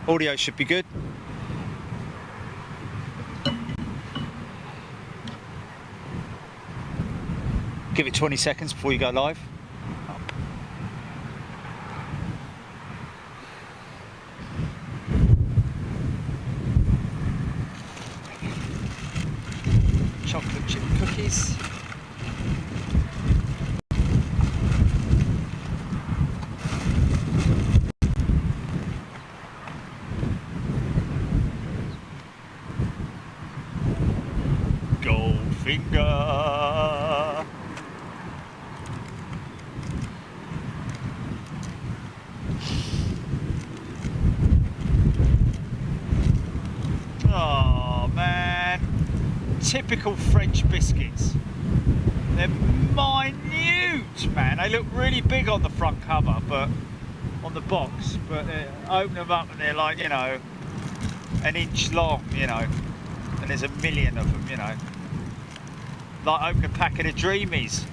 Audio should be good. Give it 20 seconds before you go live. Chocolate chip cookies. Goldfinger. Oh man, typical French biscuits. They're minute, man. They look really big on the front cover, but on the box, but open them up and they're like, you know, an inch long, you know, and there's a million of them, you know. Like opening a packet of Dreamies.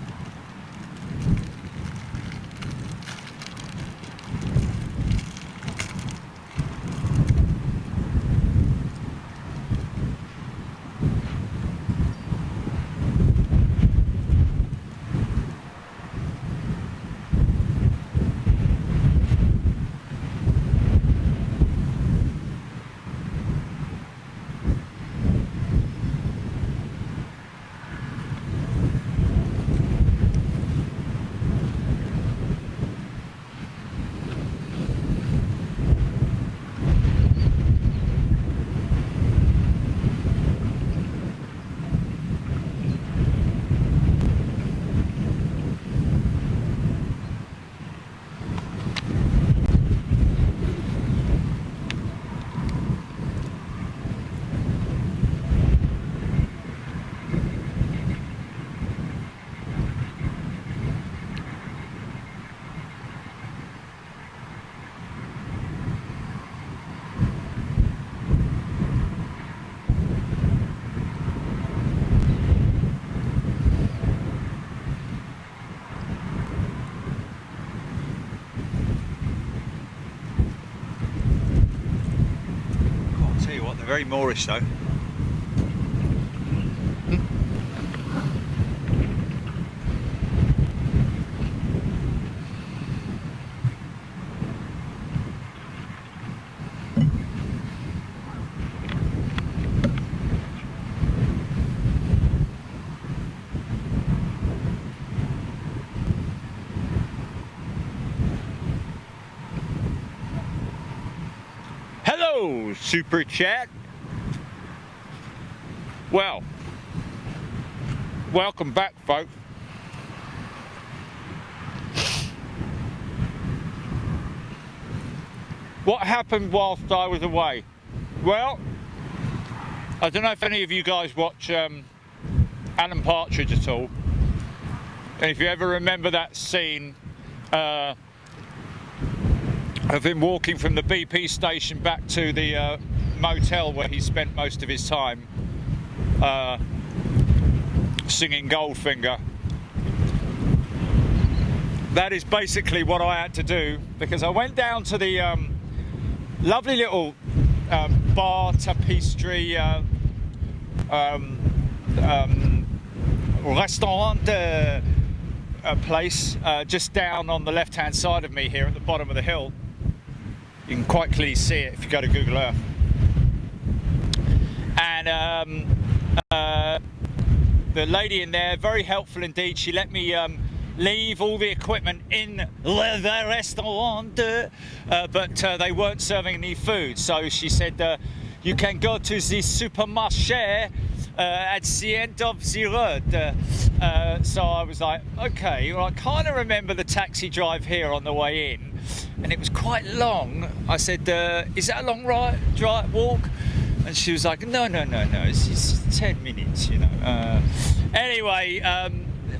Very Moorish though. Hello, Super Chat. Well, welcome back, folks. What happened whilst I was away? Well, I don't know if any of you guys watch Alan Partridge at all. And if you ever remember that scene of him walking from the BP station back to the motel where he spent most of his time singing Goldfinger. That is basically what I had to do, because I went down to the lovely little bar, tapestry, restaurant place just down on the left hand side of me here at the bottom of the hill. You can quite clearly see it if you go to Google Earth. And the lady in there, very helpful indeed. She let me leave all the equipment in the restaurant, but they weren't serving any food. So she said, you can go to the supermarché at the end of the road. So I was like, okay, well, I kind of remember the taxi drive here on the way in, and it was quite long. I said, is that a long walk? And she was like, no, it's 10 minutes, you know. Anyway,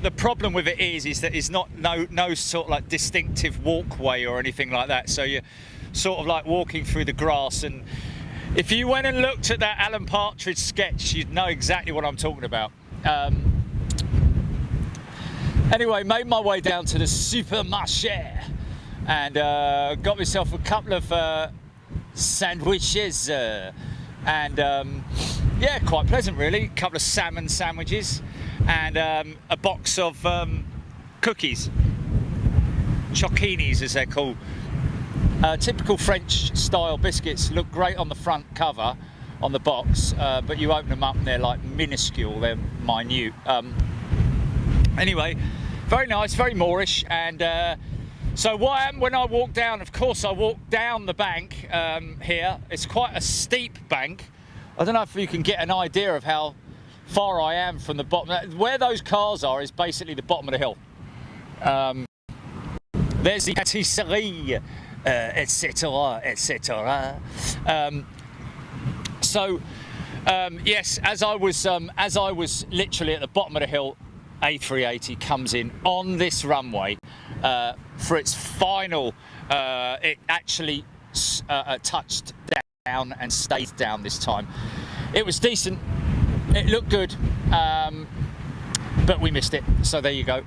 the problem with it is that it's not no sort of like distinctive walkway or anything like that. So you're sort of like walking through the grass, and if you went and looked at that Alan Partridge sketch, you'd know exactly what I'm talking about. Anyway, made my way down to the supermarché and got myself a couple of sandwiches, and yeah, quite pleasant really. A couple of salmon sandwiches and a box of cookies, cioccolinis as they're called. Typical French style biscuits, look great on the front cover, on the box, but you open them up and they're like minuscule, they're minute. Anyway, very nice, very Moorish. And so what happened when I walked down, of course I walked down the bank here. It's quite a steep bank. I don't know if you can get an idea of how far I am from the bottom. Where those cars are is basically the bottom of the hill. There's the patisserie, etc., etc. Yes, as I was literally at the bottom of the hill, A380 comes in on this runway for its final. It actually touched down and stayed down this time. It was decent. It looked good. But we missed it, so there you go.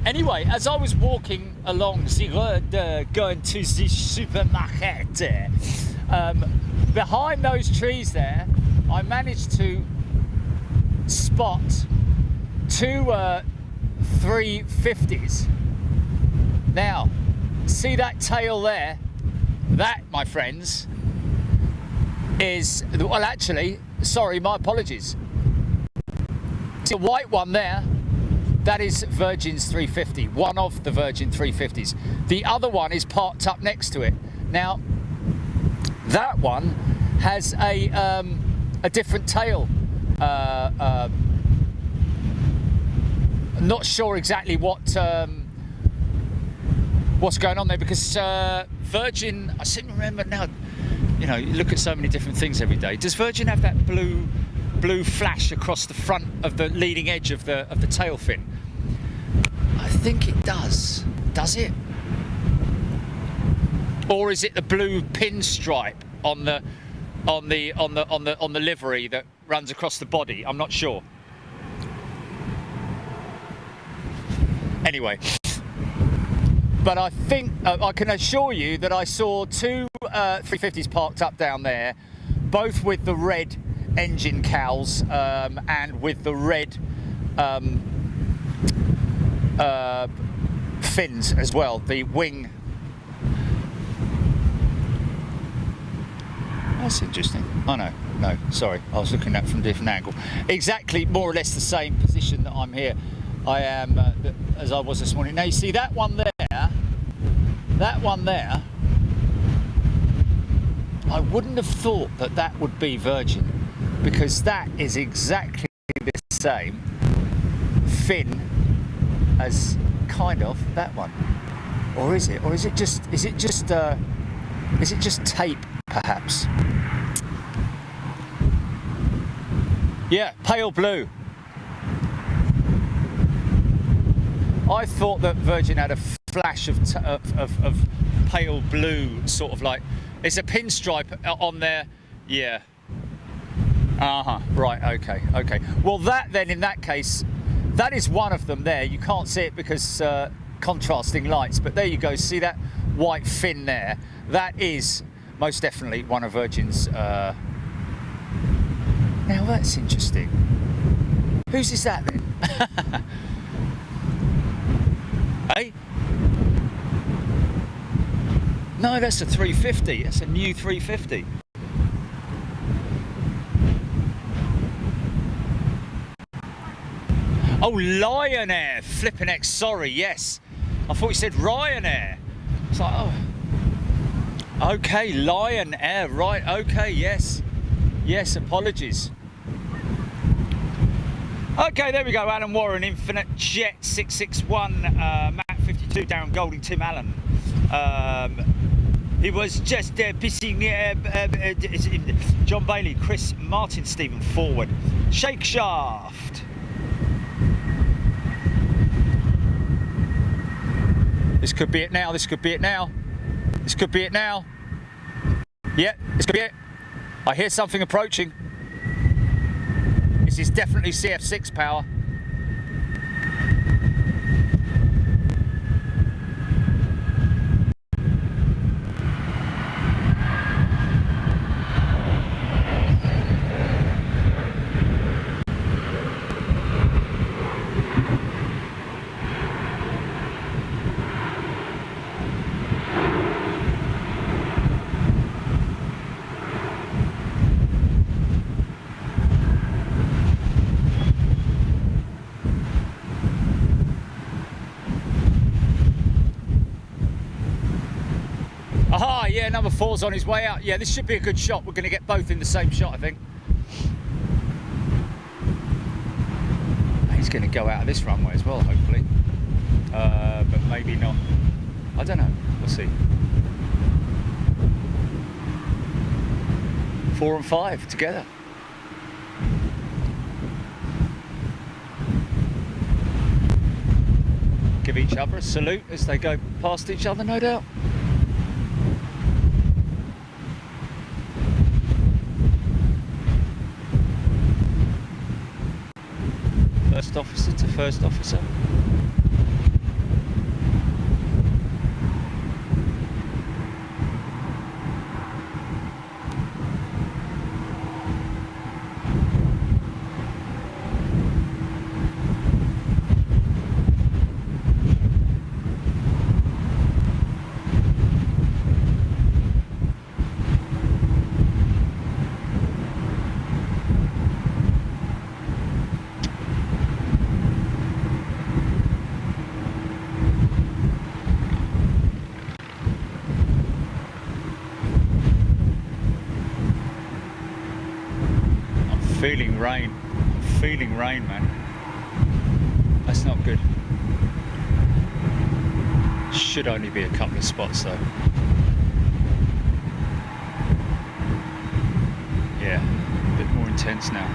Anyway, as I was walking along the road, going to the supermarket, behind those trees there, I managed to spot two 350s. Now, see that tail there? That, my friends, is, well actually, sorry, my apologies. The white one there, that is Virgin's 350, one of the Virgin 350s. The other one is parked up next to it. Now, that one has a different tail. Not sure exactly what's going on there, because Virgin, I seem to remember now, you know, you look at so many different things every day. Does Virgin have that blue flash across the front of the leading edge of the tail fin? I think it does. Does it? Or is it the blue pinstripe on the livery that runs across the body? I'm not sure. Anyway, but I think I can assure you that I saw two 350s parked up down there, both with the red engine cowls and with the red fins as well, the wing. That's interesting. Oh no, sorry, I was looking at it from a different angle. Exactly, more or less the same position that I'm here. I am as I was this morning. Now you see that one there, I wouldn't have thought that that would be Virgin, because that is exactly the same fin as kind of that one. Or is it? Or is it just tape perhaps? Yeah, pale blue. I thought that Virgin had a flash of pale blue, sort of like, it's a pinstripe on there. Yeah. Right, okay. Well, that then, in that case, that is one of them there. You can't see it because contrasting lights, but there you go. See that white fin there? That is most definitely one of Virgin's. Now that's interesting. Whose is that then? Hey? No, that's a 350. That's a new 350. Oh, Lion Air, flipping X, sorry, yes. I thought you said Ryanair. It's like, oh. Okay, Lion Air, right, okay, yes. Yes, apologies. Okay, there we go, Alan Warren, Infinite Jet 661, Matt 52, Darren Golding, Tim Allen. He was just pissing John Bailey, Chris Martin, Stephen Forward, Shake Shaft. This could be it now, this could be it now. This could be it now. Yeah, this could be it. I hear something approaching. This is definitely CF6 power. 4's on his way out. Yeah, this should be a good shot. We're going to get both in the same shot, I think. He's going to go out of this runway as well, hopefully. But maybe not. I don't know. We'll see. 4 and 5 together. Give each other a salute as they go past each other, no doubt. First officer to first officer. Feeling rain, man. That's not good. Should only be a couple of spots though. Yeah, a bit more intense now.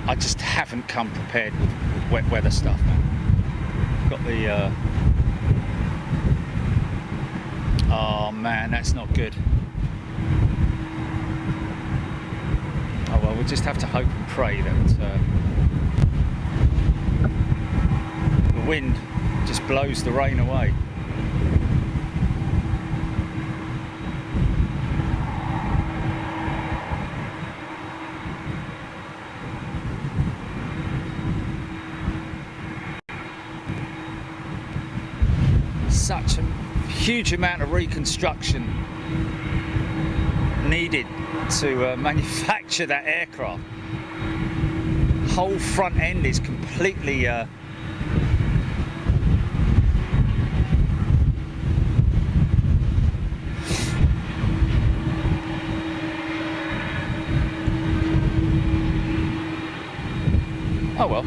I just haven't come prepared with wet weather stuff, man. Got the oh man, that's not good. Oh well, we'll just have to hope and pray that the wind just blows the rain away. Such a huge amount of reconstruction needed to manufacture that aircraft. Whole front end is completely oh well.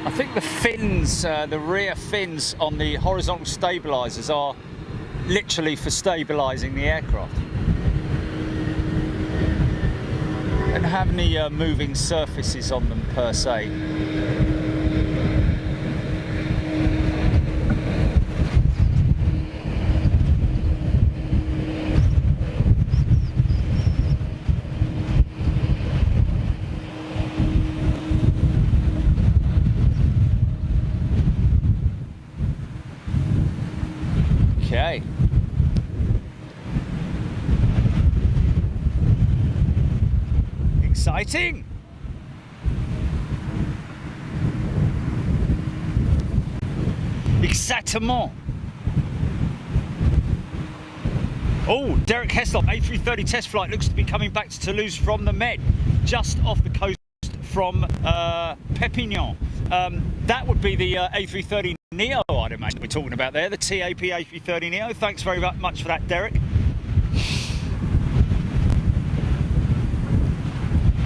I think the fins, the rear fins on the horizontal stabilizers are literally for stabilizing the aircraft. Don't have any moving surfaces on them per se. Okay. Exciting. Exactement. Oh, Derek Heslop, A330 test flight looks to be coming back to Toulouse from the Med, just off the coast from Perpignan. That would be the A330 Neo, I'd imagine we're talking about there, the TAP A330 Neo. Thanks very much for that, Derek.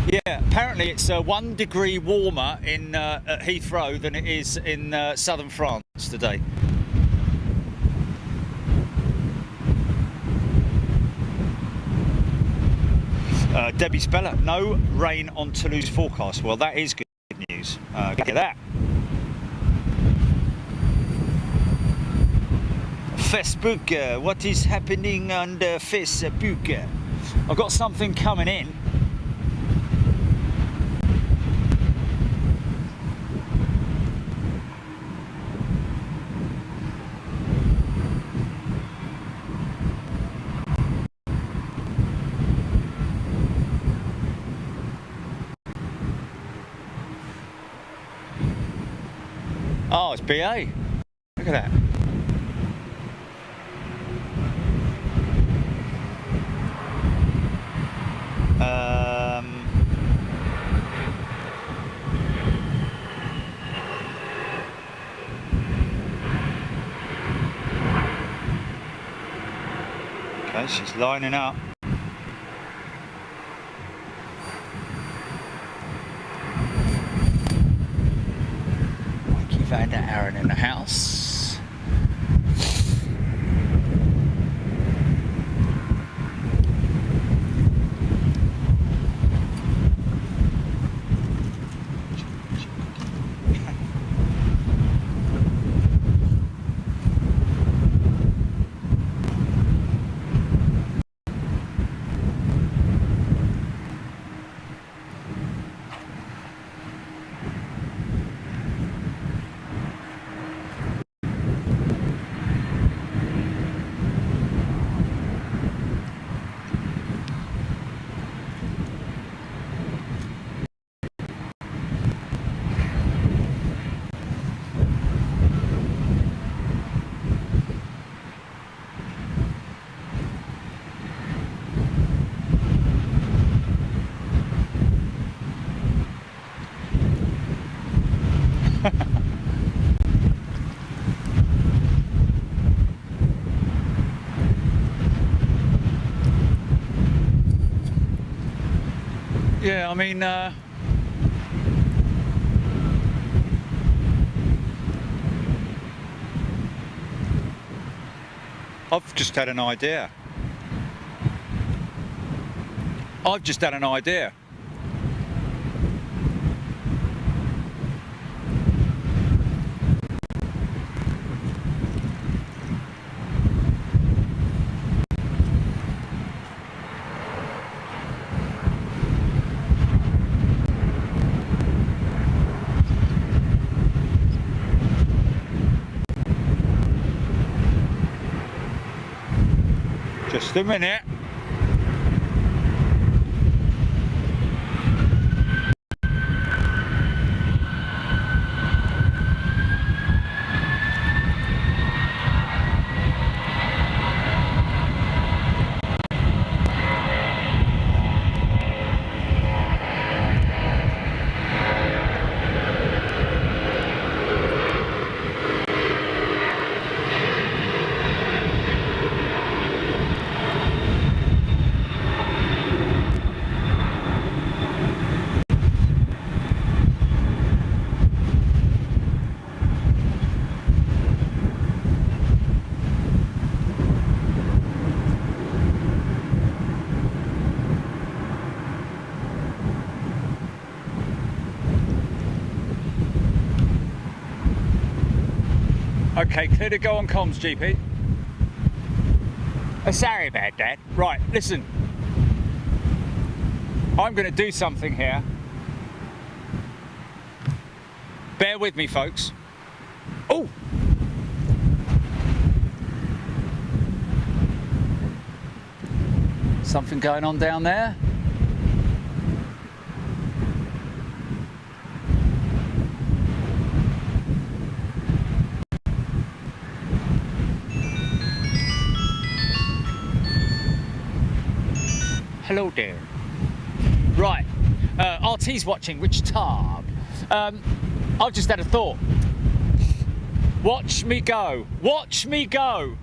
Yeah, apparently it's 1 degree warmer in at Heathrow than it is in southern France today. Debbie Speller, no rain on Toulouse forecast. Well, that is good news. Look at that. Facebook, what is happening on the Facebook? I've got something coming in. Oh, it's BA. Look at that. Okay, she's lining up. Mikey Van der Aaron in the house. Yeah, I mean, I've just had an idea. I've just had an idea. Just a minute. Okay, clear to go on comms, GP. Sorry about that. Right, listen. I'm going to do something here. Bear with me, folks. Oh! Something going on down there? Hello there. Right, RT's watching, which tab? I've just had a thought. Watch me go. Watch me go.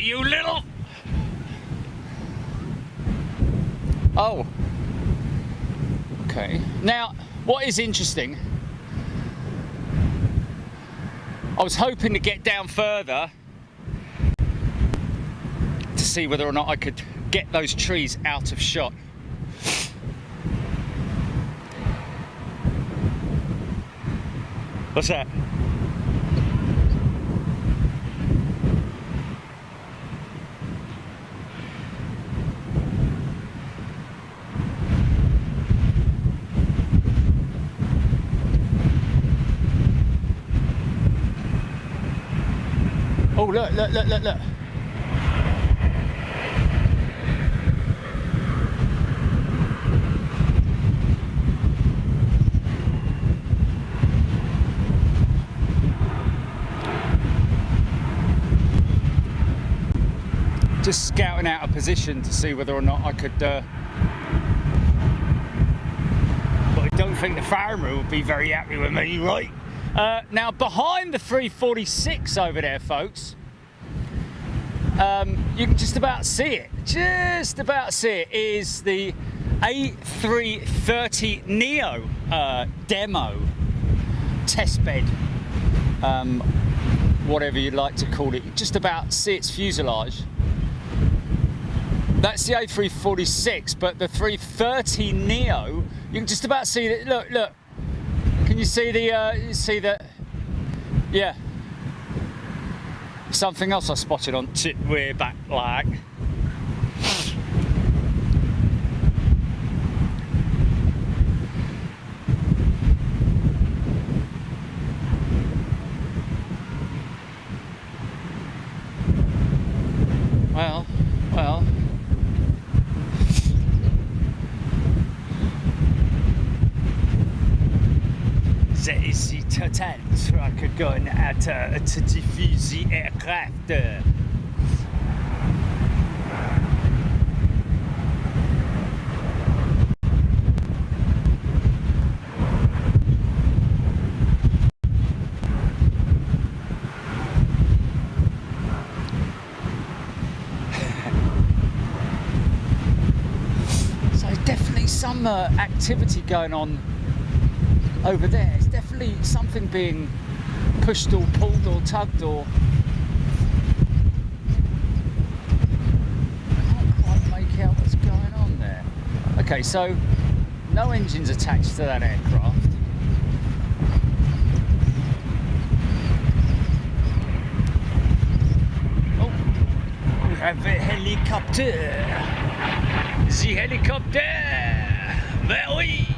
you little... Oh. Okay. Now, what is interesting, I was hoping to get down further to see whether or not I could get those trees out of shot. What's that? Oh, look, look, look, look, look. Just scouting out a position to see whether or not I could, but I don't think the farmer would be very happy with me, right? Now, behind the 346 over there, folks, you can just about see it. Just about see it is the A330 Neo demo test bed, whatever you'd like to call it. You just about see its fuselage. That's the A346, but the 330 Neo, you can just about see it. Look, look. Can you see the, yeah. Something else I spotted on way back like. Well. That is the total truck going at to defuse the aircraft. So definitely some activity going on over there. It's definitely something being pushed or pulled or tugged or... I can't quite make out what's going on there. Okay, so no engines attached to that aircraft. Oh, we have a helicopter. The helicopter. There we...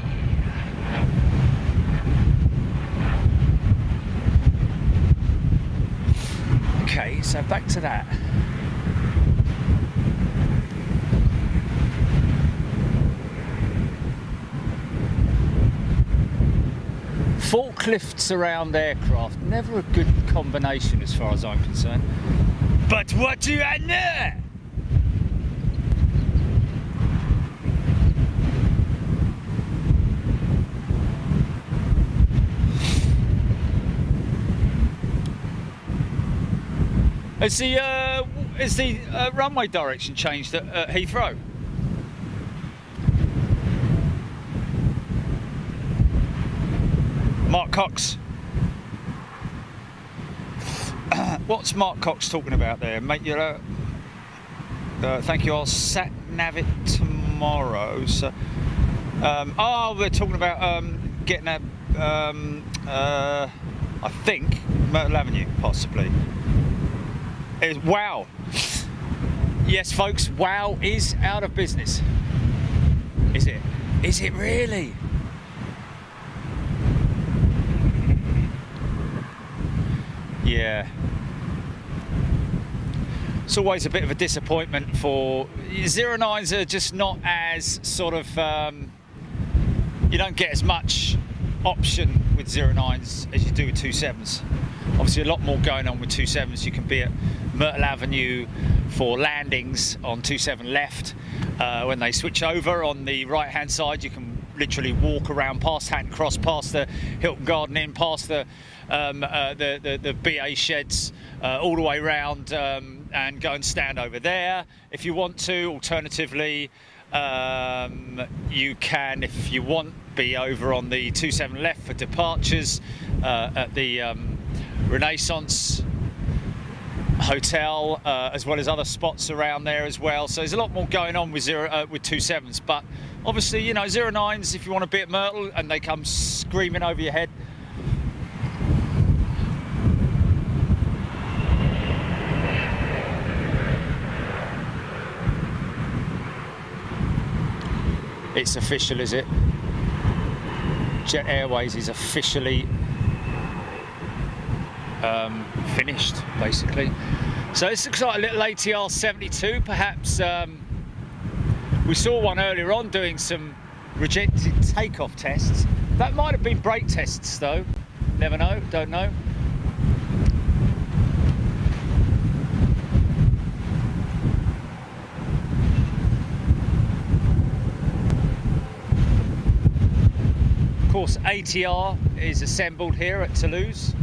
Okay, so back to that. Forklifts around aircraft, never a good combination as far as I'm concerned. But what do I know? Has the runway direction changed at Heathrow? Mark Cox. What's Mark Cox talking about there? Mate, thank you, I'll sat nav it tomorrow. So, oh, we're talking about getting a, I think, Myrtle Avenue, possibly. Wow. Yes, folks, Wow is out of business. Is it? Is it really? Yeah. It's always a bit of a disappointment for 09s are just not as sort of you don't get as much option with 09s as you do with 27s. Obviously a lot more going on with 27s. You can be at Myrtle Avenue for landings on 27 left. When they switch over on the right hand side, you can literally walk around past Hatton Cross, past the Hilton Garden Inn, past the BA sheds, all the way around and go and stand over there if you want to. Alternatively, you can, if you want, be over on the 27 left for departures at the Renaissance Hotel, as well as other spots around there as well. So there's a lot more going on with 27s, but obviously, you know, 09s, if you want to be at Myrtle and they come screaming over your head, it's official, is it? Jet Airways is officially finished, basically. So this looks like a little ATR 72, perhaps. We saw one earlier on doing some rejected takeoff tests. That might have been brake tests, though. Never know, don't know. Of course, ATR is assembled here at Toulouse.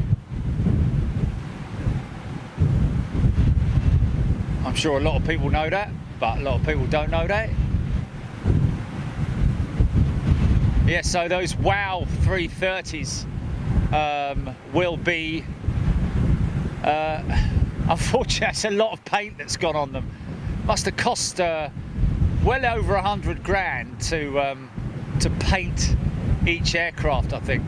I'm sure a lot of people know that, but a lot of people don't know that. Yeah, so those WOW 330s will be, unfortunately, it's a lot of paint that's gone on them. Must have cost well over 100 grand to paint each aircraft, I think.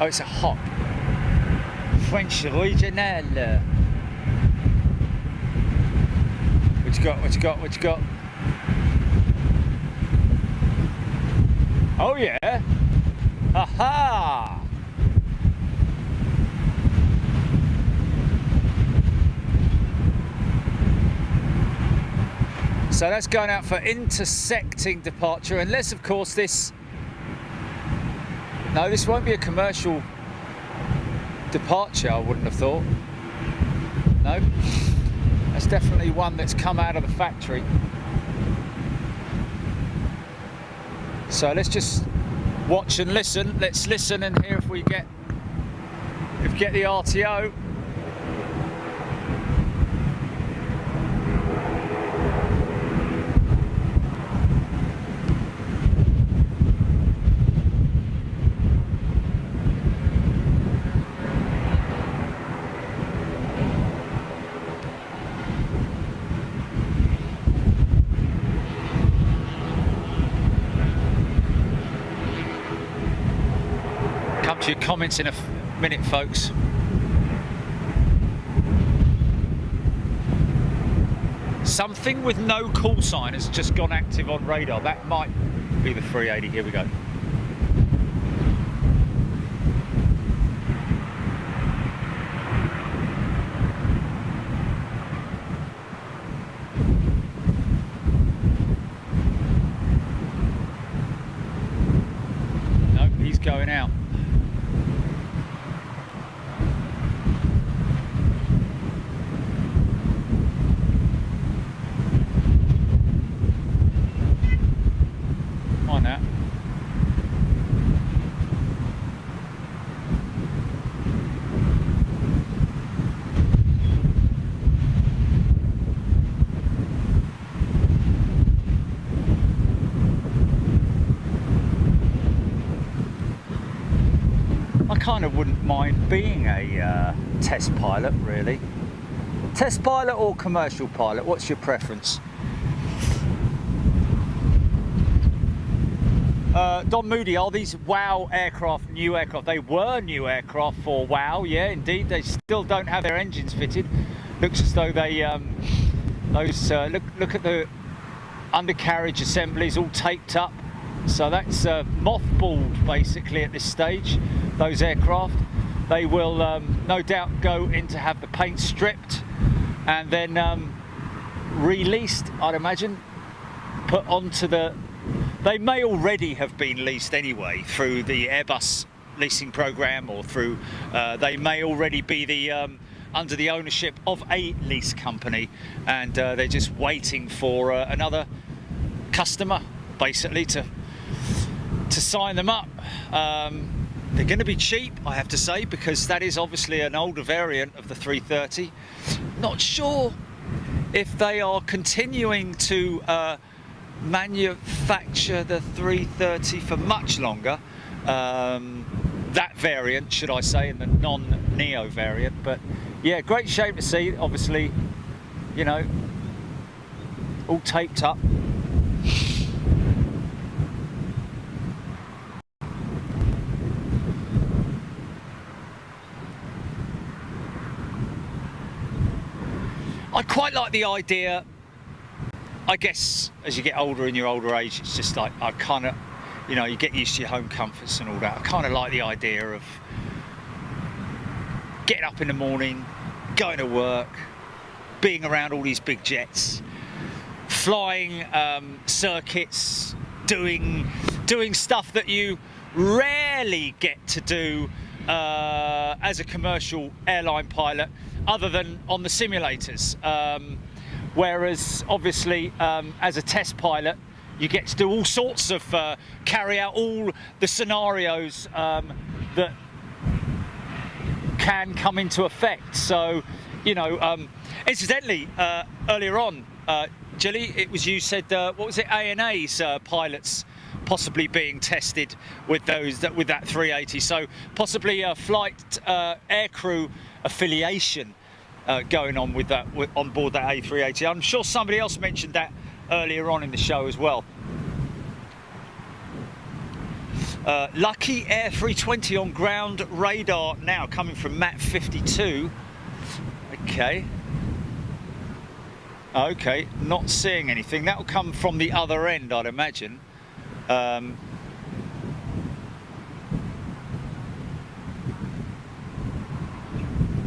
Oh, it's a hop. French regional. What you got? What you got? What you got? Oh yeah. Aha! So that's going out for intersecting departure, unless of course this... No, this won't be a commercial departure, I wouldn't have thought. No, that's definitely one that's come out of the factory. So let's just watch and listen. Let's listen and hear if we get the RTO. Come to your comments in a minute, folks. Something with no call sign has just gone active on radar. That might be the 380. Here we go. Nope, he's going out. I kind of wouldn't mind being a test pilot, really. Test pilot or commercial pilot, what's your preference? Don Moody, are these WOW aircraft new aircraft? They were new aircraft for WOW, yeah, indeed. They still don't have their engines fitted. Looks as though they, look at the undercarriage assemblies all taped up. So that's mothballed basically at this stage, those aircraft. They will no doubt go in to have the paint stripped and then released, I'd imagine, put onto the... They may already have been leased anyway through the Airbus leasing program, or through, they may already be the under the ownership of a lease company, and they're just waiting for another customer basically to sign them up. They're going to be cheap, I have to say, because that is obviously an older variant of the 330. Not sure if they are continuing to manufacture the 330 for much longer. That variant, should I say, in the non-Neo variant. But yeah, great shape to see, obviously, you know, all taped up. I quite like the idea, I guess, as you get older in your older age, it's just like, I kind of, you know, you get used to your home comforts and all that. I kind of like the idea of getting up in the morning, going to work, being around all these big jets, flying circuits, doing stuff that you rarely get to do as a commercial airline pilot, other than on the simulators. Whereas obviously as a test pilot, you get to do all sorts of, carry out all the scenarios that can come into effect. So, you know, incidentally, earlier on, Jilly, it was you said, what was it, ANA's pilots possibly being tested with that 380. So possibly a flight aircrew affiliation going on with that, on board that A380. I'm sure somebody else mentioned that earlier on in the show as well. Lucky Air 320 on ground radar now, coming from Matt 52. Okay. Okay, not seeing anything. That will come from the other end, I'd imagine.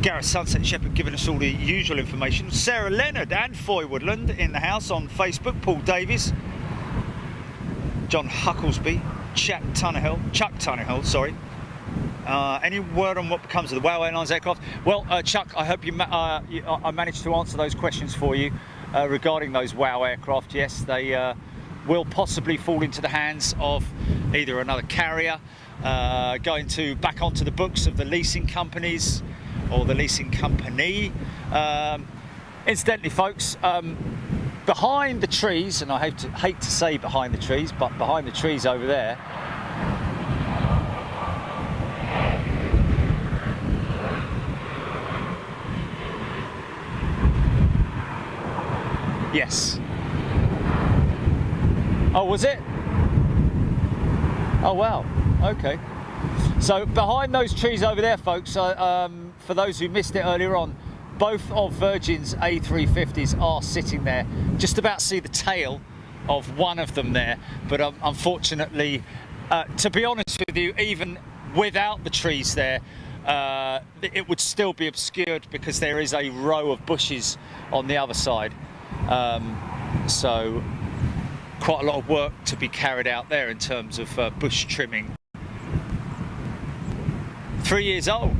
Gareth Sunset Shepherd giving us all the usual information. Sarah Leonard and Foy Woodland in the house on Facebook. Paul Davies, John Hucklesby, Chuck Tunnerhill, sorry. Any word on what becomes of the WOW Airlines aircraft? Well, Chuck, I hope I managed to answer those questions for you regarding those WOW aircraft. Yes, they will possibly fall into the hands of either another carrier, going back onto the books of the leasing companies, or the leasing company. Incidentally, folks, behind the trees, and I hate to say behind the trees, but behind the trees over there, yes. Oh, was it? Oh, wow. Okay. So behind those trees over there, folks, for those who missed it earlier on, both of Virgin's A350s are sitting there. Just about see the tail of one of them there, but unfortunately, to be honest with you, even without the trees there, it would still be obscured because there is a row of bushes on the other side. So quite a lot of work to be carried out there in terms of bush trimming. 3 years old.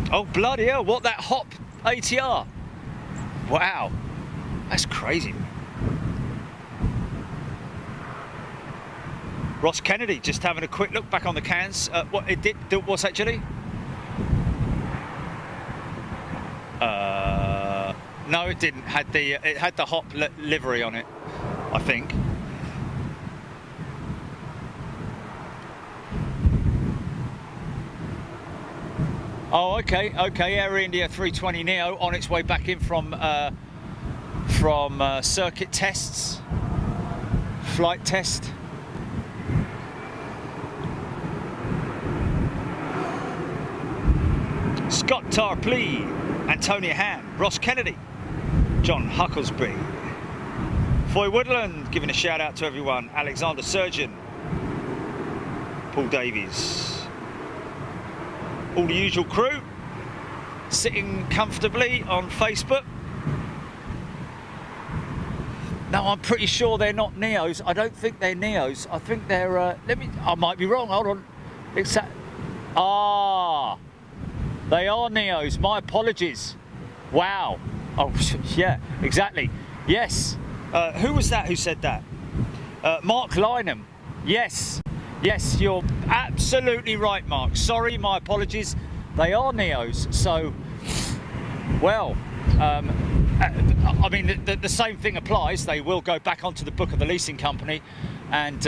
Oh, bloody hell, what, that hop ATR? Wow, that's crazy. Ross Kennedy just having a quick look back on the cans. What's that, Jilly? No, it didn't. It had the hop livery on it, I think. Oh, okay, Air India 320 Neo on its way back in from circuit tests, flight test. Scott Tarpley, Antonia Ham, Ross Kennedy, John Hucklesby, Foy Woodland giving a shout out to everyone, Alexander Surgeon, Paul Davies. All the usual crew sitting comfortably on Facebook. Now, I'm pretty sure they're not Neos. I don't think they're Neos. I think they're, I might be wrong, hold on. They are Neos. My apologies. Wow. Oh, yeah, exactly. Yes. Who was that who said that? Mark Lynham. Yes. Yes, you're absolutely right, Mark. Sorry, my apologies. They are Neos. So, well, I mean, the same thing applies. They will go back onto the book of the leasing company and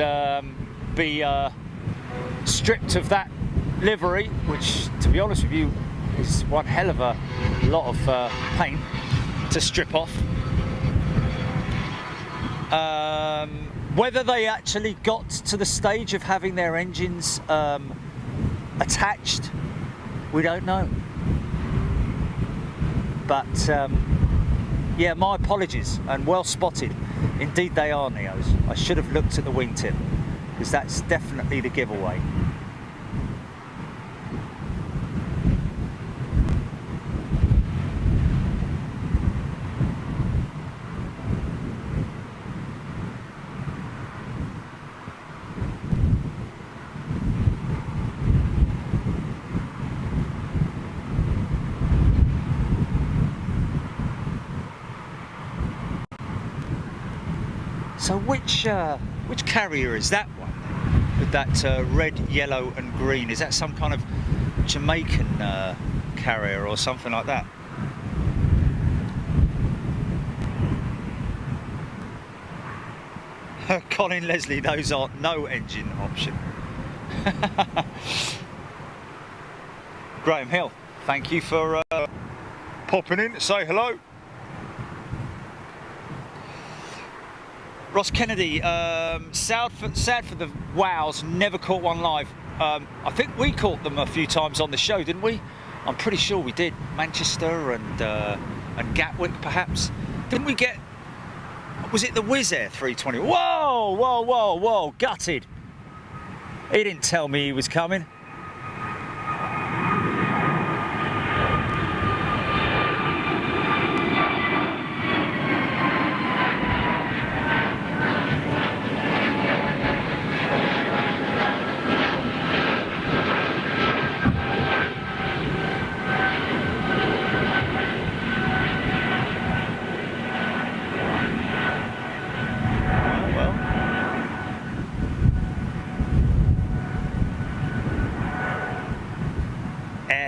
be stripped of that livery, which, to be honest with you, is one hell of a lot of paint to strip off. Whether they actually got to the stage of having their engines attached, we don't know. But yeah, my apologies, and well spotted. Indeed they are Neos. I should have looked at the wingtip, because that's definitely the giveaway. So which carrier is that one with that red, yellow and green? Is that some kind of Jamaican carrier or something like that? Colin Leslie, those are no engine option. Graham Hill, thank you for popping in to say hello. Ross Kennedy, sad for the Wows, never caught one live. I think we caught them a few times on the show, didn't we? I'm pretty sure we did. Manchester and Gatwick, perhaps. Didn't we get? Was it the Wizz Air 320? Whoa, whoa, whoa, whoa! Gutted. He didn't tell me he was coming.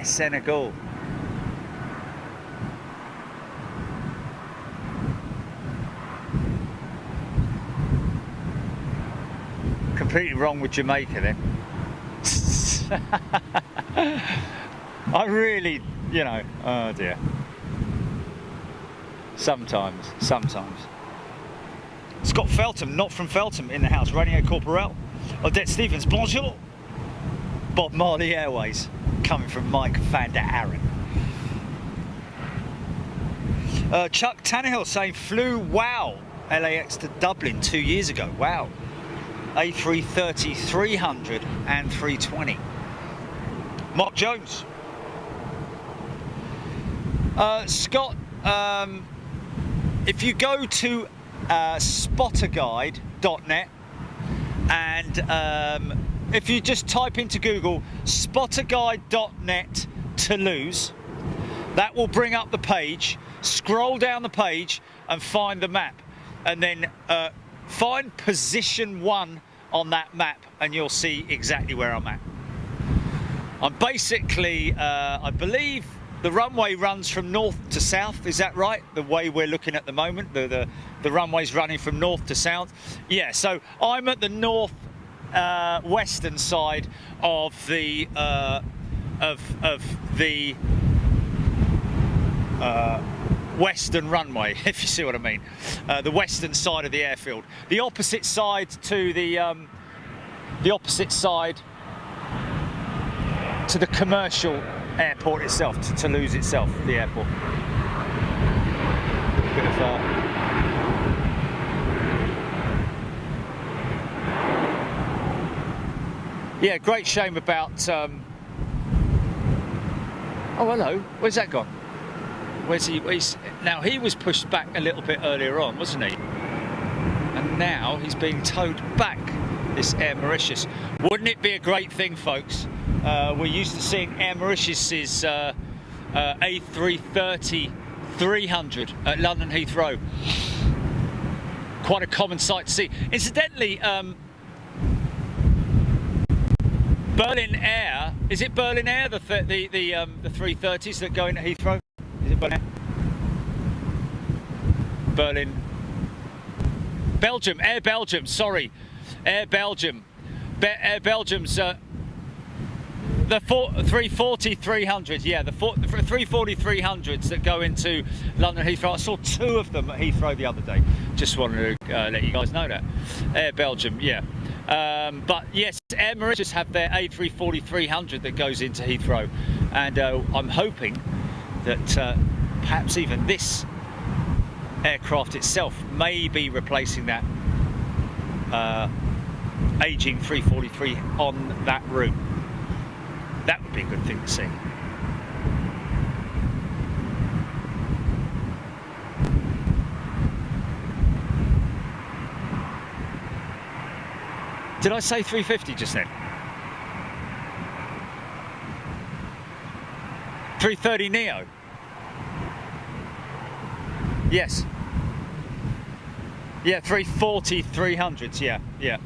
Senegal. Completely wrong with Jamaica then. I really, you know, oh dear. Sometimes. Scott Feltham, not from Feltham, in the house. Radio Corporel. Odette Stevens, bonjour. Bob Marley Airways, coming from Mike van der Aren. Chuck Tannehill saying flew wow LAX to Dublin 2 years ago. Wow. A330 300 and 320. Mark Jones. Scott, if you go to spotterguide.net and if you just type into Google spotterguide.net Toulouse, that will bring up the page. Scroll down the page and find the map, and then find position 1 on that map, and you'll see exactly where I'm at. I'm basically, I believe the runway runs from north to south. Is that right? The way we're looking at the moment, the runway's running from north to south. Yeah, so I'm at the north western side of the western runway, if you see what I mean. The western side of the airfield. The opposite side to the commercial airport itself, to Toulouse itself, the airport. Bit of yeah, great shame about oh hello, where's that gone? Where's he? Now he was pushed back a little bit earlier on, wasn't he? And now he's being towed back, this Air Mauritius. Wouldn't it be a great thing, folks, we're used to seeing Air Mauritius's A330-300 at London Heathrow. Quite a common sight to see. Incidentally, Berlin Air, is it Berlin Air, the 330s that go into Heathrow? Is it Berlin Air? Berlin. Belgium, Air Belgium, sorry. Air Belgium. Air Belgium's the 340-300, yeah, the 340-300s that go into London Heathrow. I saw 2 of them at Heathrow the other day. Just wanted to let you guys know that. Air Belgium, yeah. But yes, Air Mauritius have their A340-300 that goes into Heathrow, and I'm hoping that perhaps even this aircraft itself may be replacing that aging 343 on that route. That would be a good thing to see. Did I say 350 just then? 330 Neo? Yes. Yeah, 340 300s, yeah, yeah.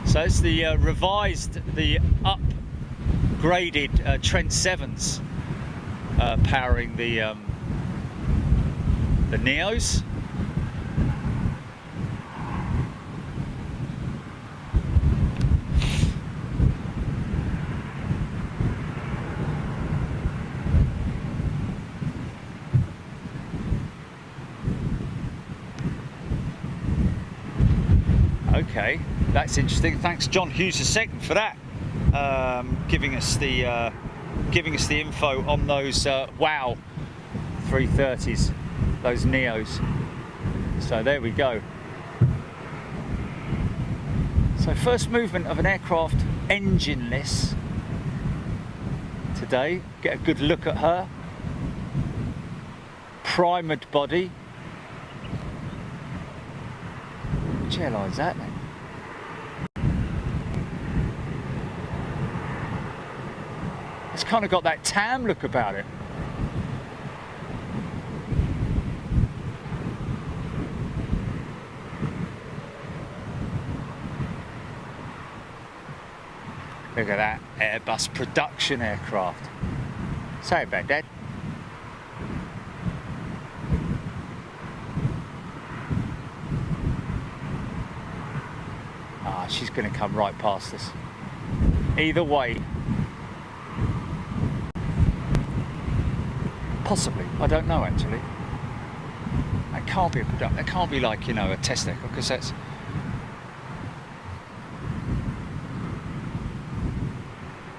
So it's the revised, the upgraded Trent 7s powering the Neos. Okay, that's interesting. Thanks, John Hughes II, for that, giving us the info on those WOW 330s, those Neos. So there we go. So first movement of an aircraft engineless today. Get a good look at her. Primed body. Which airline's that then? It's kind of got that TAM look about it. Look at that Airbus production aircraft. Sorry about that. Ah, she's going to come right past us. Either way. Possibly, I don't know actually. That can't be a production. That can't be like, you know, a test aircraft, because that's.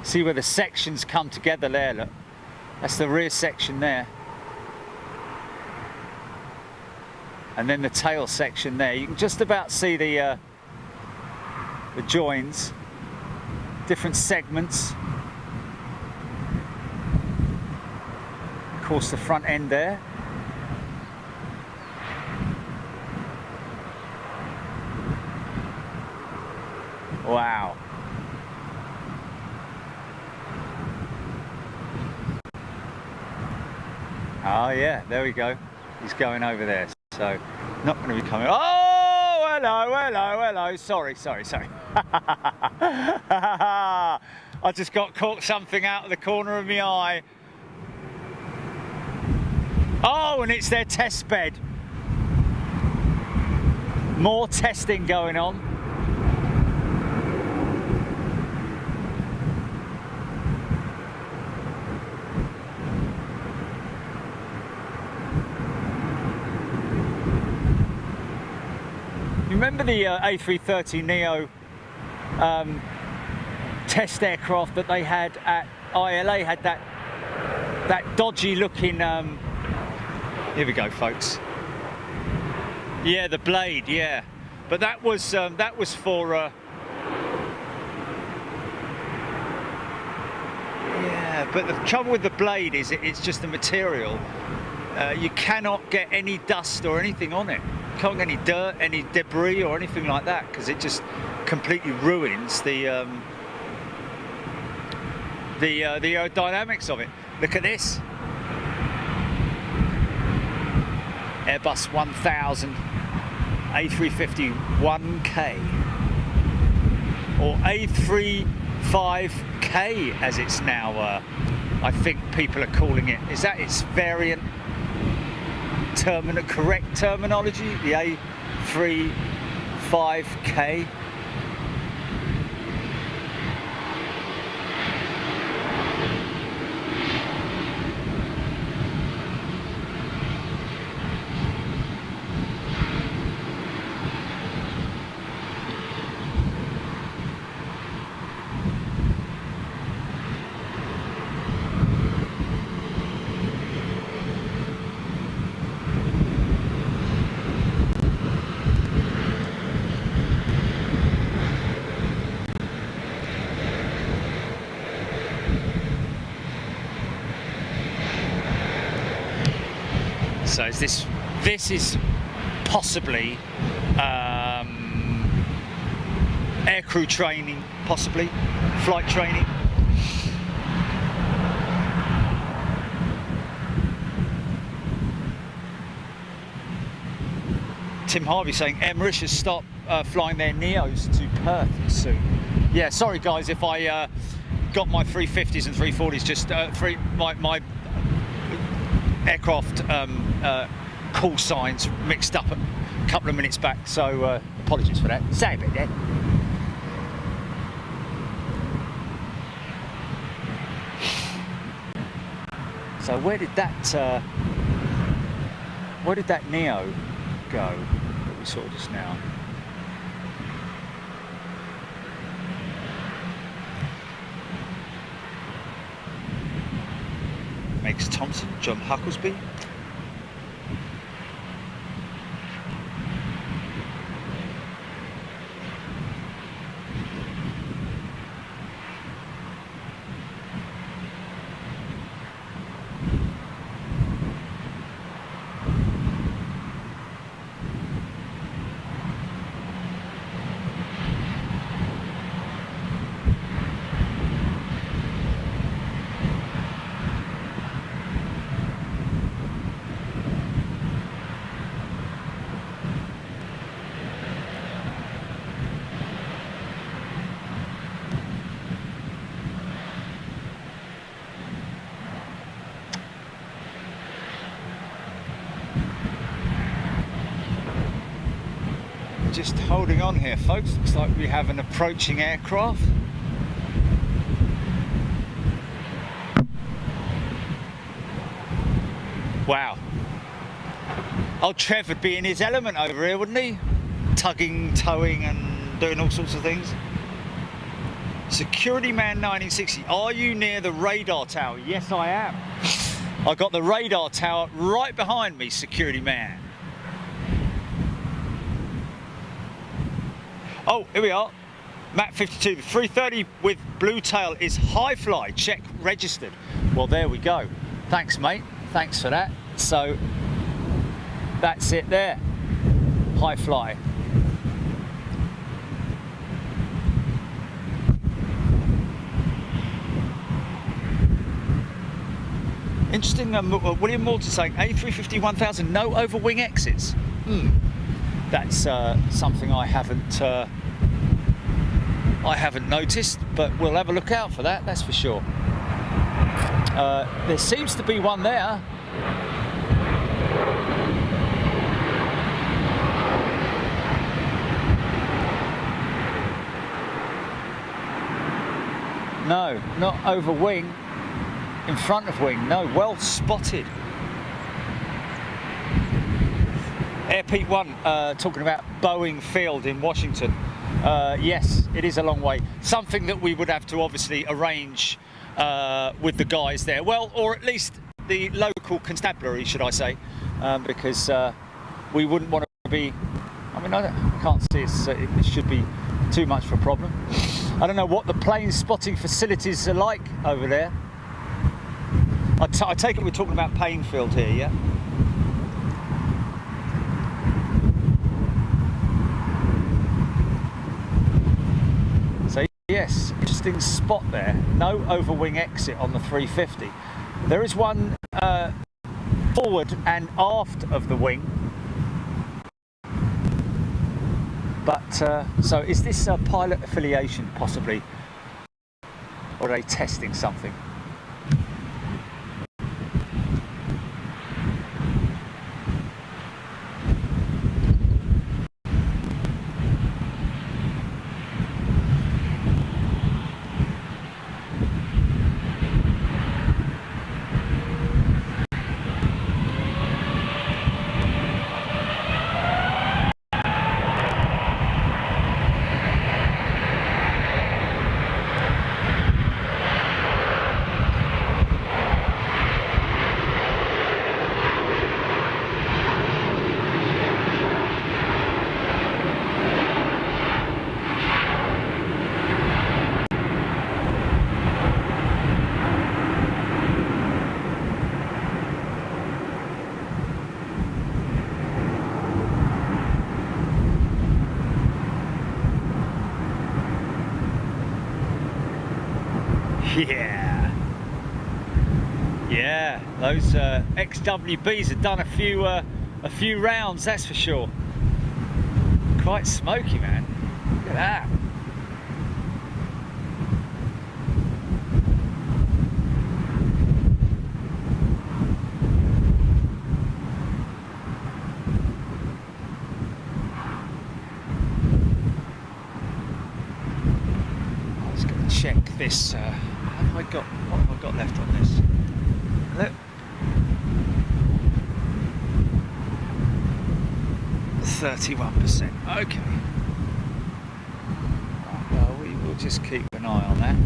See where the sections come together there, look. That's the rear section there. And then the tail section there. You can just about see the joins, different segments. Of course, the front end there. Wow. Oh yeah, there we go. He's going over there. So, not going to be coming. Oh, hello, hello, hello. Sorry. I just got caught something out of the corner of my eye. Oh, and it's their test bed. More testing going on. You remember the A330neo test aircraft that they had at ILA? Had that dodgy looking. Here we go, folks. Yeah, the blade. Yeah, but that was for. Yeah, but the trouble with the blade is it's just the material. You cannot get any dust or anything on it. can't get any dirt, any debris or anything like that, because it just completely ruins the aerodynamics of it. Look at this. Airbus 1000 A350 1K, or A35K as it's now, I think people are calling it. Is that its variant correct terminology? The A35K. So is this is possibly aircrew training, possibly flight training. Tim Harvey saying Emirates should stop flying their Neos to Perth soon. Yeah, sorry guys if I got my 350s and 340s just my aircraft call signs mixed up a couple of minutes back, so apologies for that. Say a bit there. So where did that Neo go that we saw just now? Megs Thompson, John Hucklesby. Just holding on here, folks. Looks like we have an approaching aircraft. Wow. Old Trev would be in his element over here, wouldn't he? Tugging, towing and doing all sorts of things. Security Man 1960, are you near the radar tower? Yes, I am. I got the radar tower right behind me, Security Man. Oh, here we are. Map 52, the 330 with blue tail is high fly, check registered. Well, there we go. Thanks, mate. Thanks for that. So, that's it there. High fly. Interesting, William Morton saying A350 1000, no overwing exits. That's something I haven't noticed, but we'll have a look out for that, that's for sure. There seems to be one there. No, not over wing, in front of wing, no, well spotted. Air Pete 1 talking about Boeing Field in Washington. Yes, it is a long way. Something that we would have to obviously arrange with the guys there. Well, or at least the local constabulary, should I say, because we wouldn't want to be... I mean, I can't see it should be too much of a problem. I don't know what the plane spotting facilities are like over there. I take it we're talking about Painfield here, yeah? Yes, interesting spot there. No overwing exit on the 350. There is one forward and aft of the wing. But, so is this a pilot affiliation possibly? Or are they testing something? Yeah, those XWBs have done a few rounds, that's for sure. Quite smoky, man. Look at that. I was going to check this. What have I got left on this? Look. 31%. Okay. Right, well, we will just keep an eye on that.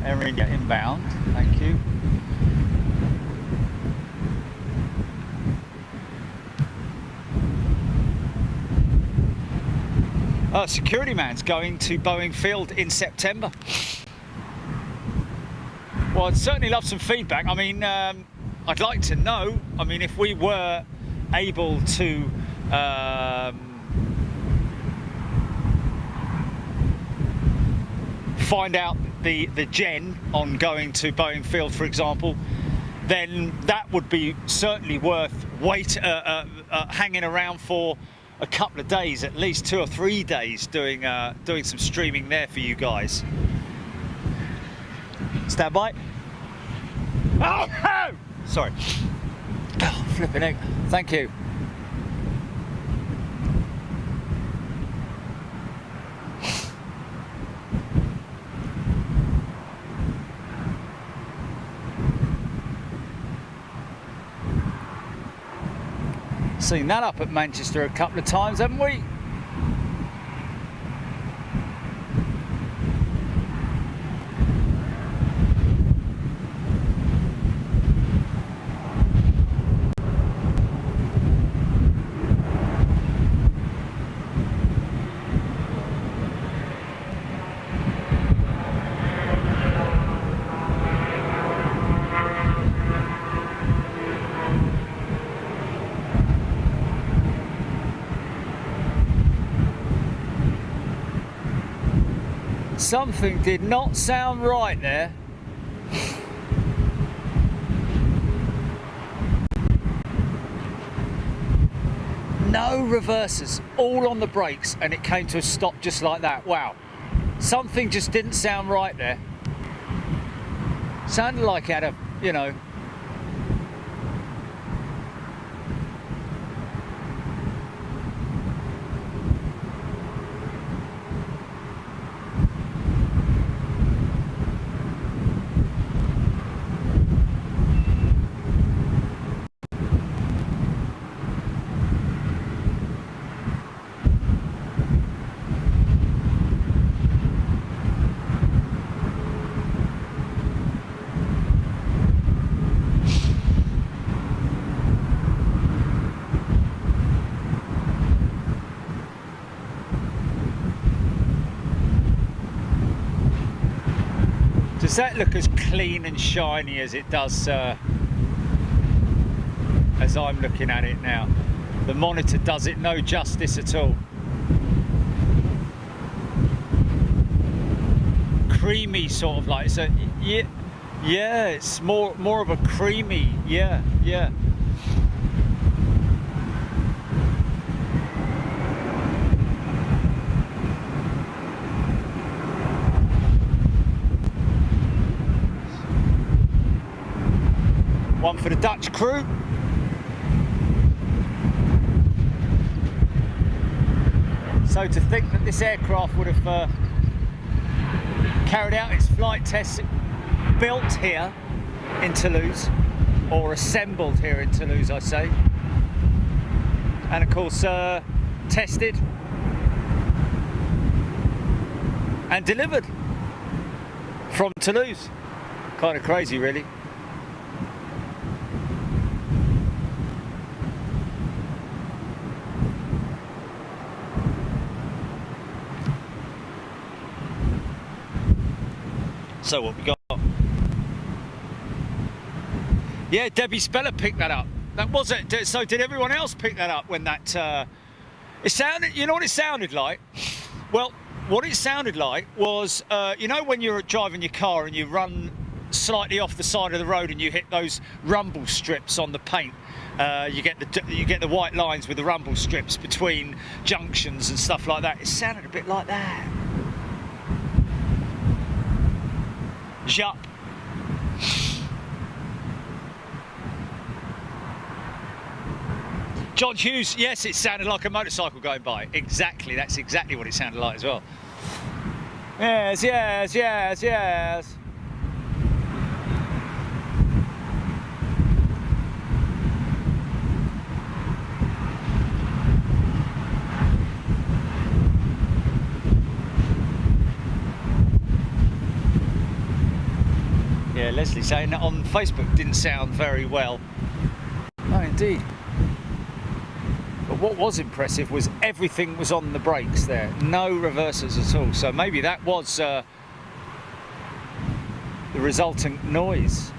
Air India inbound. Thank you. Security man's going to Boeing Field in September. Well, I'd certainly love some feedback. I mean, I'd like to know. I mean, if we were able to find out the gen on going to Boeing Field, for example, then that would be certainly worth hanging around for a couple of days, at least 2 or 3 days, doing some streaming there for you guys. Stand by. Oh, no! Sorry. Oh, flipping egg. Thank you. Seen that up at Manchester a couple of times, haven't we? Something did not sound right there. No reversers, all on the brakes, and it came to a stop just like that. Wow. Something just didn't sound right there. Sounded like it had a, you know, does that look as clean and shiny as it does as I'm looking at it now? The monitor does it no justice at all. Creamy sort of like, so yeah, it's more of a creamy, yeah. One for the Dutch crew. So to think that this aircraft would have carried out its flight tests built here in Toulouse, or assembled here in Toulouse, I say, and of course tested and delivered from Toulouse. Kind of crazy, really. So what we got? Yeah, Debbie Speller picked that up. That was it. So did everyone else pick that up when that? It sounded. You know what it sounded like? Well, what it sounded like was, you know, when you're driving your car and you run slightly off the side of the road and you hit those rumble strips on the paint. You get the white lines with the rumble strips between junctions and stuff like that. It sounded a bit like that. Jup. John Hughes, yes, it sounded like a motorcycle going by. Exactly, that's exactly what it sounded like as well. Yes, yes, yes, yes. Yeah, Leslie saying that on Facebook didn't sound very well. No, indeed. But what was impressive was everything was on the brakes there. No reversers at all. So maybe that was the resultant noise.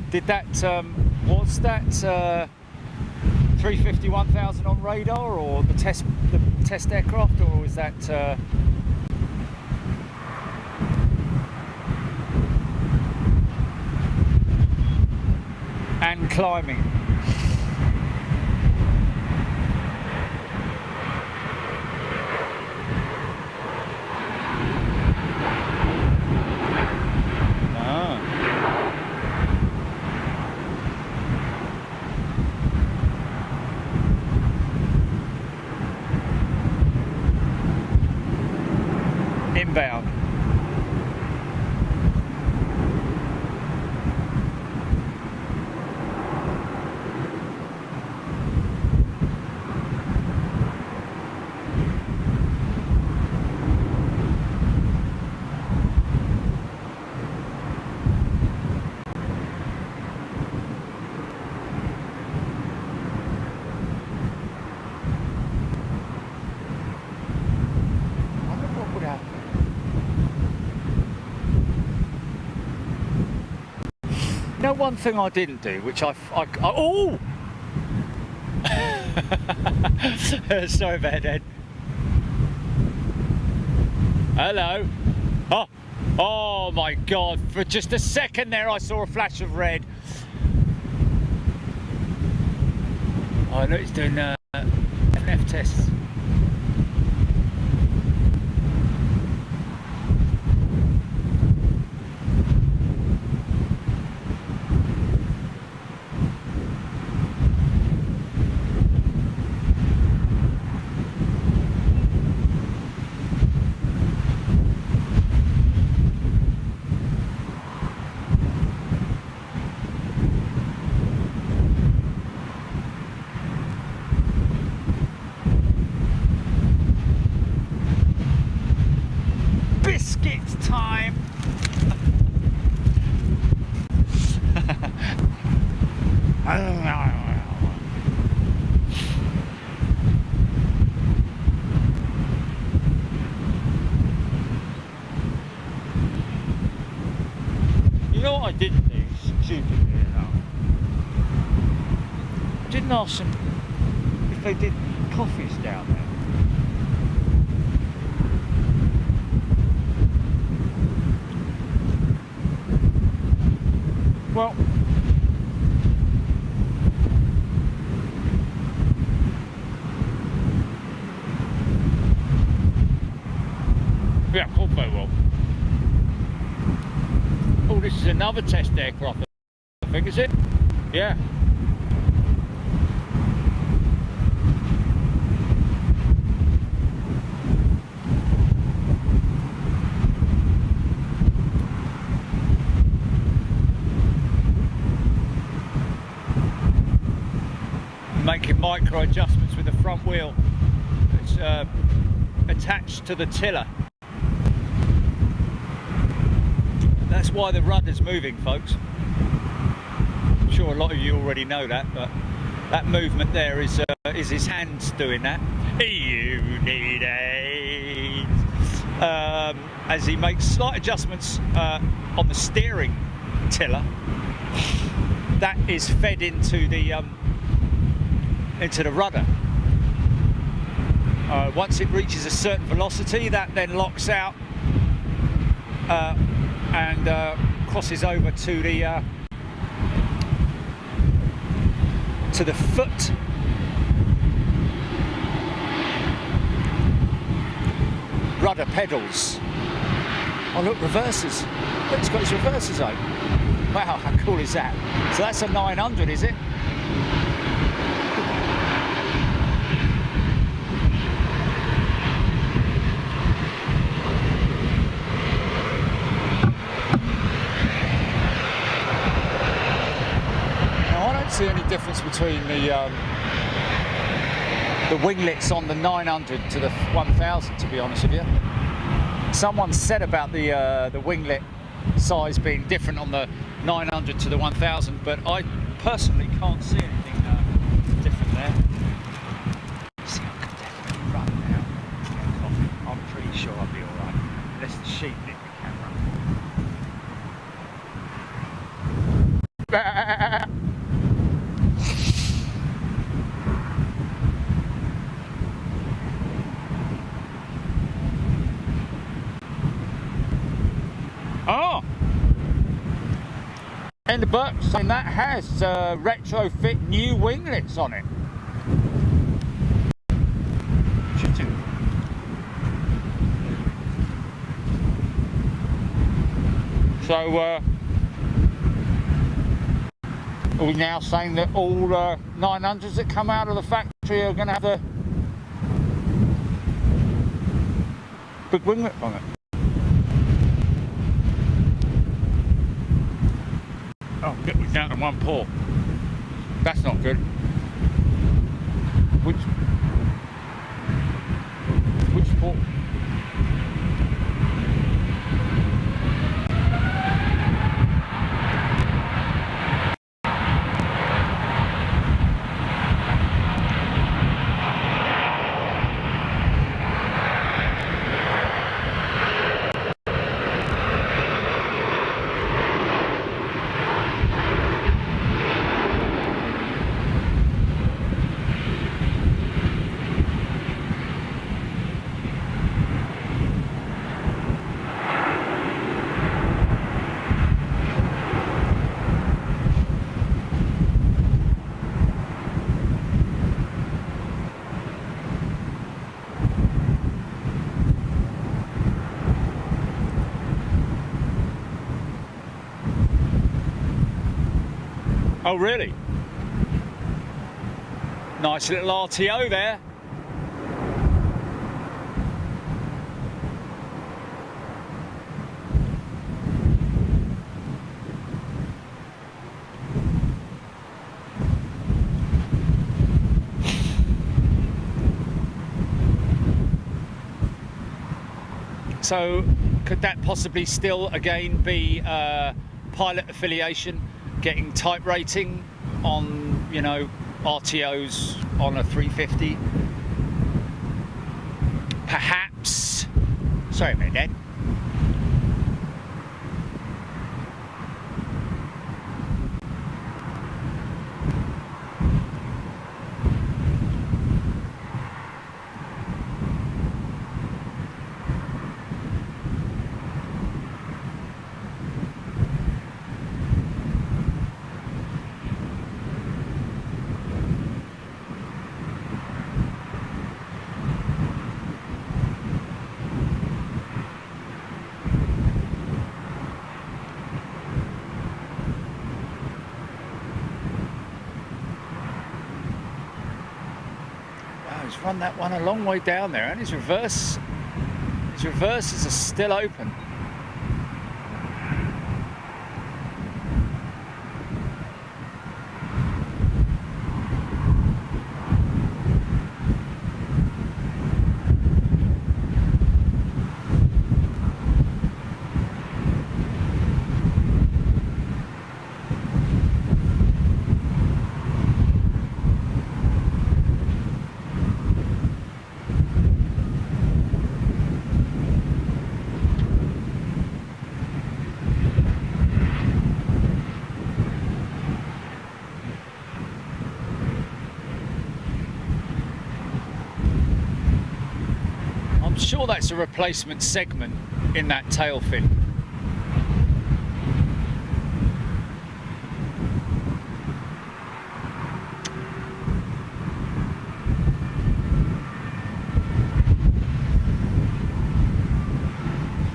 Did that, was that 350-1000 on radar, or the test aircraft, or was that and climbing? Inbound. You know, one thing I didn't do, which I oh! Sorry about that. Hello. Oh my God! For just a second there, I saw a flash of red. Oh look, it's doing F tests. I didn't do, stupidly enough, I didn't ask them if they did coffees down there. Well, yeah, cool, very well. Oh, this is another test aircraft, I think, is it? Yeah. Making micro adjustments with the front wheel. It's attached to the tiller. That's why the rudder's moving, folks. I'm sure a lot of you already know that, but that movement there is his hands doing that. You need AIDS. As he makes slight adjustments on the steering tiller, that is fed into the rudder. Once it reaches a certain velocity, that then locks out and crosses over to the foot rudder pedals. Oh look, reverses. Look, it's got its reverses on. Wow, how cool is that? So that's a 900, is it? See any difference between the winglets on the 900 to the 1000, to be honest with you. Someone said about the winglet size being different on the 900 to the 1000, but I personally can't see anything different there. See, I could definitely run now. Get coffee. I'm pretty sure I'll be alright. Unless the sheep nick the camera. Oh! In the book saying that has retrofit new winglets on it. So are we now saying that all 900s that come out of the factory are going to have the big winglet on it? Oh, get me down to one port. That's not good. Which port? Oh, really? Nice little RTO there. So, could that possibly still again be pilot affiliation? Getting type rating on, you know, RTOs on a 350. Perhaps. Sorry a minute, Dad. He's run that one a long way down there, and his reverses are still open. I'm sure that's a replacement segment in that tail fin.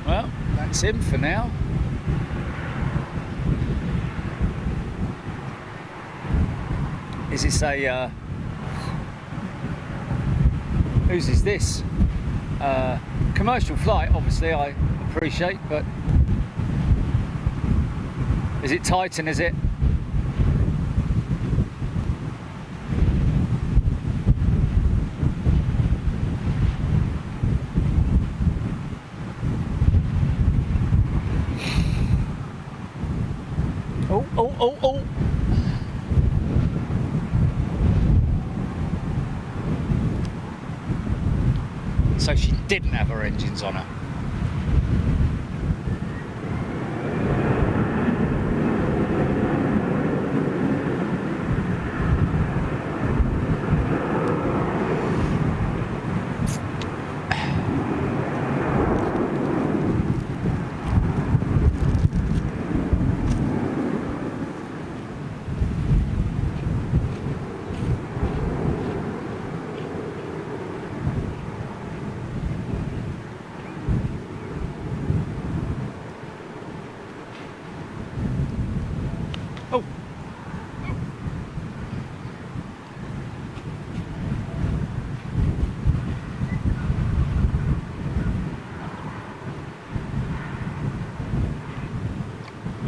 Well, that's him for now. Is this a whose is this? Commercial flight, obviously, I appreciate, but is it Titan, is it? Oh. So she didn't have her engines on her. Oh.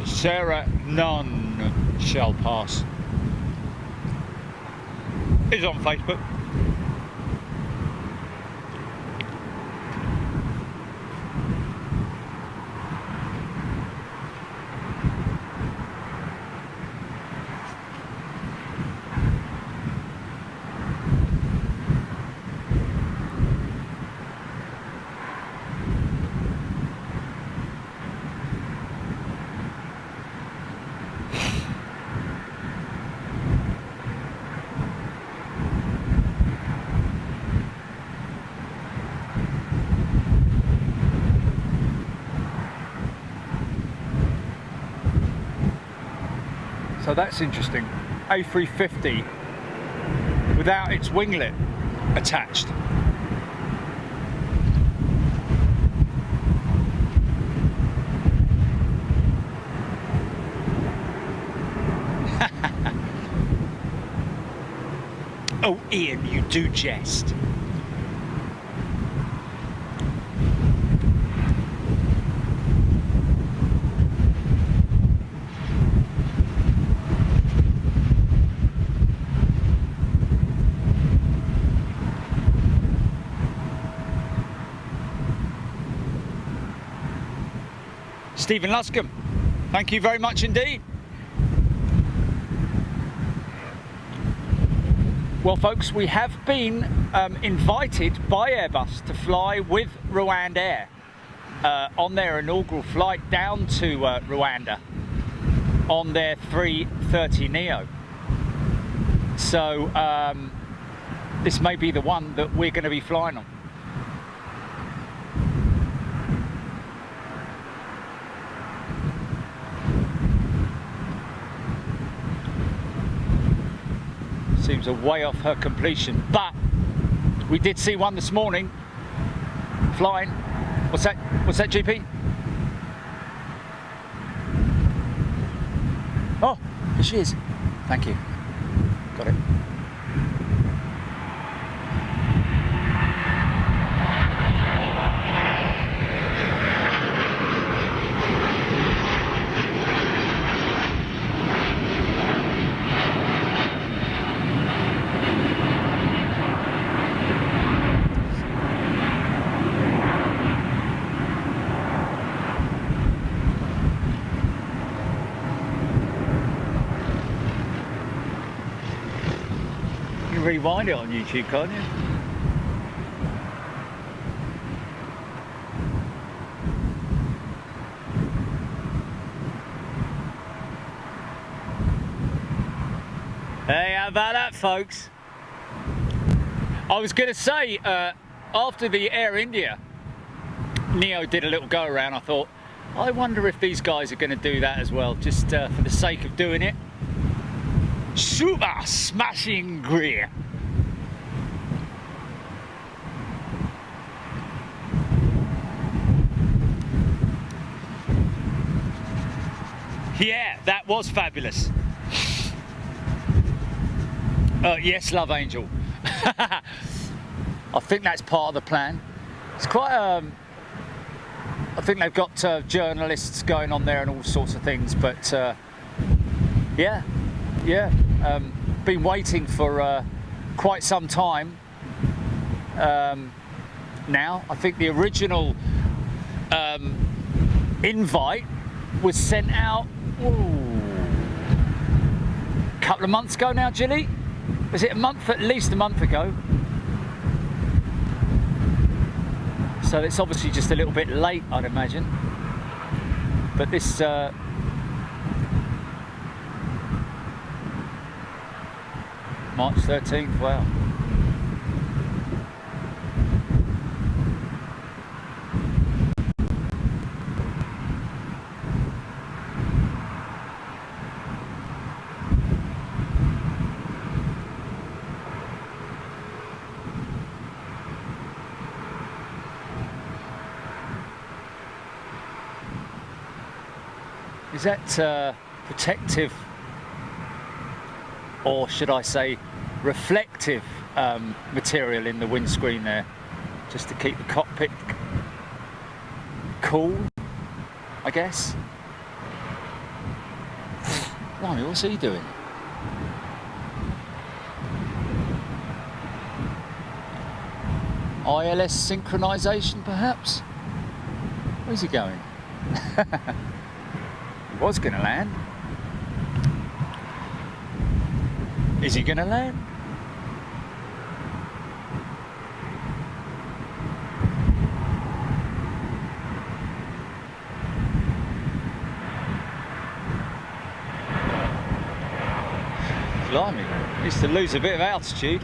Sarah, none shall pass. Is on Facebook. So that's interesting. A350 without its winglet attached. Oh, Ian, you do jest. Stephen Luscombe, thank you very much indeed. Well folks, we have been invited by Airbus to fly with Rwanda Air on their inaugural flight down to Rwanda on their 330 Neo. So this may be the one that we're going to be flying on. Seems a way off her completion, but we did see one this morning flying. What's that? What's that, GP? Oh, here she is. Thank you. Got it. rewind it on YouTube, can't you? Hey, how about that, folks? I was going to say, after the Air India Neo did a little go around, I thought, I wonder if these guys are going to do that as well, just for the sake of doing it. Super smashing great. Yeah, that was fabulous. Yes, Love Angel. I think that's part of the plan. It's quite, I think they've got journalists going on there and all sorts of things, but yeah, been waiting for quite some time now. I think the original invite was sent out a couple of months ago now, Gilly. Was it a month? At least a month ago. So it's obviously just a little bit late, I'd imagine. But this March 13th, wow. Is that protective, or should I say reflective material in the windscreen there, just to keep the cockpit cool, I guess? Blimey, what's he doing? ILS synchronization, perhaps? Where's he going? He was going to land. Is he going to land? Blimey, used to lose a bit of altitude.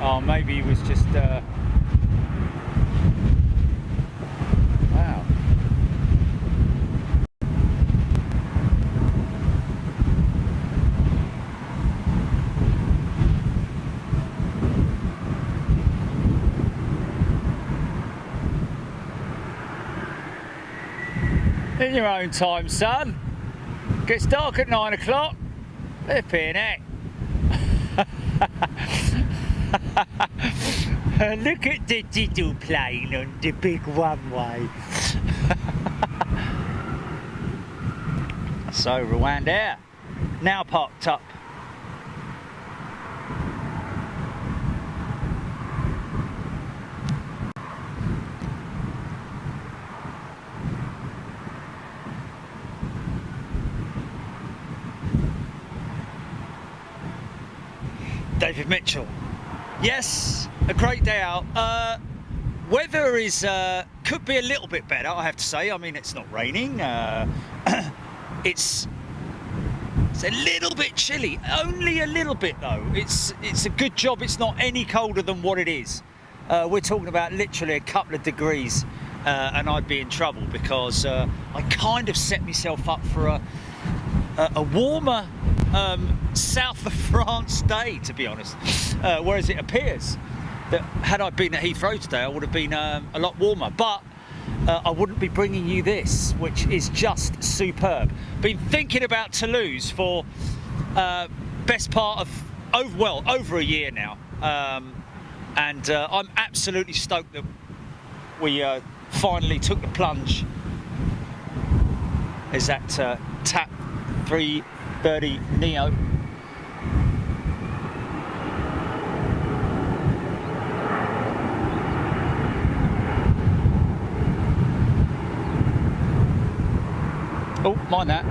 Oh, maybe he was just wow. In your own time, son. Gets dark at 9 o'clock. Flipping heck. Look at the diddle plane on the big one-way. So Rwanda Air now parked up. David Mitchell. Yes, a great day out. Weather is could be a little bit better, I have to say. I mean, it's not raining. It's a little bit chilly, only a little bit though. It's a good job it's not any colder than what it is. We're talking about literally a couple of degrees, and I'd be in trouble because I kind of set myself up for a warmer south of France day, to be honest. Whereas it appears that had I been at Heathrow today, I would have been a lot warmer. But I wouldn't be bringing you this, which is just superb. Been thinking about Toulouse for best part of over a year now, and I'm absolutely stoked that we finally took the plunge. Is that TAP 330 Neo? Oh, mind that.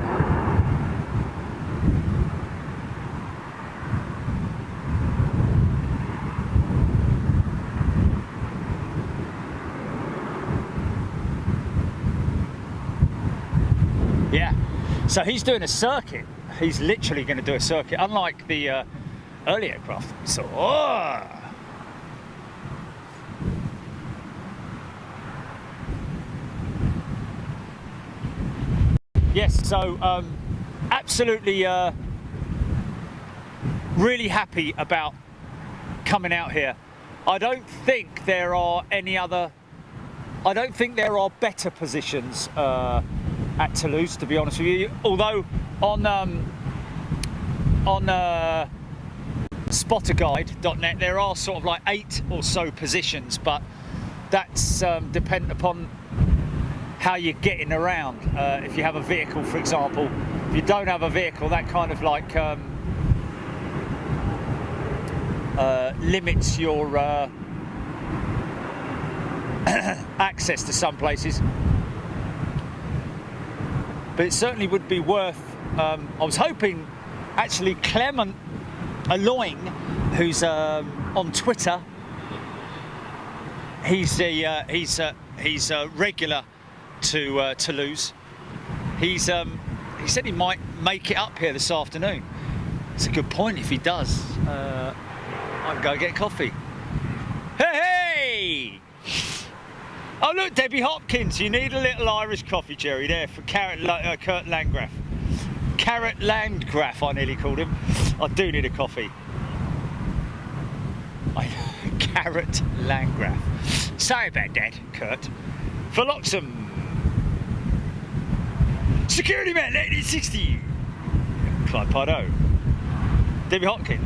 Yeah, so he's doing a circuit. He's literally going to do a circuit, unlike the early aircraft. So, yes, so absolutely really happy about coming out here. I don't think there are better positions at Toulouse, to be honest with you. Although on spotterguide.net there are sort of like 8 or so positions, but that's dependent upon how you're getting around. If you have a vehicle, for example. If you don't have a vehicle, that kind of like limits your access to some places. But it certainly would be worth. I was hoping, actually, Clement Aloing, who's on Twitter. He's a regular to Toulouse. He said he might make it up here this afternoon. It's a good point if he does. I can go get coffee. Hey! Oh look, Debbie Hopkins, you need a little Irish coffee, Jerry, there for Kurt Landgraf. Carrot Landgraf, I nearly called him. I do need a coffee. Carrot Landgraf. Sorry about that, Kurt. For Loxham. Security man, 1960. Clyde Pardo. Debbie Hopkins.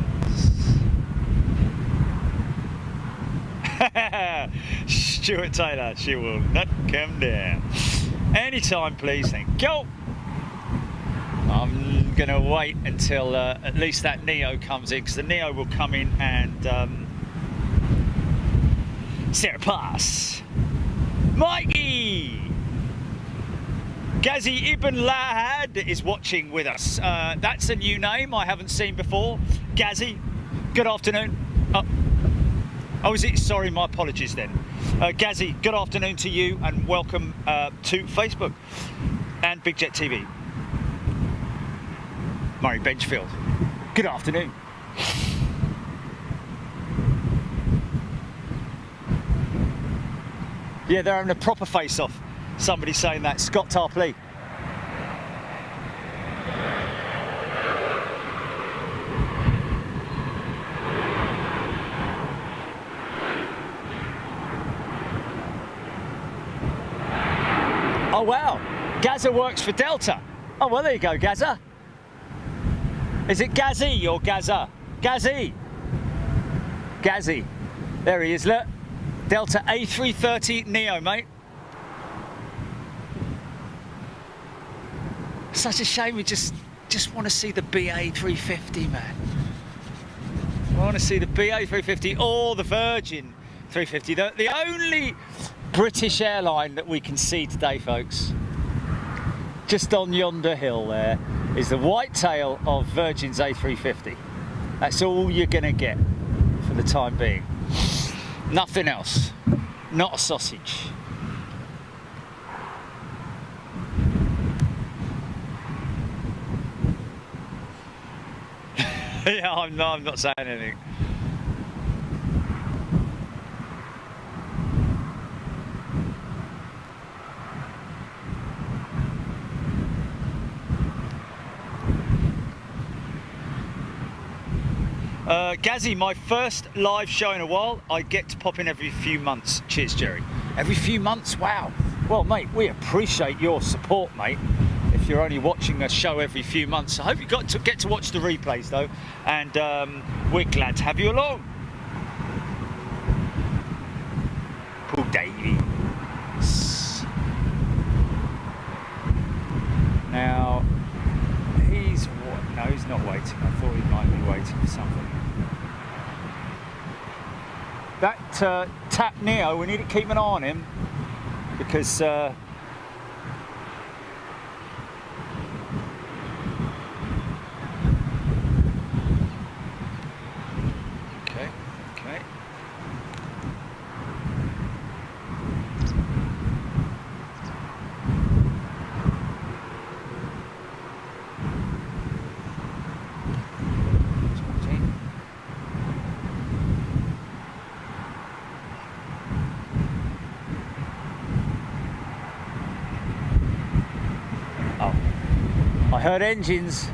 Stuart Taylor, she will not come down. Anytime, please, thank you. I'm going to wait until at least that Neo comes in, because the Neo will come in and Sarah Pass. Mikey! Ghazi Ibn Lahad is watching with us. That's a new name I haven't seen before. Ghazi, good afternoon. Oh, is it? Sorry, my apologies then. Ghazi, good afternoon to you and welcome to Facebook and Big Jet TV. Murray Benchfield, good afternoon. Yeah, they're having a proper face-off. Somebody saying that. Scott Tarpley. Oh wow, Gaza works for Delta. Oh well, there you go, Gaza. Is it Ghazi or Gaza? Ghazi. Ghazi. There he is, look. Delta A330 Neo, mate. Such a shame, we just want to see the BA 350, man. I want to see the BA 350 or the Virgin 350. The only British airline that we can see today, folks, just on yonder hill there, is the white tail of Virgin's A350. That's all you're going to get for the time being. Nothing else. Not a sausage. Yeah, I'm not saying anything. Ghazi, my first live show in a while. I get to pop in every few months. Cheers, Jerry. Every few months? Wow. Well, mate, we appreciate your support, mate. If you're only watching a show every few months, I hope you get to watch the replays, though. And we're glad to have you along. Paul Davies. Now, he's what? No, he's not waiting. I thought he might be waiting for something. That Tap Neo, we need to keep an eye on him, because I heard engines.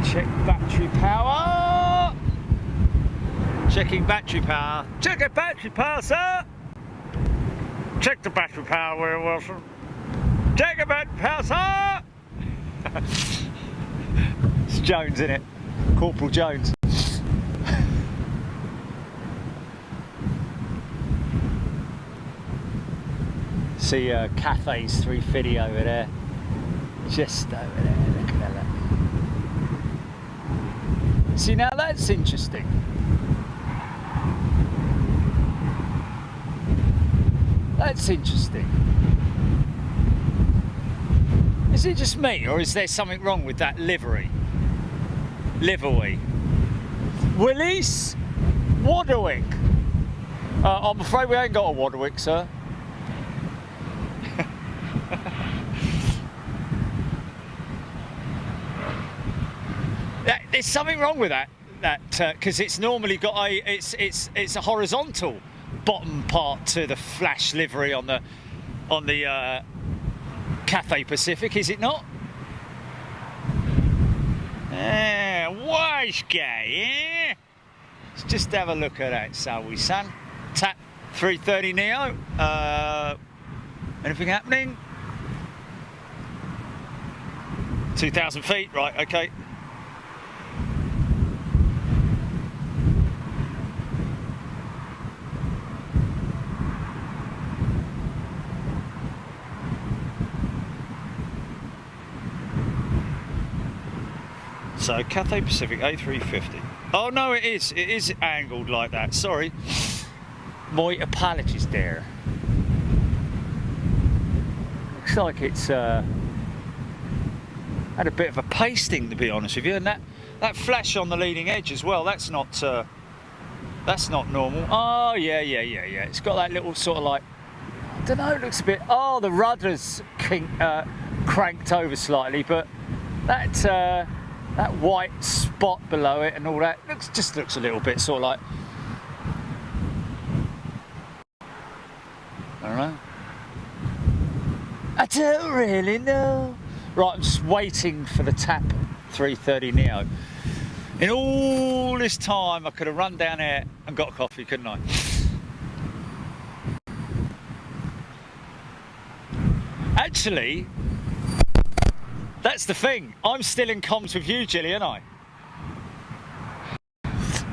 Check battery power. Checking battery power. Check the battery power, sir. Check the battery power, Will Wilson. Check the battery power, sir. It's Jones, isn't it? Corporal Jones. See Cathay's 350 over there. Just over there. Look at that. See, now that's interesting. That's interesting. Is it just me, or is there something wrong with that livery? Livery. Willis Waterwick. I'm afraid we ain't got a Waterwick, sir. There's something wrong with that because it's normally got it's a horizontal bottom part to the flash livery on the Cathay Pacific, is it not? Wise guy, yeah? Let's just have a look at that, shall we, son? TAP 330 Neo. Anything happening? 2,000 feet, right, okay. So Cathay Pacific A350. Oh no, it is angled like that. Sorry, my apologies there. Looks like it's had a bit of a pasting, to be honest with you, and that flash on the leading edge as well. That's not normal. Oh yeah. It's got that little sort of like, I don't know. It looks a bit. Oh, the rudder's cranked over slightly, but that white spot below it and all that just looks a little bit sort of like, I don't know. I don't really know. Right, I'm just waiting for the TAP 330 Neo. In all this time, I could have run down here and got a coffee, couldn't I? Actually, that's the thing. I'm still in comms with you, Gilly, aren't I?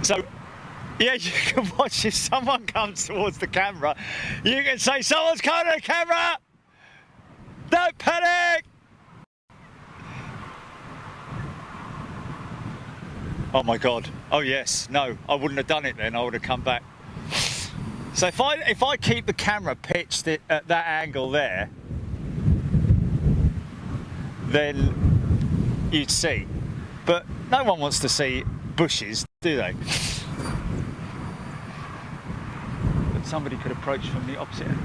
So, yeah, you can watch if someone comes towards the camera. You can say, someone's coming to the camera! Don't panic! Oh my God. Oh yes. No, I wouldn't have done it then. I would have come back. So if I keep the camera pitched at that angle there, then you'd see. But no one wants to see bushes, do they? But somebody could approach from the opposite end.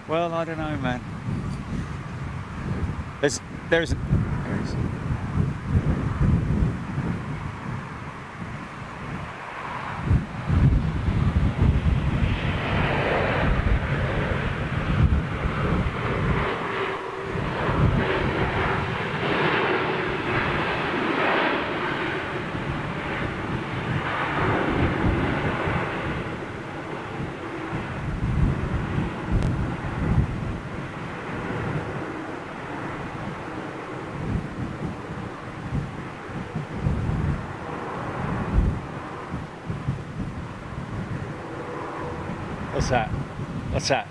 Well, I don't know, man. There is. What's that? What's that?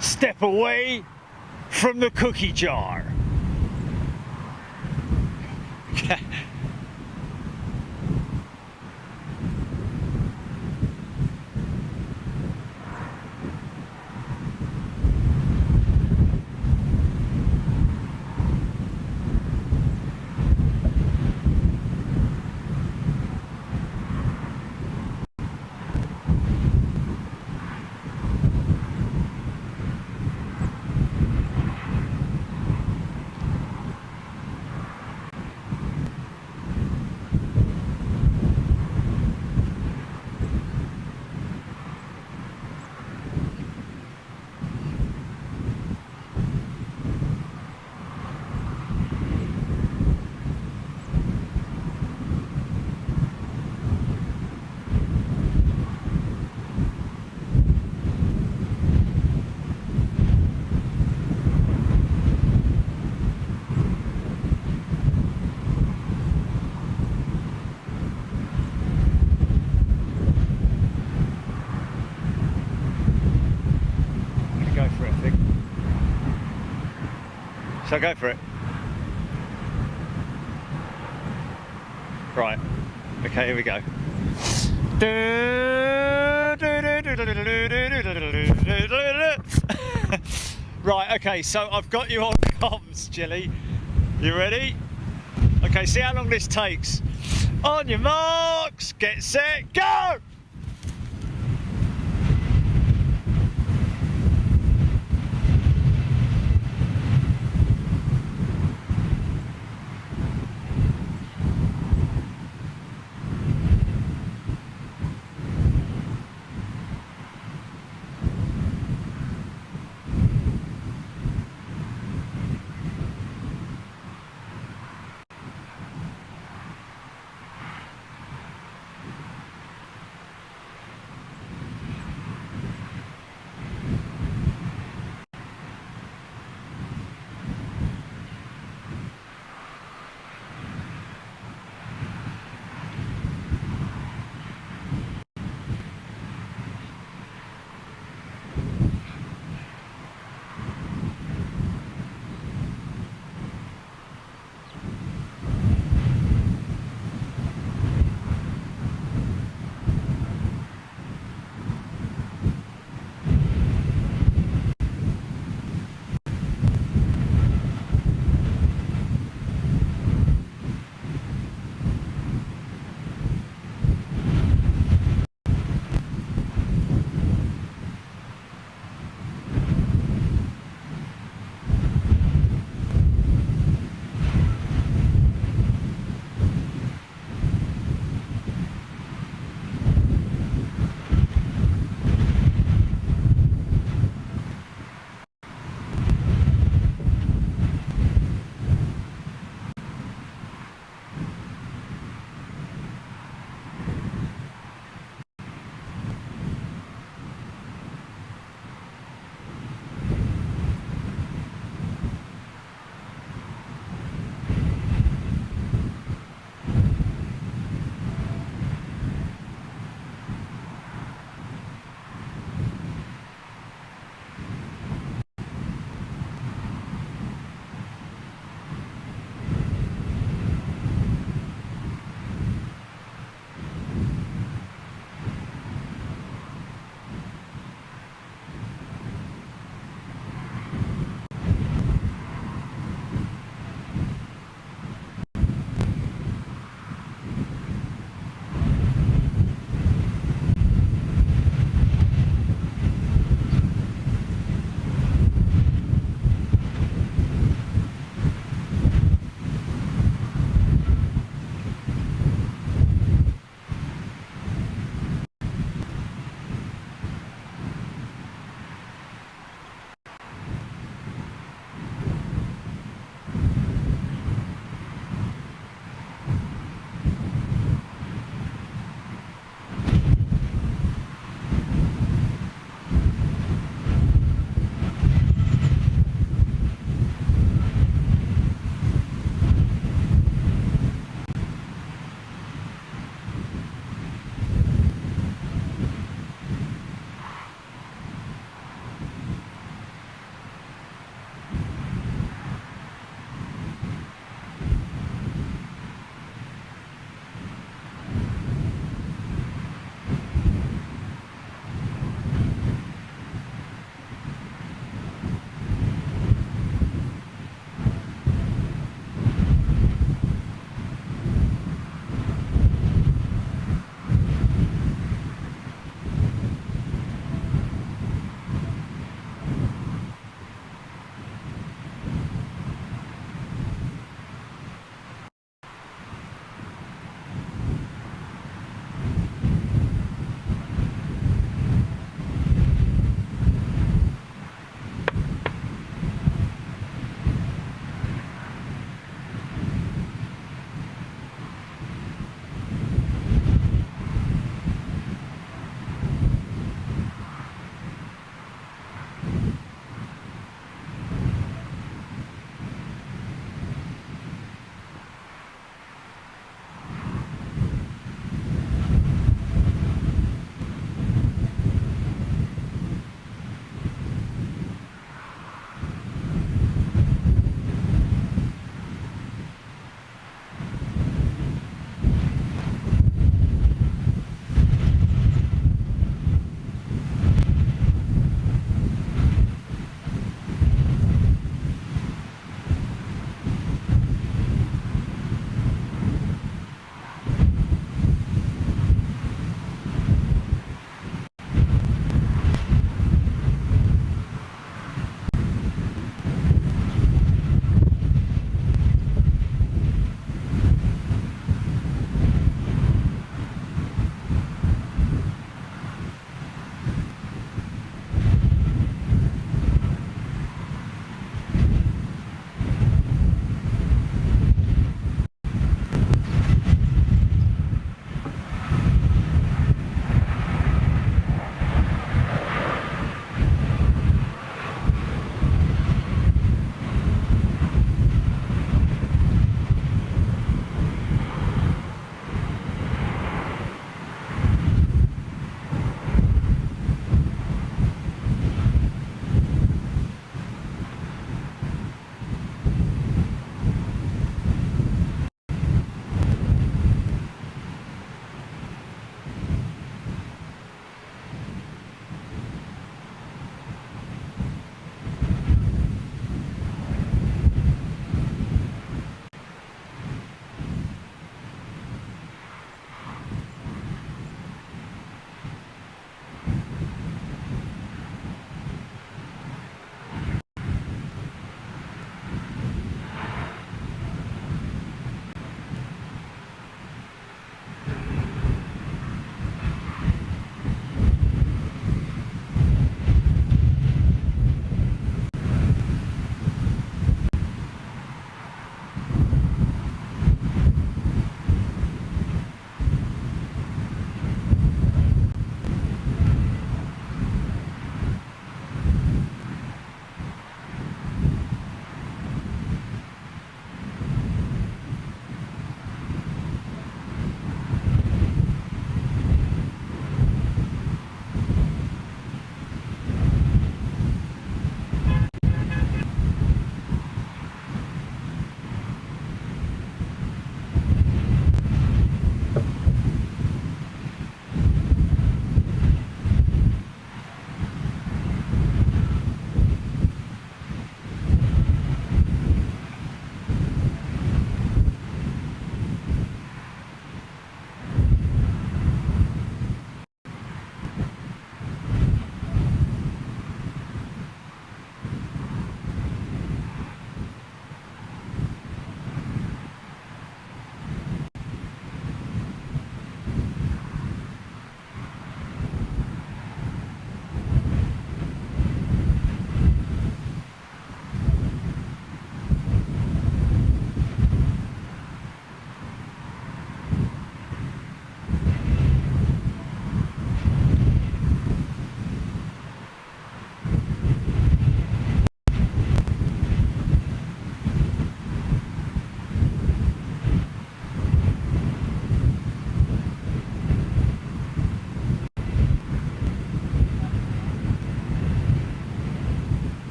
Step away from the cookie jar. So go for it. Right. Okay, here we go. Right, okay, so I've got you on comms, Jilly. You ready? Okay, see how long this takes. On your marks, get set, go!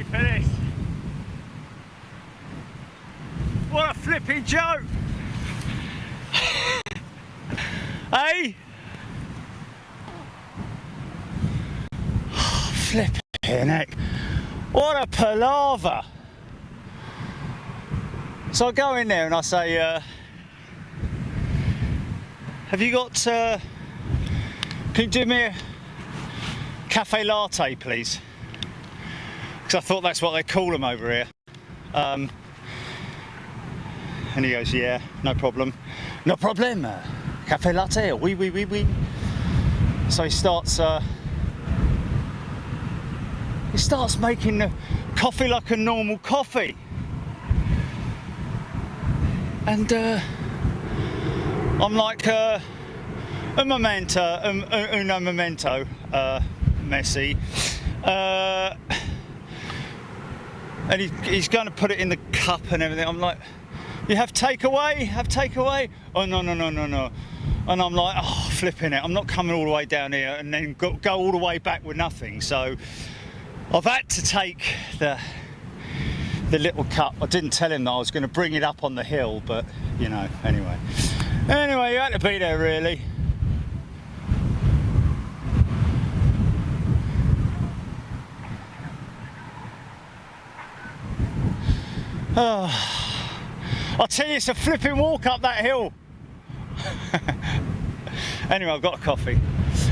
wait for this. What a flipping joke! Hey? Flipping heck. What a palaver! So I go in there and I say, have you got, can you do me a cafe latte, please? Because I thought that's what they call them over here. And he goes, yeah, no problem. No problem. Cafe latte, oui, oui, oui, oui. So he starts making the coffee like a normal coffee. And I'm like, un momento, uno momento, Messi. And he's going to put it in the cup and everything. I'm like, you have takeaway? Have takeaway? Oh, no, no, no, no, no. And I'm like, oh, flipping it. I'm not coming all the way down here and then go all the way back with nothing. So I've had to take the little cup. I didn't tell him that I was going to bring it up on the hill, but, you know, anyway. Anyway, you had to be there, really. Oh, I'll tell you, it's a flipping walk up that hill. Anyway, I've got a coffee.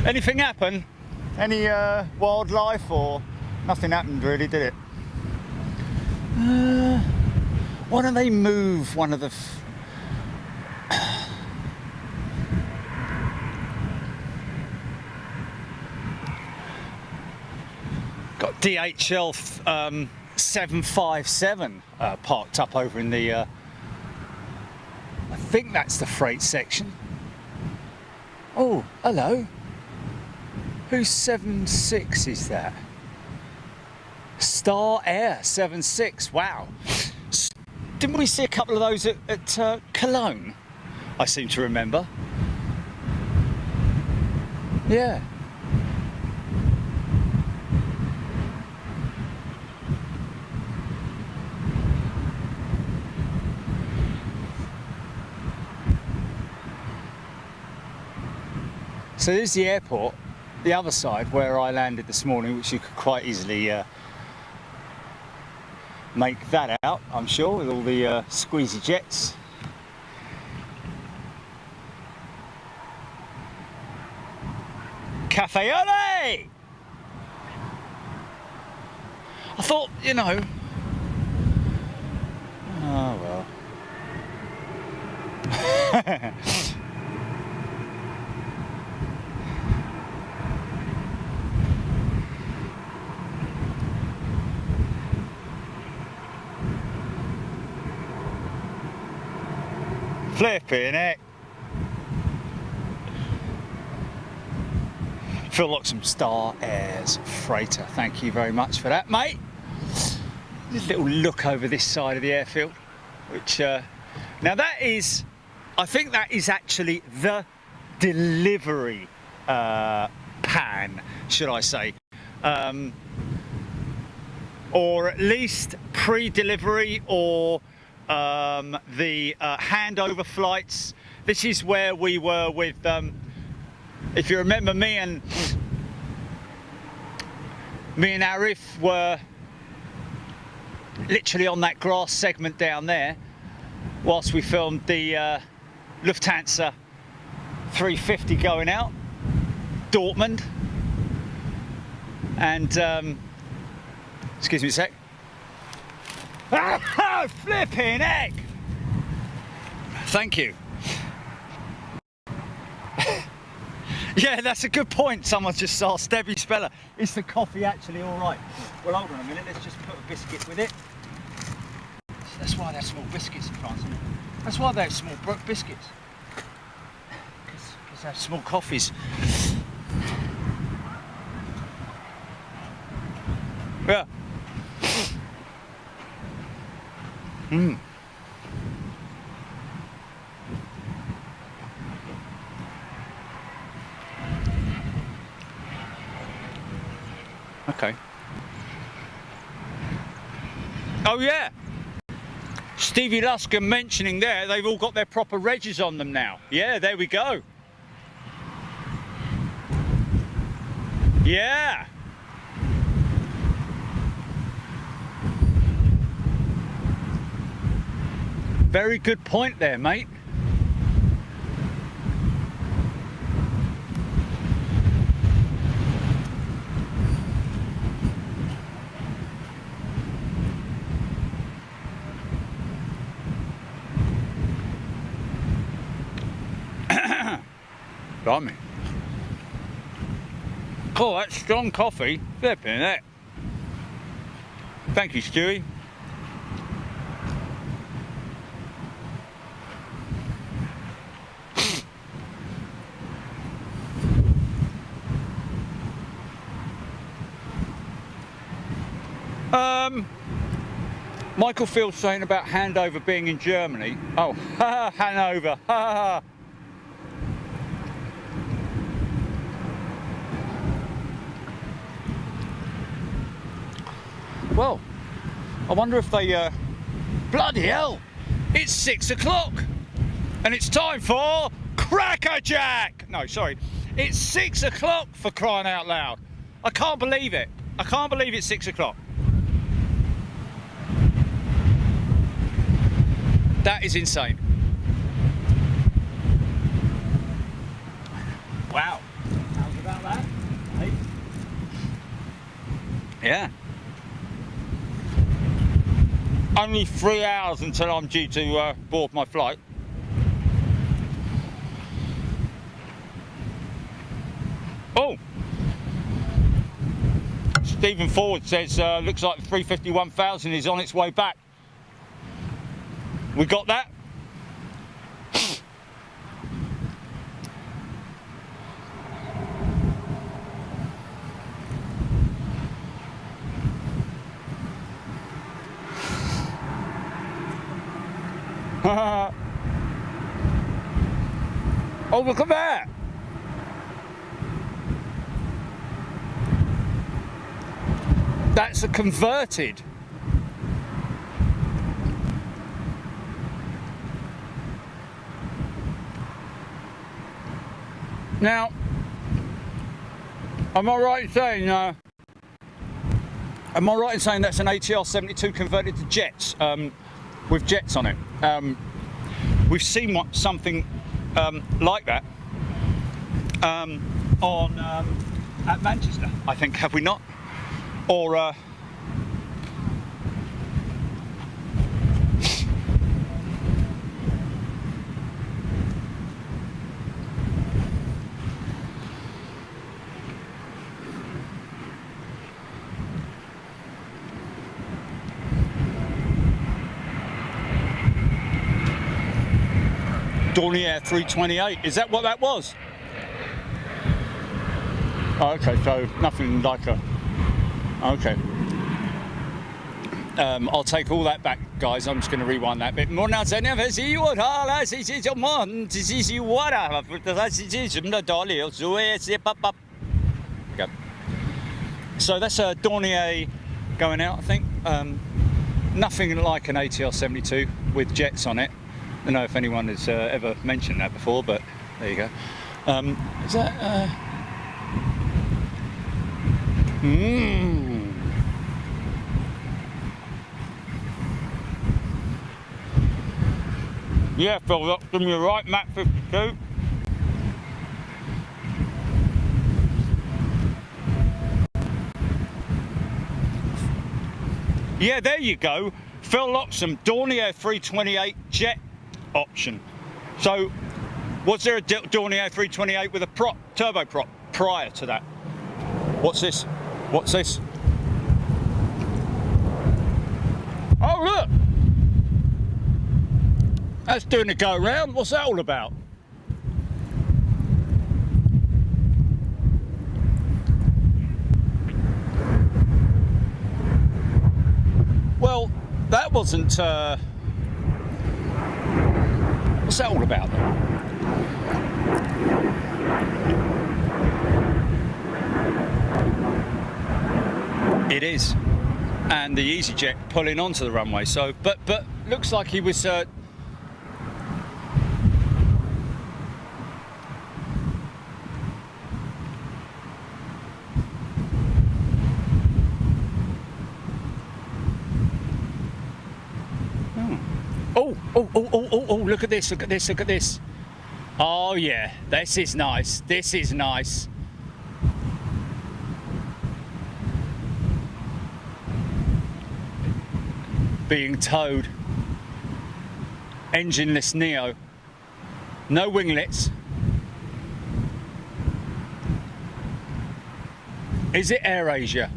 Anything happen? Any wildlife or nothing happened really, did it? Why don't they move one of the... Got DHL 757 parked up over in the... I think that's the freight section. Oh, hello. Whose 76 is that? Star Air 76. Wow. Didn't we see a couple of those at Cologne? I seem to remember. Yeah. So there's the airport, the other side where I landed this morning, which you could quite easily make that out, I'm sure, with all the squeezy jets. Cafe Ole! I thought, you know, oh well. Flipping it. Feel like some Star Air's freighter. Thank you very much for that, mate. Just a little look over this side of the airfield, which now that is, I think that is actually the delivery pan, should I say, or at least pre-delivery or the handover flights. This is where we were with, if you remember, me and Arif were literally on that grass segment down there whilst we filmed the Lufthansa 350 going out, Dortmund, and excuse me a sec. Ah, flipping heck! Thank you. Yeah, that's a good point. Someone just asked Debbie Speller, is the coffee actually all right? Well, hold on a minute, let's just put a biscuit with it. That's why they're small biscuits in France, isn't it? That's why they're small biscuits. Because they have small coffees. Yeah. Mm. Okay. Oh yeah. Stevie Lusker mentioning there, they've all got their proper regs on them now. Yeah, there we go. Yeah. Very good point there, mate. Blimey. Oh, that's strong coffee. Flipping it. Thank you, Stewie. Michael Field's saying about handover being in Germany. Oh, ha, Hanover. Ha, ha. Well, I wonder if they, bloody hell, it's 6 o'clock and it's time for Crackerjack. No, sorry, it's 6 o'clock, for crying out loud. I can't believe it. I can't believe it's 6 o'clock. That is insane. Wow. How's about that? Hey? Yeah. Only 3 hours until I'm due to board my flight. Oh! Stephen Ford says, looks like the 351,000 is on its way back. We got that? Oh, look at that! That's a converted. Now, am I right in saying that's an ATR 72 converted to jets, with jets on it? We've seen something like that at Manchester, I think, have we not? Or Dornier 328, is that what that was? Oh, okay, so nothing like a... Okay. I'll take all that back, guys. I'm just going to rewind that bit. Okay. So that's a Dornier going out, I think. Nothing like an ATR 72 with jets on it. I don't know if anyone has ever mentioned that before, but there you go. Is that... Yeah, Phil, that's give me a right, Mac 52. Yeah, there you go. Phil Loxham, Dornier 328 jet option. So, was there a Dornier 328 with a prop, turboprop, prior to that? What's this? What's this? Oh, look! That's doing a go round. What's that all about? Well, that wasn't... what's that all about then? It is. and the EasyJet pulling onto the runway. So, but looks like he was. Oh, look at this, look at this, look at this. Oh yeah, this is nice, this is nice. Being towed. Engineless Neo. No winglets. Is it AirAsia?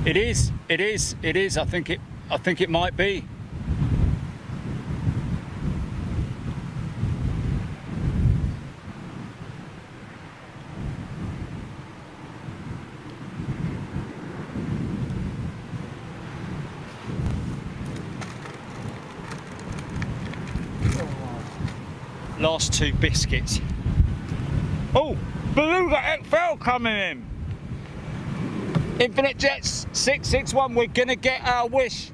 It is, it is, it is. I think it might be. Last two biscuits. Oh, Beluga XL coming in. Infinite Jets 661, we're gonna get our wish.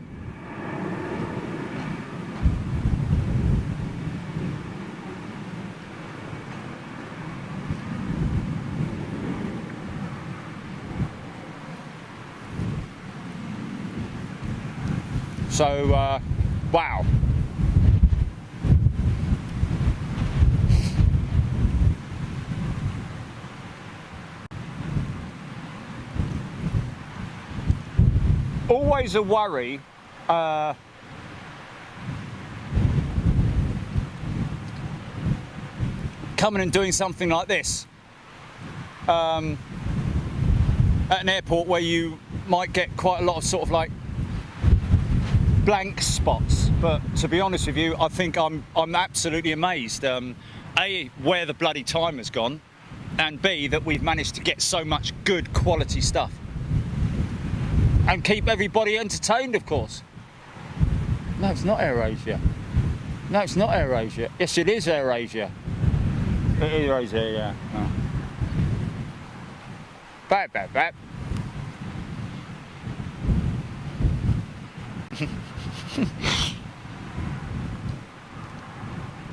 So, wow. Always a worry coming and doing something like this at an airport where you might get quite a lot of sort of like blank spots, but to be honest with you, I think I'm absolutely amazed, A, where the bloody time has gone, and B, that we've managed to get so much good quality stuff. And keep everybody entertained, of course. No, it's not AirAsia. No, it's not AirAsia. Yes, it is AirAsia. It is AirAsia, yeah. Oh. Bap.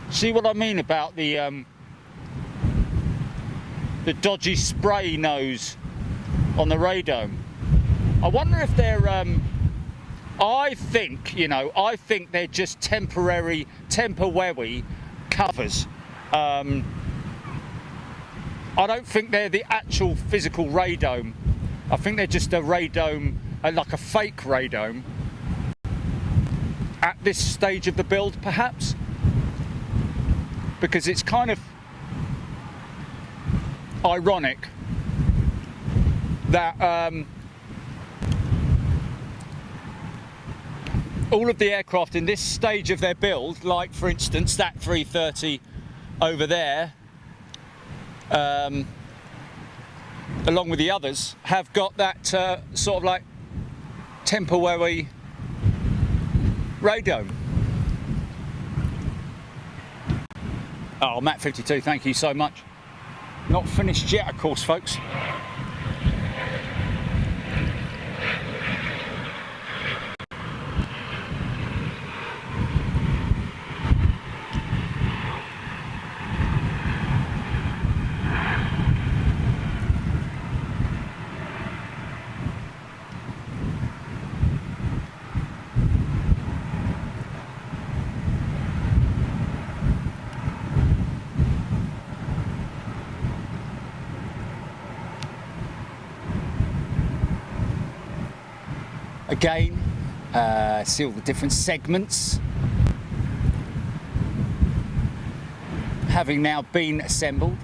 See what I mean about the dodgy spray nose on the radome? I wonder if they're, I think they're just temporary covers. I don't think they're the actual physical radome. I think they're just a radome, like a fake radome, at this stage of the build, perhaps. Because it's kind of ironic that all of the aircraft in this stage of their build, like for instance that 330 over there, along with the others, have got that sort of like temporary radome. Oh, Matt 52, thank you so much. Not finished yet, of course, folks. Again, see all the different segments having now been assembled.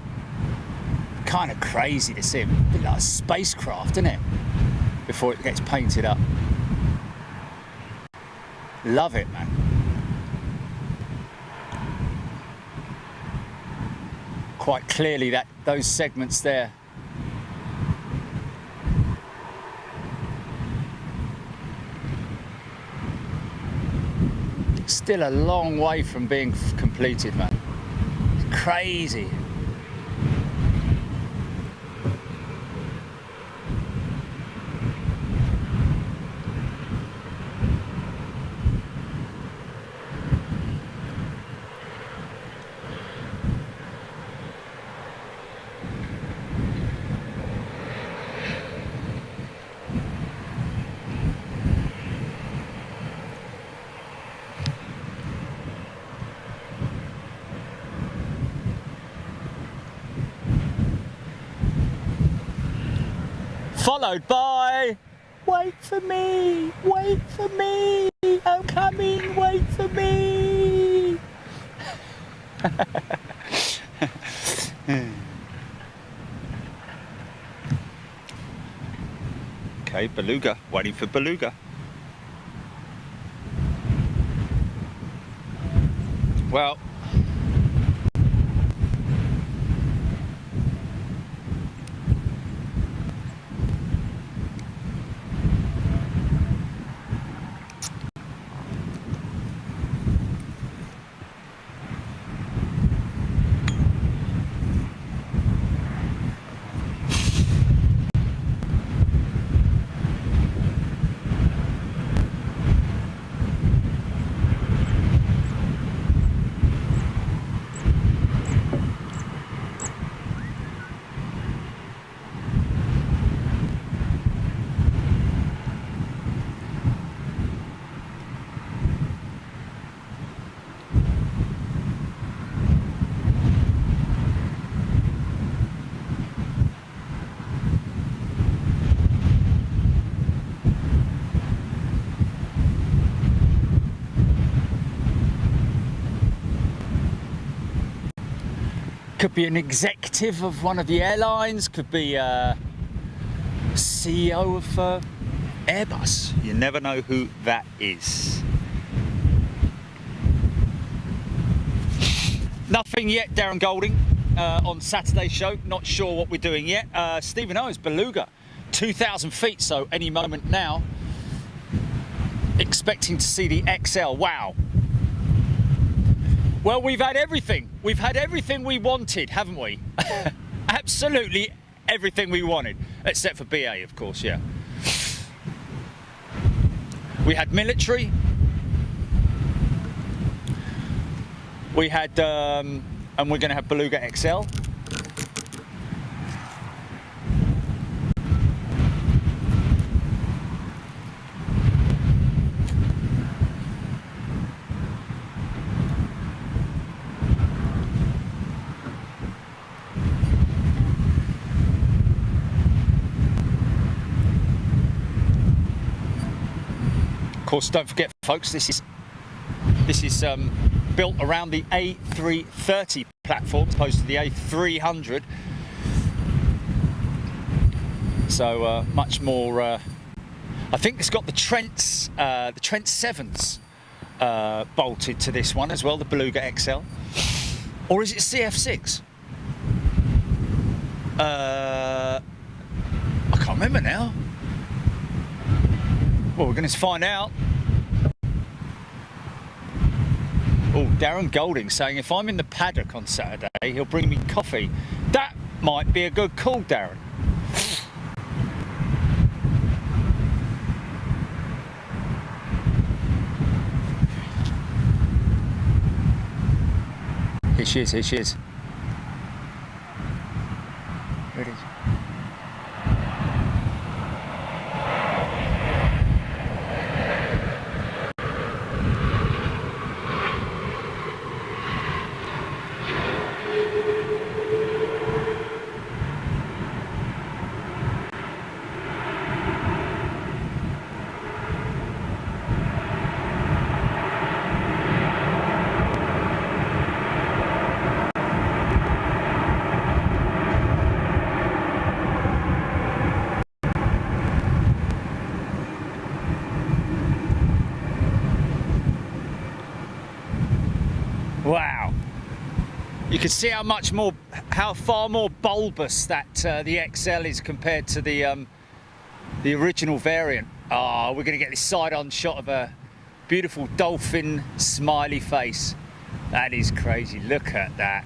Kind of crazy to see, a bit like a spacecraft, isn't it? Before it gets painted up. Love it, man. Quite clearly that those segments there. Still a long way from being completed, man. It's crazy. followed by wait for me, I'm coming, wait for me. Okay, Beluga, waiting for Beluga. Well, could be an executive of one of the airlines, could be a CEO of Airbus. You never know who that is. Nothing yet, Darren Golding, on Saturday's show. Not sure what we're doing yet. Stephen Owens, Beluga, 2,000 feet, so any moment now. Expecting to see the XL. Wow. Well, we've had everything. We've had everything we wanted, haven't we? Absolutely everything we wanted, except for BA, of course, yeah. We had military. We had, and we're going to have Beluga XL. Of course, don't forget, folks, this is built around the A330 platform as opposed to the A300. So much more. I think it's got the Trent 7s bolted to this one as well, the Beluga XL, or is it CF6? I can't remember now. Well, we're going to find out. Oh, Darren Golding saying if I'm in the paddock on Saturday, he'll bring me coffee. That might be a good call, Darren. Here she is, here she is. Here it is. Wow, you can see how far more bulbous that the XL is compared to the original variant. Ah, we're going to get this side-on shot of a beautiful dolphin smiley face. That is crazy. Look at that.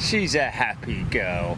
She's a happy girl.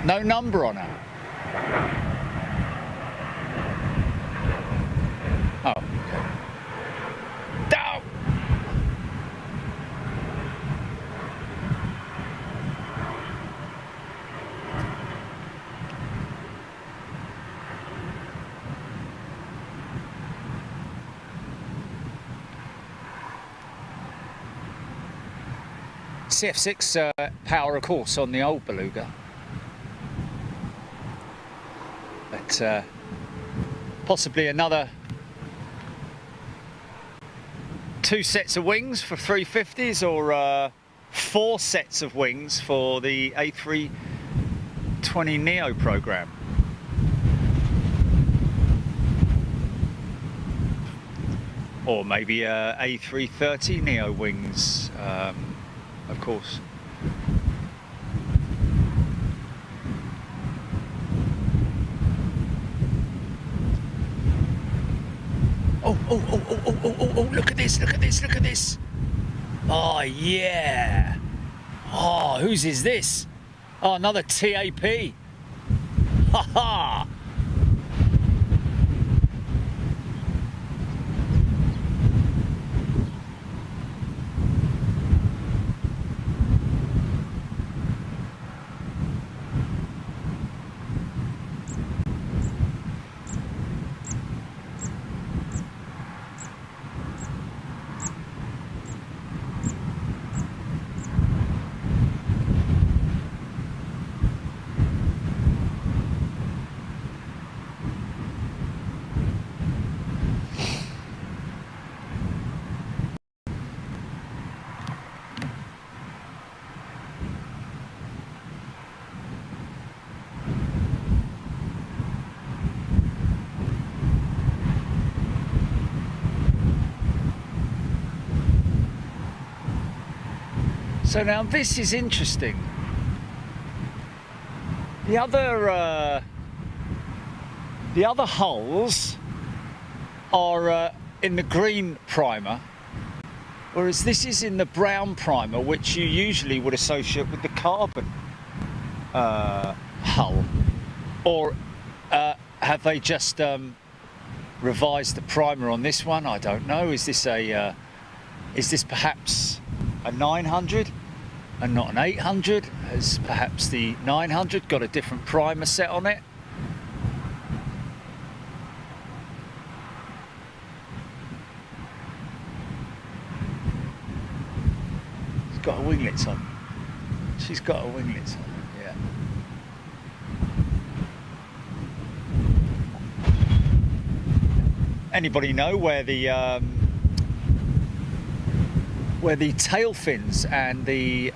No number on her. Oh, okay. Down! CF6 power, of course, on the old Beluga. But possibly another 2 sets of wings for 350s, or 4 sets of wings for the A320neo program. Or maybe A330neo wings, of course. Oh, look at this, look at this, look at this. Oh, yeah. Oh, whose is this? Oh, another TAP. Ha ha. So now this is interesting. The other hulls are in the green primer, whereas this is in the brown primer, which you usually would associate with the carbon hull. Or have they just revised the primer on this one? I don't know. Is this perhaps a 900 and not an 800? Has perhaps the 900 got a different primer set on it? She's got her winglets on. She's got her winglets on, yeah. Anybody know where the tail fins and the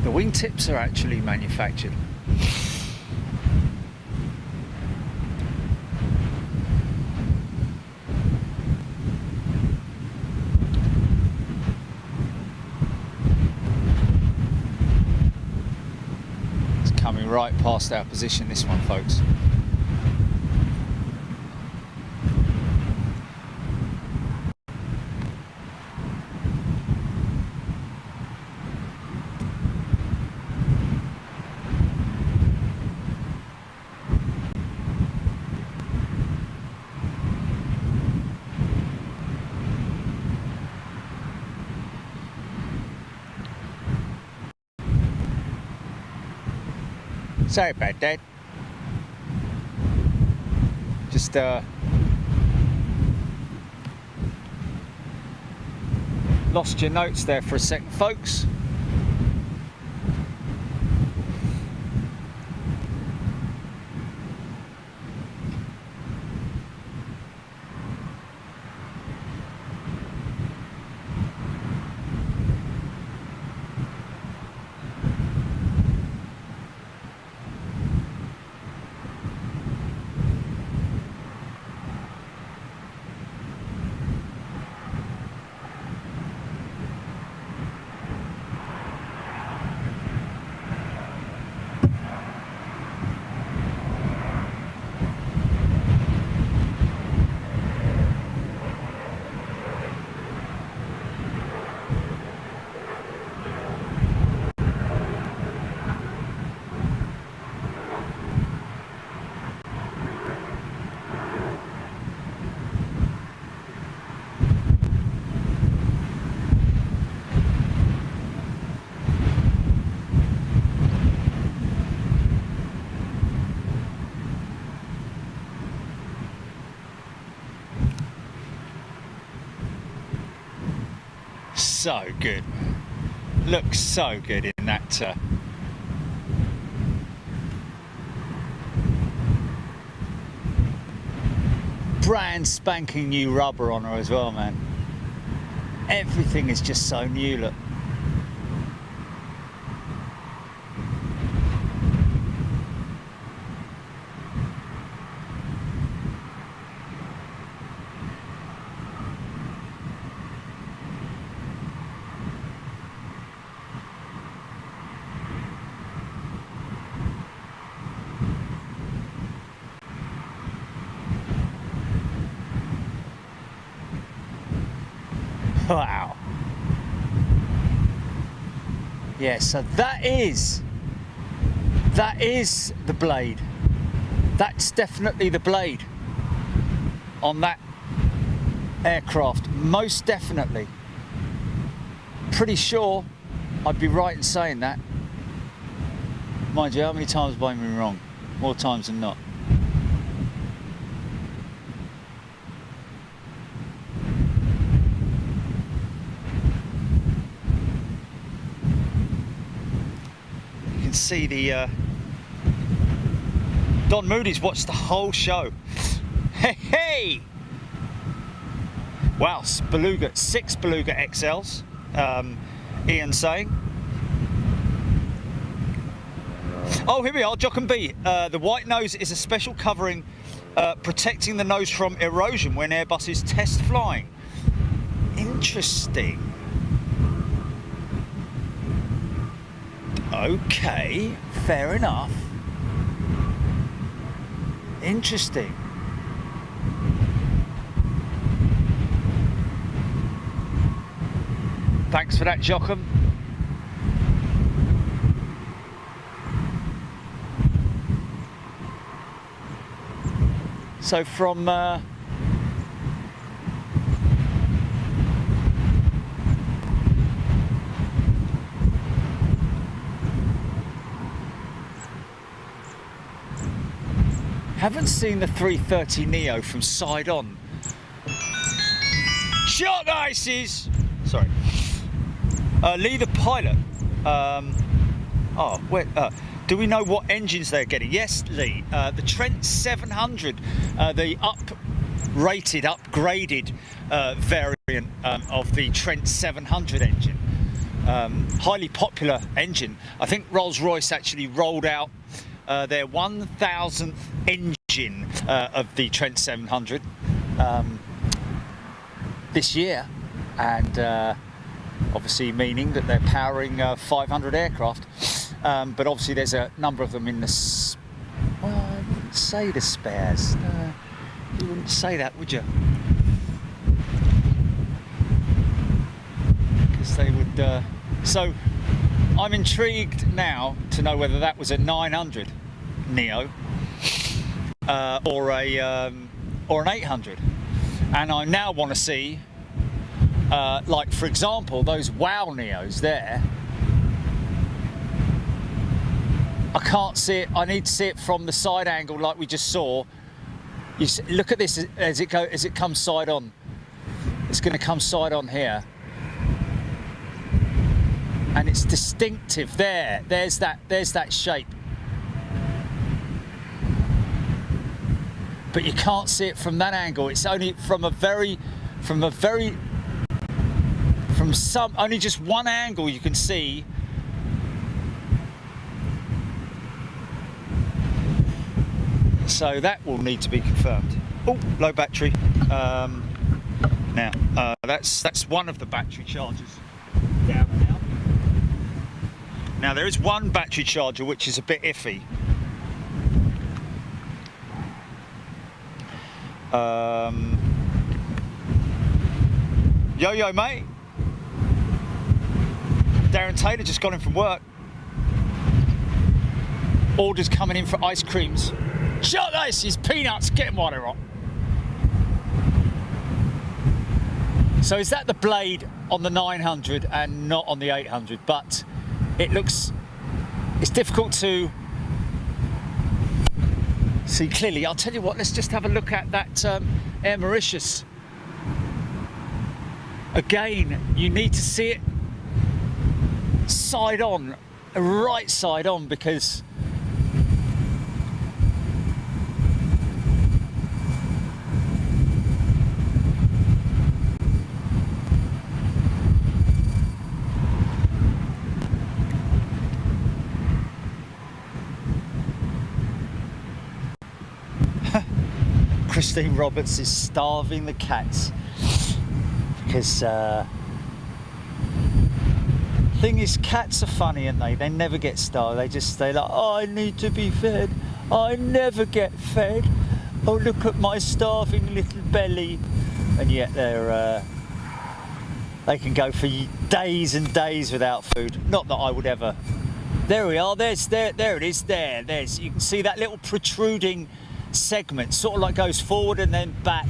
wingtips are actually manufactured? It's coming right past our position, this one, folks. Sorry about that. Just lost your notes there for a second, folks. so good. Looks so good in that. Brand spanking new rubber on her as well, man. Everything is just so new, look. Wow. Yeah, so that is the blade. That's definitely the blade on that aircraft, most definitely. Pretty sure I'd be right in saying that. Mind you, how many times have I been wrong? More times than not. See the Don Moody's watched the whole show. Hey! Wow, Beluga, 6 Beluga XLs. Ian saying. Oh, here we are, Jock and B. The white nose is a special covering protecting the nose from erosion when Airbus test flying. Interesting. Okay, fair enough. Interesting. Thanks for that, Jockum. So from haven't seen the 330 Neo from side on. Shot ices! Sorry. Lee the pilot. Do we know what engines they're getting? Yes, Lee. The Trent 700, the upgraded variant of the Trent 700 engine. Highly popular engine. I think Rolls-Royce actually rolled out their 1000th engine of the Trent 700 this year, and obviously meaning that they're powering 500 aircraft, but obviously there's a number of them in the well, I wouldn't say the spares. No, you wouldn't say that, would you? Because they would so I'm intrigued now to know whether that was a 900 Neo or an 800, and I now want to see, like for example, those WOW Neos there. I can't see it. I need to see it from the side angle, like we just saw. You see, look at this as it comes side on. It's going to come side on here. And it's distinctive there. There's that shape. But you can't see it from that angle. It's only only just one angle you can see. So that will need to be confirmed. Oh, low battery. Now that's one of the battery chargers down now. Now there is one battery charger which is a bit iffy. Yo mate. Darren Taylor just got in from work. Orders coming in for ice creams. Shut ices, peanuts, get them while they're hot. So is that the blade on the 900 and not on the 800? But it's difficult to see clearly. I'll tell you what, let's just have a look at that Air Mauritius. again, you need to see it side on, right side on, because Christine Roberts is starving the cats because thing is, cats are funny, and they never get starved. They just stay like, oh, I need to be fed, I never get fed, oh, look at my starving little belly. And yet they can go for days and days without food. Not that I would ever. There we are, there it is, there's, you can see that little protruding segment, sort of like goes forward and then back.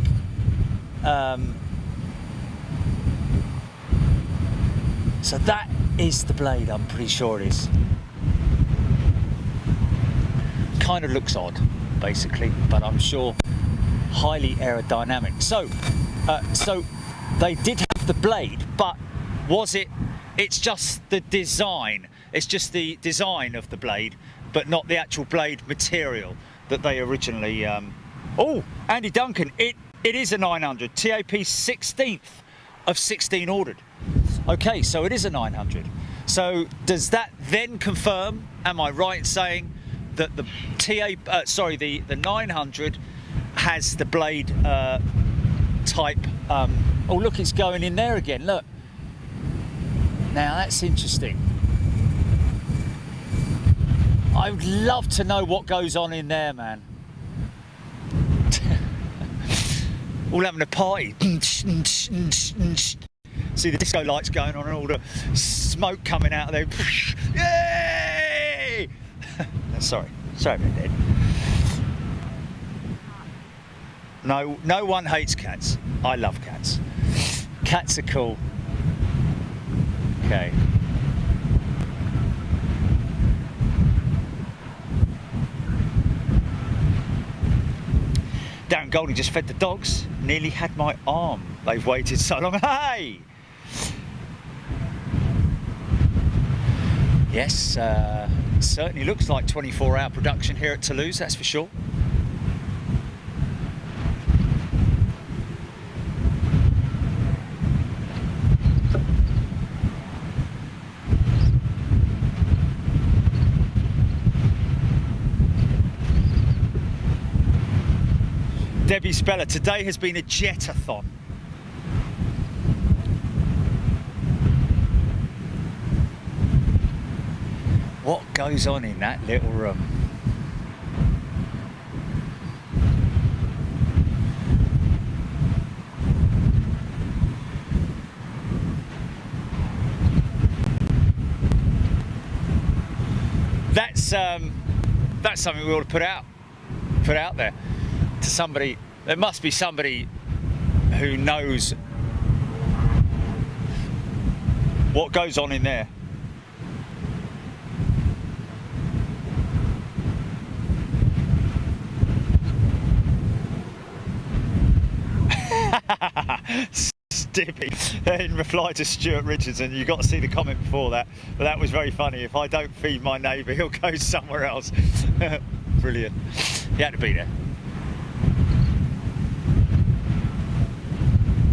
So that is the blade, I'm pretty sure it is. Kind of looks odd, basically, but I'm sure highly aerodynamic. So they did have the blade, but was it? It's just the design. It's just the design of the blade, but not the actual blade material that they originally. Oh, Andy Duncan, it is a 900 TAP 16th of 16 ordered. Okay, so it is a 900. So does that then confirm? Am I right in saying that the the 900 has the blade type? Oh, look, it's going in there again. Look. Now that's interesting. I would love to know what goes on in there, man. All having a party. See the disco lights going on and all the smoke coming out of there. Yay! Sorry about that. No one hates cats. I love cats. Cats are cool. Okay. Darren Golding just fed the dogs. Nearly had my arm. They've waited so long. Hey! Yes, certainly looks like 24-hour production here at Toulouse, that's for sure. Debbie Speller, today has been a jetathon. What goes on in that little room? That's something we ought to put out there to somebody. There must be somebody who knows what goes on in there. Stippy, in reply to Stuart Richardson, you got to see the comment before that, but that was very funny. If I don't feed my neighbour, he'll go somewhere else. Brilliant. He had to be there.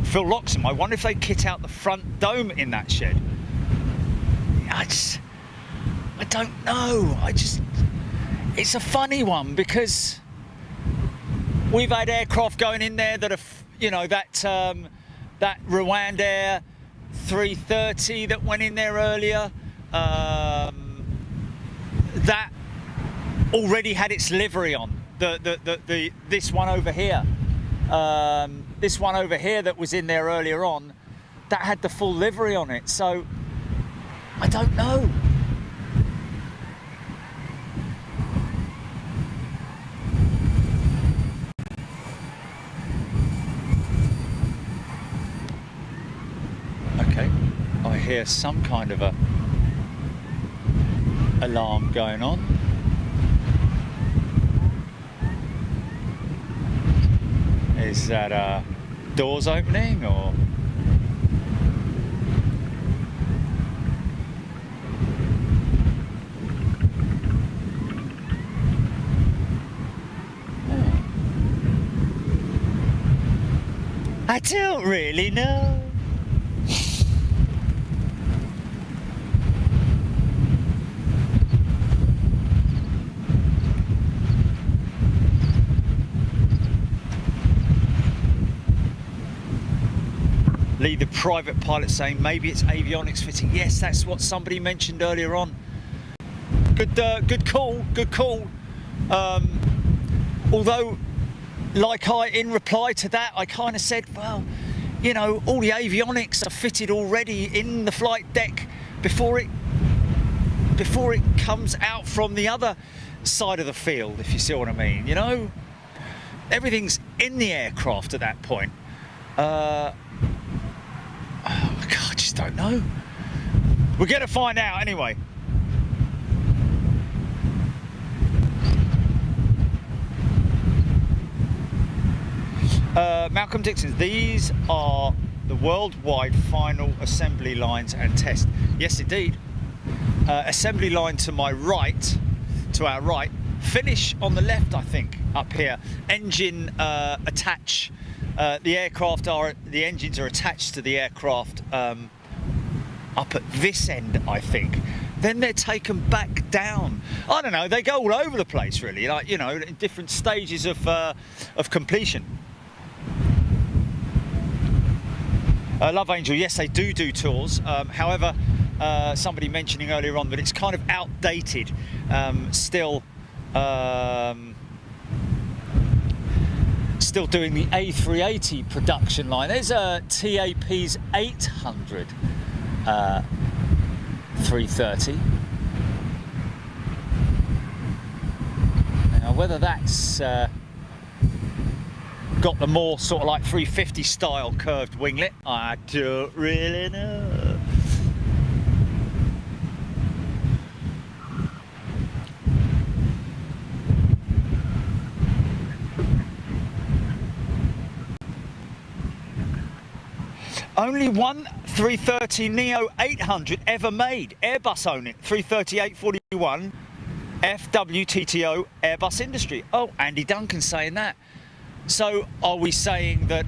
Phil Loxham, I wonder if they kit out the front dome in that shed. I don't know. It's a funny one because we've had aircraft going in there that are, you know, that Rwandair 330 that went in there earlier, that already had its livery on. This one over here, this one over here that was in there earlier on, that had the full livery on it. So I don't know. Okay, I hear some kind of a alarm going on. Is that doors opening or? I don't really know. Lee, the private pilot, saying maybe it's avionics fitting. Yes, that's what somebody mentioned earlier on. Good call, good call. Although, like in reply to that, I kind of said, well, you know, all the avionics are fitted already in the flight deck before it comes out from the other side of the field, if you see what I mean. You know, everything's in the aircraft at that point. Oh God, I just don't know. We're going to find out anyway. Malcolm Dixon, these are the worldwide final assembly lines and test. Yes, indeed. Assembly line to my right, to our right. Finish on the left, I think, up here. Engine attach. The engines are attached to the aircraft up at this end, I think. Then they're taken back down. I don't know. They go all over the place, really. Like, you know, in different stages of completion. Love Angel, yes, they do tours. However, somebody mentioning earlier on that it's kind of outdated. Still doing the A380 production line. There's a TAP's 800 330. Now, whether that's got the more sort of like 350 style curved winglet, I don't really know. Only one 330 Neo 800 ever made. Airbus own it. 330-841 FWTTO Airbus Industry. Oh, Andy Duncan saying that. So are we saying that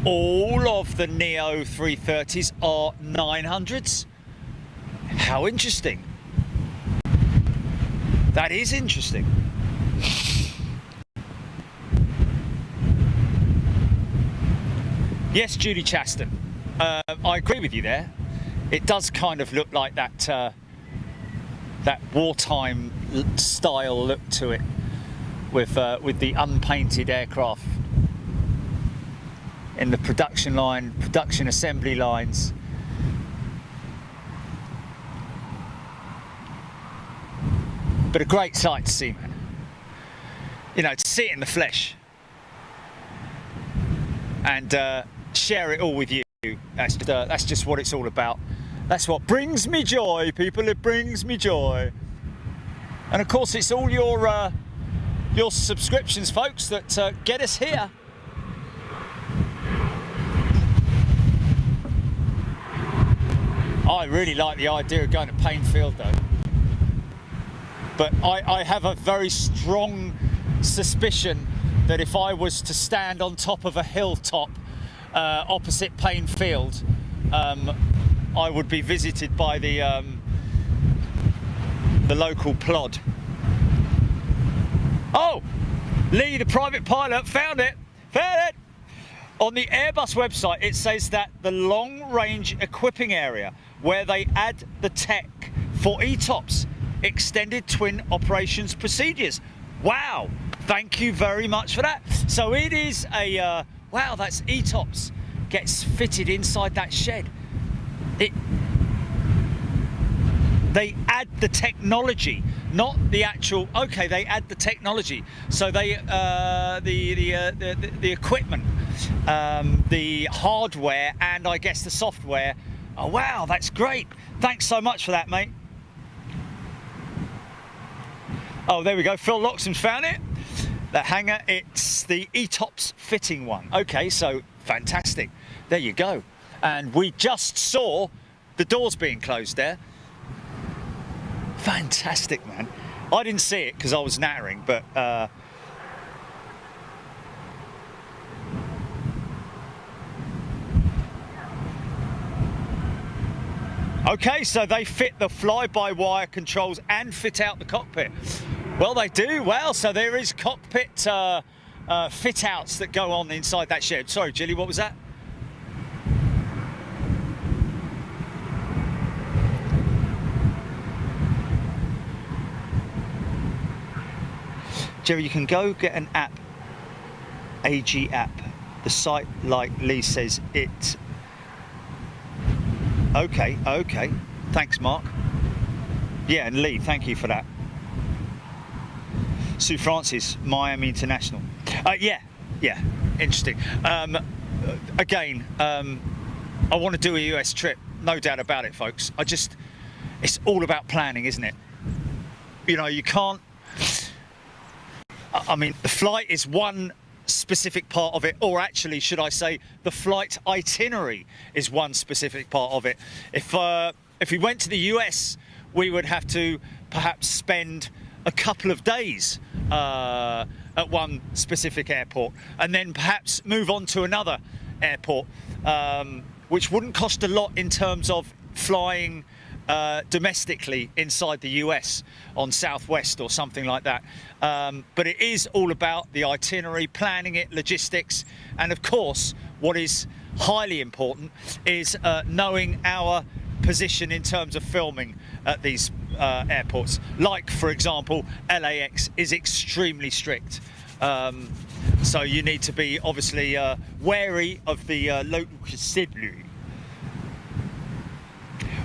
all of the Neo 330s are 900s? How interesting. That is interesting. Yes, Judy Chaston, I agree with you there. It does kind of look like that that wartime style look to it, with the unpainted aircraft in the production line, production assembly lines. But a great sight to see, man. You know, to see it in the flesh and share it all with you. That's just what it's all about. That's what brings me joy, people. It brings me joy. And of course, it's all your subscriptions, folks, that get us here. I really like the idea of going to Painfield, though. But I have a very strong suspicion that if I was to stand on top of a hilltop opposite Painfield, I would be visited by the local plod. Oh, Lee, the private pilot, found it. On the Airbus website, it says that the long-range equipping area where they add the tech for ETOPS, extended twin operations procedures. Wow, thank you very much for that. So it is a, wow, that's ETOPS, gets fitted inside that shed. They add the technology, not the actual, okay, they add the technology. So they, the equipment, the hardware, and I guess the software. Oh, wow, that's great. Thanks so much for that, mate. Oh, there we go. Phil Loxham's found it. The hangar, it's the ETOPS fitting one. Okay, so fantastic. There you go. And we just saw the doors being closed there. Fantastic, man. I didn't see it because I was nattering, but Okay, so they fit the fly-by-wire controls and fit out the cockpit. Well, they do. Well, so there is cockpit fit-outs that go on inside that shed. Sorry, Gilly, what was that? Jerry, you can go get an app, AG app. The site, like Lee says, it... Okay, okay. Thanks, Mark. Yeah, and Lee, thank you for that. Sue Francis, Miami International. Yeah, interesting. Again, I want to do a US trip, no doubt about it, folks. It's all about planning, isn't it? You know, you can't... I mean, the flight is one specific part of it, or actually, should I say, the flight itinerary is one specific part of it. If we went to the US, we would have to perhaps spend a couple of days at one specific airport, and then perhaps move on to another airport, which wouldn't cost a lot in terms of flying domestically inside the US on Southwest or something like that. But it is all about the itinerary, planning it, logistics, and of course, what is highly important is knowing our position in terms of filming at these airports. Like, for example, LAX is extremely strict. So you need to be obviously wary of the local considerably.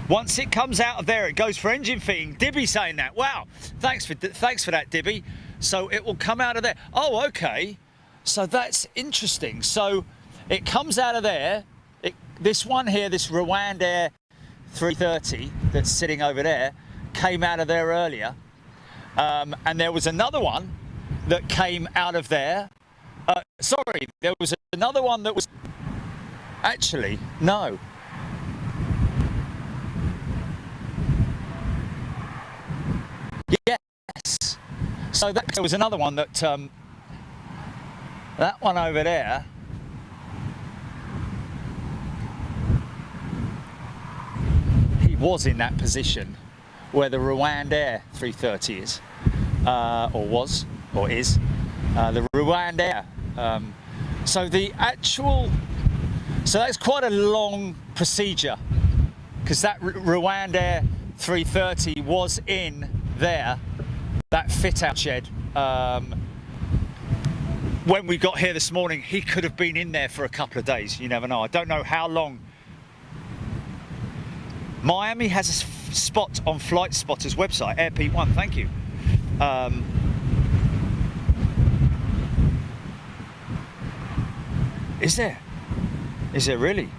Once it comes out of there, it goes for engine fitting. Dibby saying that. Wow, thanks for that, Dibby. So it will come out of there. Oh, okay. So that's interesting. So it comes out of there. This one here, this Rwandair 330 that's sitting over there, came out of there earlier. And there was another one that came out of there. Sorry, there was another one that was... Actually, no. Yes. So there was another one that that one over there. He was in that position where the Rwandair 330 is, or was, or is, the Rwandair. So the actual, so that's quite a long procedure, because that Rwandair 330 was in there, that fit-out shed. When we got here this morning, he could have been in there for a couple of days. You never know. I don't know how long. Miami has a spot on Flight Spotter's website, AirP1. Thank you. Is there? Is there really?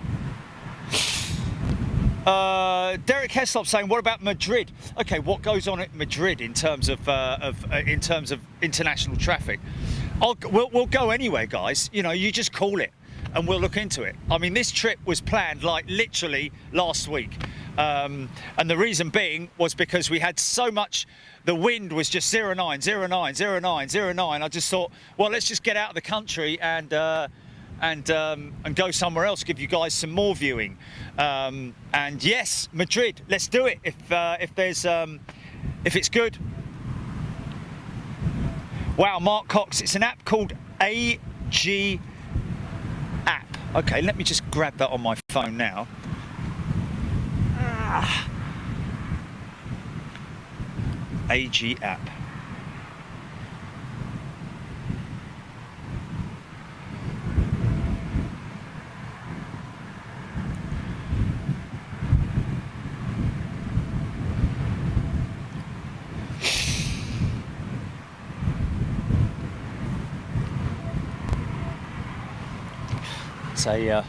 Derek Heslop saying, what about Madrid? Okay, what goes on at Madrid in terms of international traffic? We'll go anywhere, guys. You know, you just call it and we'll look into it. I mean, this trip was planned like literally last week. And the reason being was because we had so much, the wind was just 09, 09, 09, 09. I just thought, well, let's just get out of the country and go somewhere else, give you guys some more viewing. And yes, Madrid, let's do it if it's good. Wow, Mark Cox, it's an app called AG app. Okay, let me just grab that on my phone now. AG app. It's a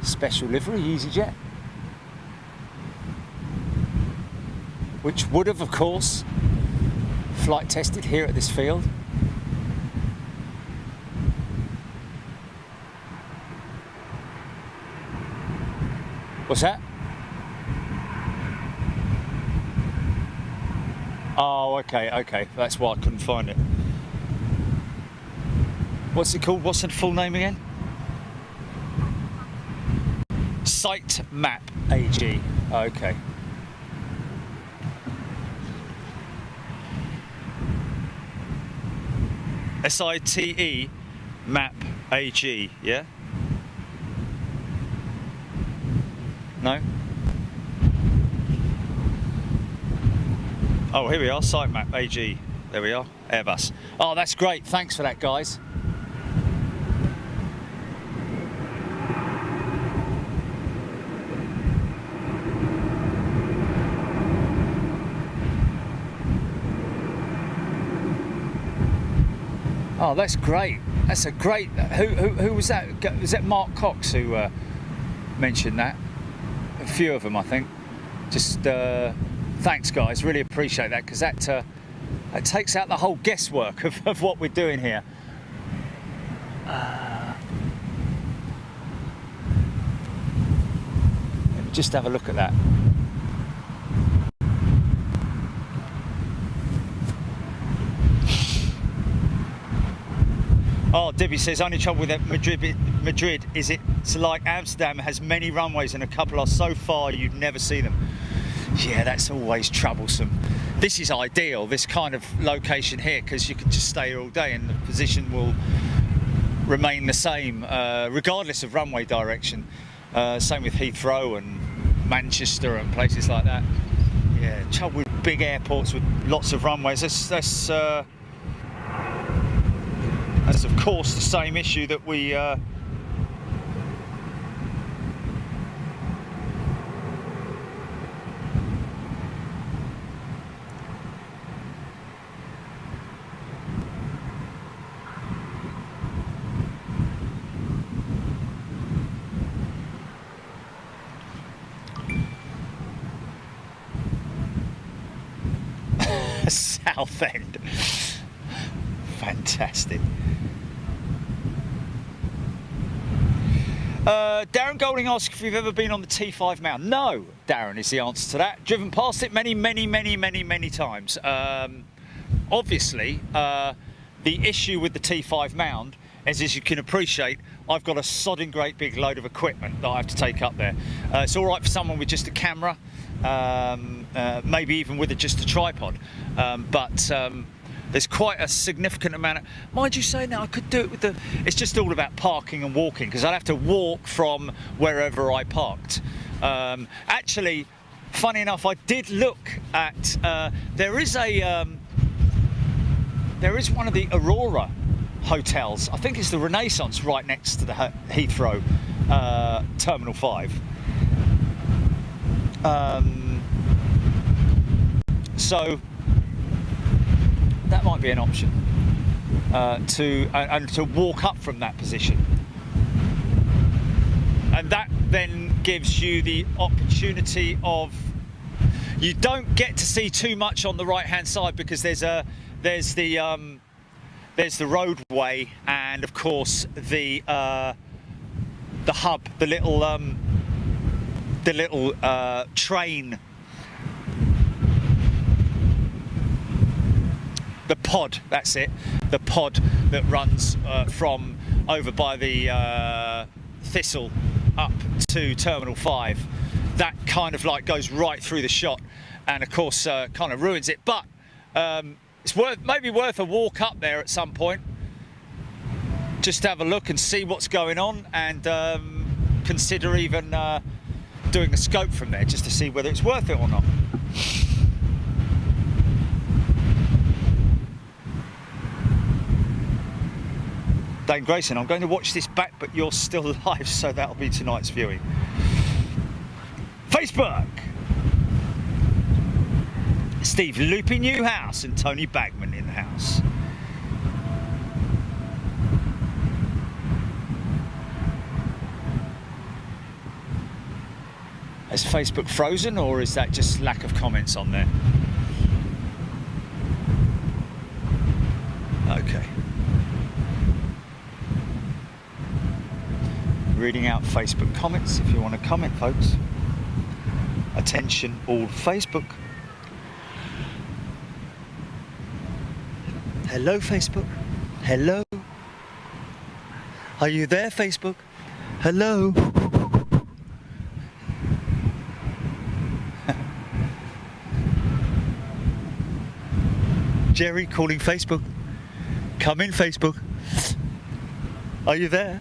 special livery EasyJet, which would have, of course, flight tested here at this field. What's that? Oh, okay, that's why I couldn't find it. What's it called? What's the full name again? Site Map AG. Okay. SITE Map AG, yeah? No? Oh, here we are, Site Map AG. There we are, Airbus. Oh, that's great. Thanks for that, guys. Oh, that's great. That's a great. Who was that? Was that Mark Cox who mentioned that? A few of them, I think. Just thanks, guys. Really appreciate that, because that takes out the whole guesswork of what we're doing here. Let me just have a look at that. Oh, Debbie says, only trouble with that Madrid is it's like Amsterdam, has many runways and a couple are so far you'd never see them. Yeah, that's always troublesome. This is ideal, this kind of location here, because you can just stay here all day and the position will remain the same, regardless of runway direction. Same with Heathrow and Manchester and places like that. Yeah, trouble with big airports with lots of runways. That's of course the same issue that we Southend. Fantastic. Darren Golding asks if you've ever been on the T5 Mound. No, Darren, is the answer to that. Driven past it many times. Obviously, the issue with the T5 Mound is, as you can appreciate, I've got a sodding great big load of equipment that I have to take up there. It's all right for someone with just a camera, maybe even with just a tripod, but there's quite a significant amount of, mind you say, now I could do it with the, it's just all about parking and walking, because I'd have to walk from wherever I parked. Actually, funny enough, I did look at, there is one of the Aurora hotels, I think it's the Renaissance, right next to the Heathrow Terminal 5. So that might be an option, to walk up from that position, and that then gives you the opportunity of, you don't get to see too much on the right hand side, because there's the roadway, and of course the hub, the little train, the pod, that's it, the pod that runs from over by the Thistle up to Terminal 5. That kind of like goes right through the shot, and of course kind of ruins it, but it's maybe worth a walk up there at some point, just to have a look and see what's going on, and consider even doing a scope from there, just to see whether it's worth it or not. Dane Grayson, I'm going to watch this back, but you're still live, so that'll be tonight's viewing. Facebook! Steve Loopy Newhouse and Tony Bagman in the house. Is Facebook frozen, or is that just lack of comments on there? Okay. Reading out Facebook comments if you want to comment, folks. Attention all Facebook. Hello Facebook. Hello. Are you there Facebook? Hello. Jerry calling Facebook. Come in, Facebook. Are you there?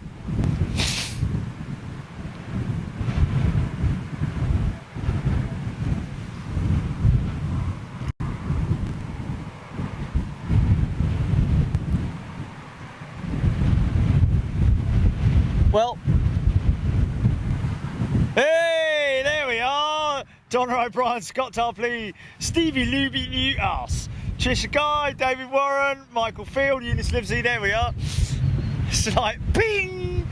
Well, hey, there we are. Donna O'Brien, Scott Tarpley, Stevie Luby Newhouse, Trisha Guy, David Warren, Michael Field, Eunice Livesey, there we are. It's like ping.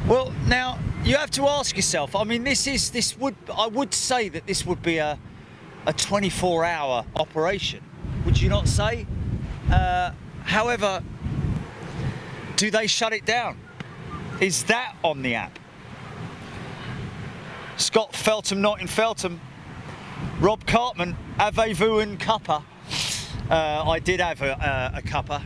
Well, now you have to ask yourself, I mean, I would say that this would be a 24-hour operation, would you not say? However, do they shut it down? Is that on the app? Scott Feltham, not in Feltham. Rob Cartman, avez-vous un cuppa? I did have a cuppa.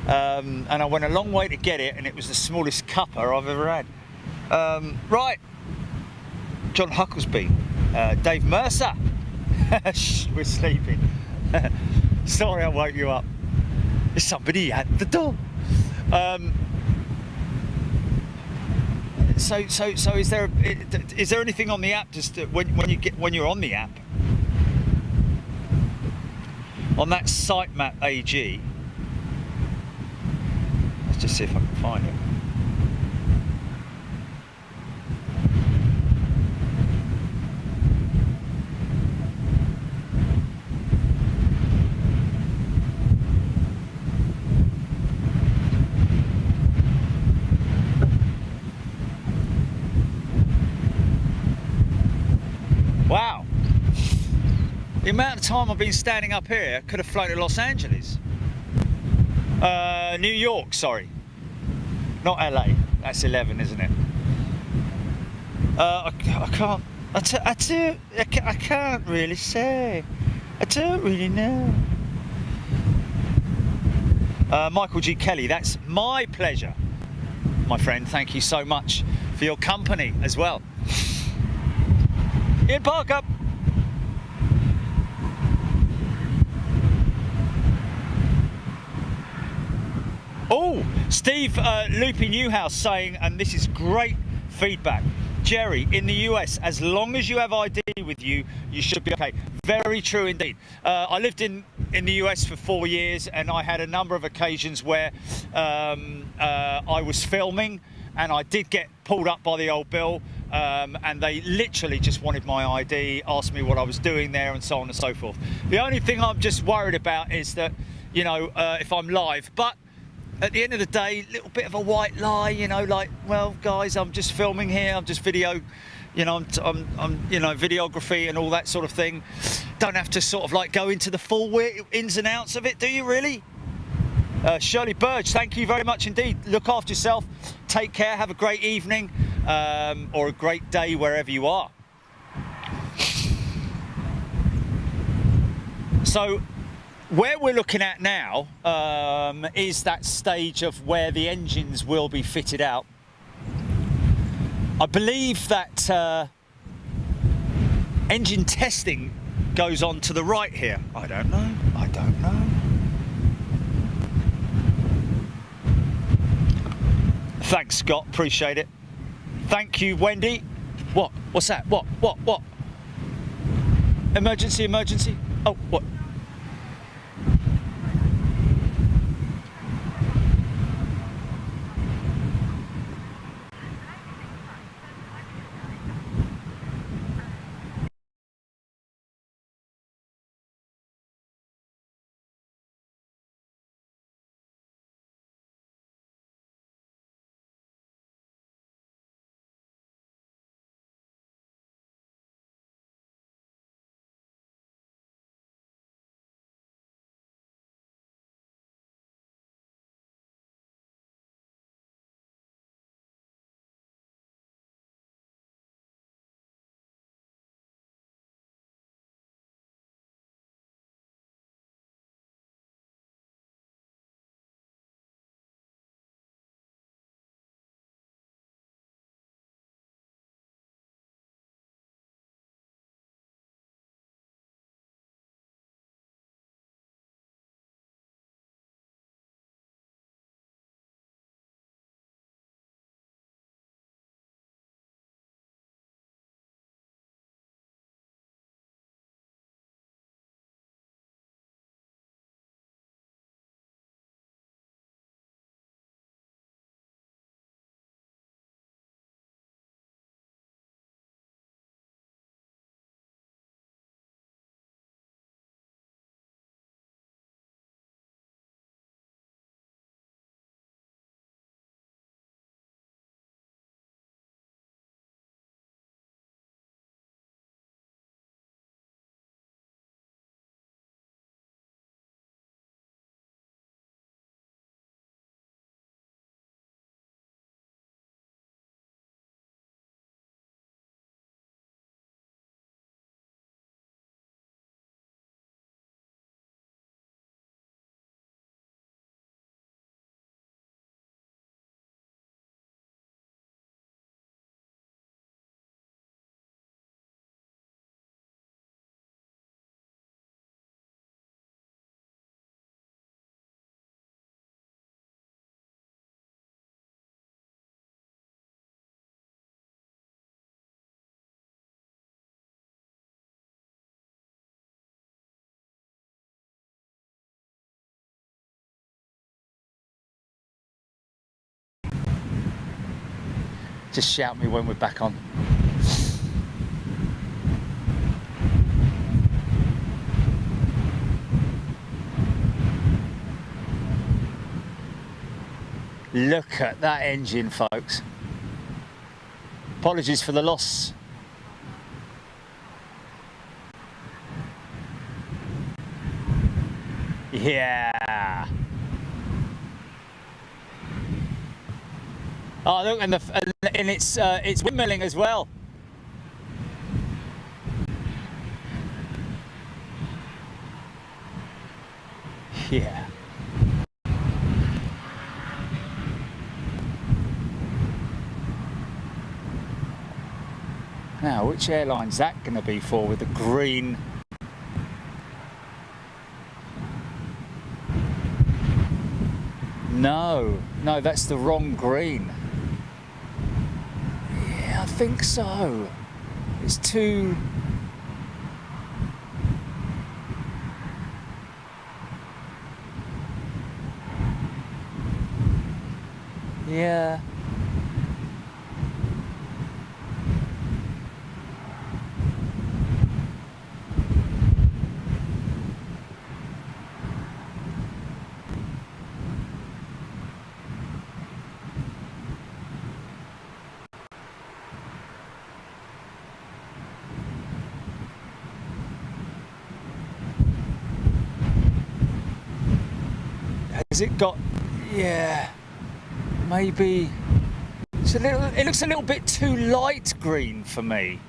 And I went a long way to get it, and it was the smallest cuppa I've ever had. Right, John Hucklesby, Dave Mercer. Shh, we're sleeping. Sorry I woke you up. There's somebody at the door. So is there anything on the app just when you're on the app on that sitemap AG? Let's just see if I can find it. Wow, the amount of time I've been standing up here could have flown to Los Angeles. New York, sorry, not LA. That's 11, isn't it? I can't. I can't really say. I don't really know. Michael G. Kelly, that's my pleasure, my friend. Thank you so much for your company as well. Ian Parker. Oh, Steve Loopy Newhouse saying, and this is great feedback, Jerry, in the US, as long as you have ID with you, you should be okay. Very true indeed. I lived in the US for 4 years, and I had a number of occasions where I was filming and I did get pulled up by the old bill, and they literally just wanted my ID, asked me what I was doing there, and so on and so forth. The only thing I'm just worried about is that, you know, if I'm live, but at the end of the day, little bit of a white lie, you know, like, well, guys, I'm just filming here, I'm just video, you know, I'm you know, videography and all that sort of thing. Don't have to sort of like go into the full ins and outs of it, do you really? Shirley Burge, thank you very much indeed. Look after yourself, take care, have a great evening, or a great day wherever you are. So where we're looking at now is that stage of where the engines will be fitted out. I believe that engine testing goes on to the right here. I don't know. Thanks, Scott. Appreciate it. Thank you, Wendy. What? What's that? What? Emergency. Oh, what? Just shout me when we're back on. Look at that engine, folks. Apologies for the loss. Yeah. Oh, look, and it's windmilling as well. Yeah. Now, which airline's that going to be for with the green? No, that's the wrong green. Yeah, I think so. It's too... Yeah. Has it got... Yeah. Maybe... It looks a little bit too light green for me.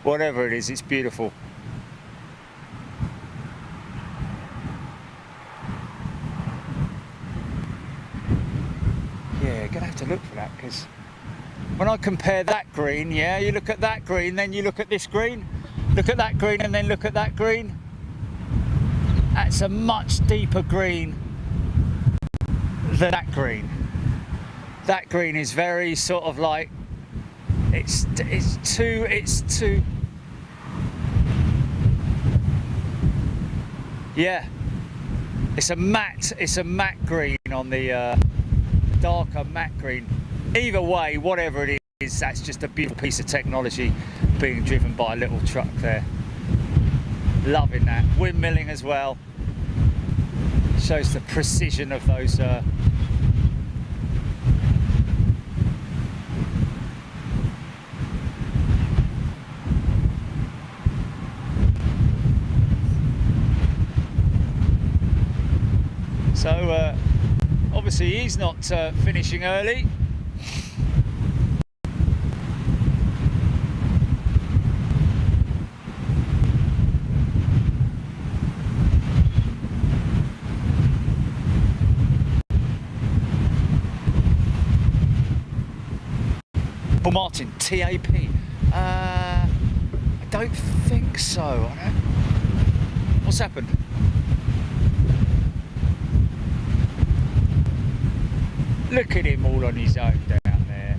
Whatever it is, it's beautiful. Yeah, gonna have to look for that, because when I compare that green, yeah, you look at that green, then you look at this green, look at that green, and then look at that green. That's a much deeper green than that green. That green is very sort of like, it's too. Yeah, it's a matte green on the darker matte green. Either way, whatever it is, that's just a beautiful piece of technology being driven by a little truck there. Loving that. Windmilling as well. Shows the precision of those So obviously he's not finishing early. Paul Martin, TAP. I don't think so. What's happened? Look at him all on his own down there.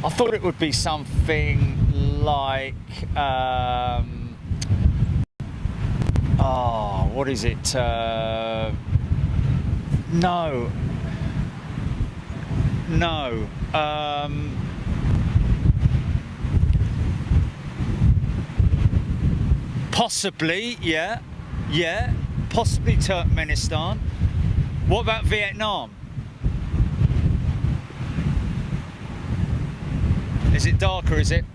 I thought it would be something like, oh, what is it? No. Possibly, yeah, possibly Turkmenistan. What about Vietnam? Is it darker, is it?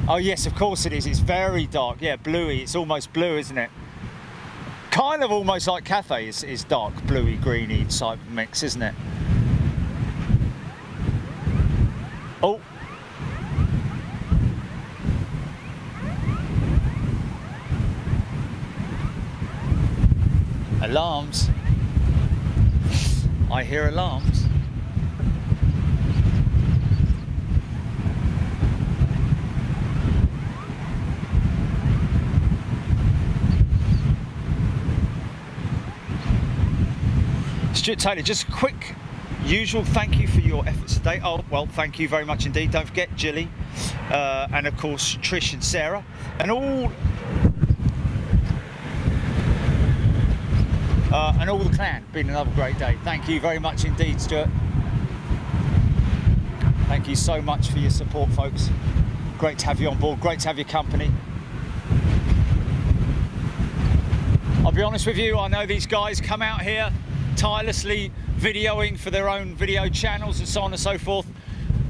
Oh yes, of course it is. It's very dark. Yeah, bluey. It's almost blue, isn't it? Kind of almost like Cathay is dark, bluey, greeny type mix, isn't it? Oh. Alarms. I hear alarms. Stuart Taylor, just a quick, usual thank you for your efforts today. Oh, well, thank you very much indeed. Don't forget Jilly, and of course Trish and Sarah, and all the clan. Been another great day. Thank you very much indeed, Stuart. Thank you so much for your support, folks. Great to have you on board. Great to have your company. I'll be honest with you, I know these guys come out here tirelessly videoing for their own video channels and so on and so forth.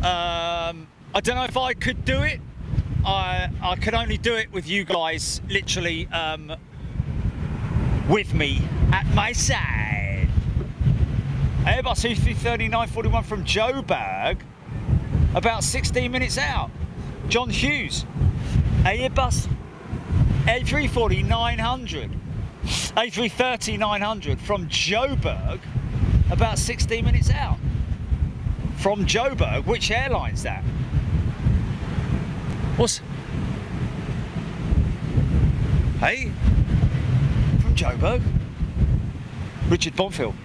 I don't know if I could do it. I could only do it with you guys literally with me at my side. Airbus A330-941 from Joburg, about 16 minutes out. John Hughes, Airbus A340-900. A330-900 from Joburg, about 16 minutes out. From Joburg, which airline's that? What's... Hey? From Joburg? Richard Bonfield.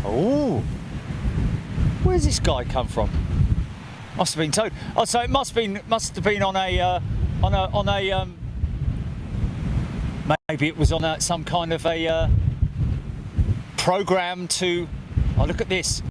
Oh, where's this guy come from? Must have been towed. Oh, so it must have been on a maybe it was on some kind of a program to. Oh, look at this.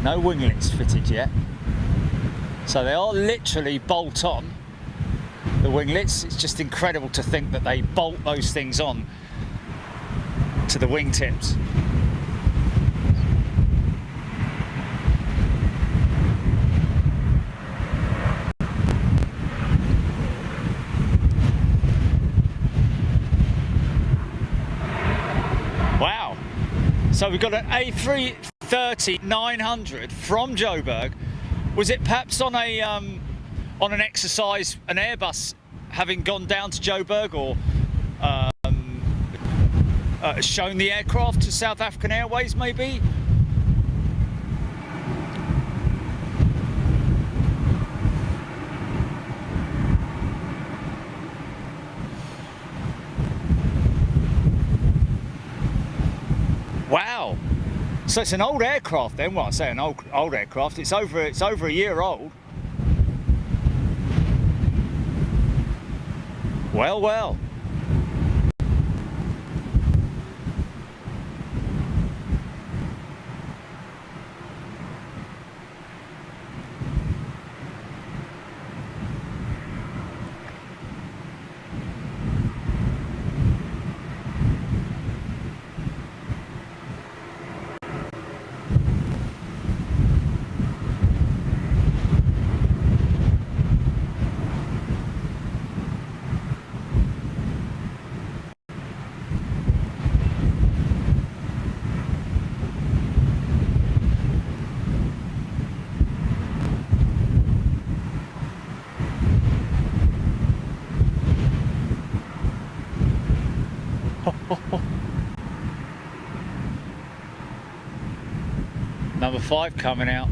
No winglets fitted yet, so they are literally bolt on, the winglets. It's just incredible to think that they bolt those things on to the wingtips. Wow, so we've got an A330-900 from Joburg. Was it perhaps on an exercise, an Airbus having gone down to Joburg, or shown the aircraft to South African Airways maybe? Wow. So it's an old aircraft then. Well, I say an old aircraft. It's over a year old. Well, well. Number 5 coming out.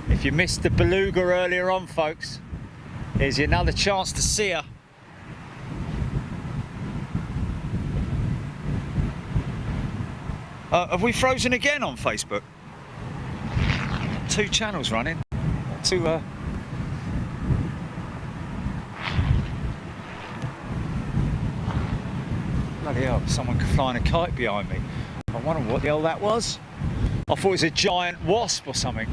If you missed the Beluga earlier on, folks, here's another chance to see her. Have we frozen again on Facebook? 2 channels running. Bloody hell, someone flying a kite behind me. I wonder what the hell that was. I thought it was a giant wasp or something.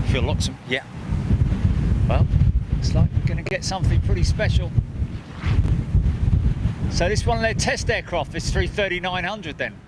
Feel lots of, yeah. Well, Looks like we're going to get something pretty special. So this one of their test aircraft, this 330-900 then.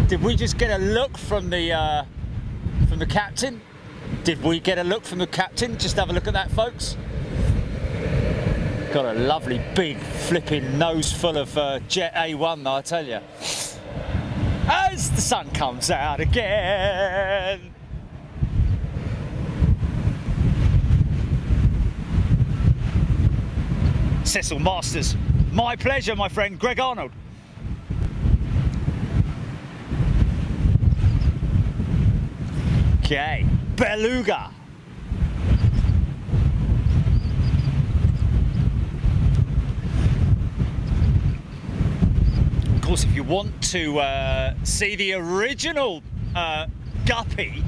Did we just get a look from the captain? Did we get a look from the captain? Just have a look at that, folks. Got a lovely big flipping nose full of jet A1 though, I tell you. As the sun comes out again. Cecil Masters. My pleasure, my friend Greg Arnold. Okay, Beluga. Of course, if you want to see the original Guppy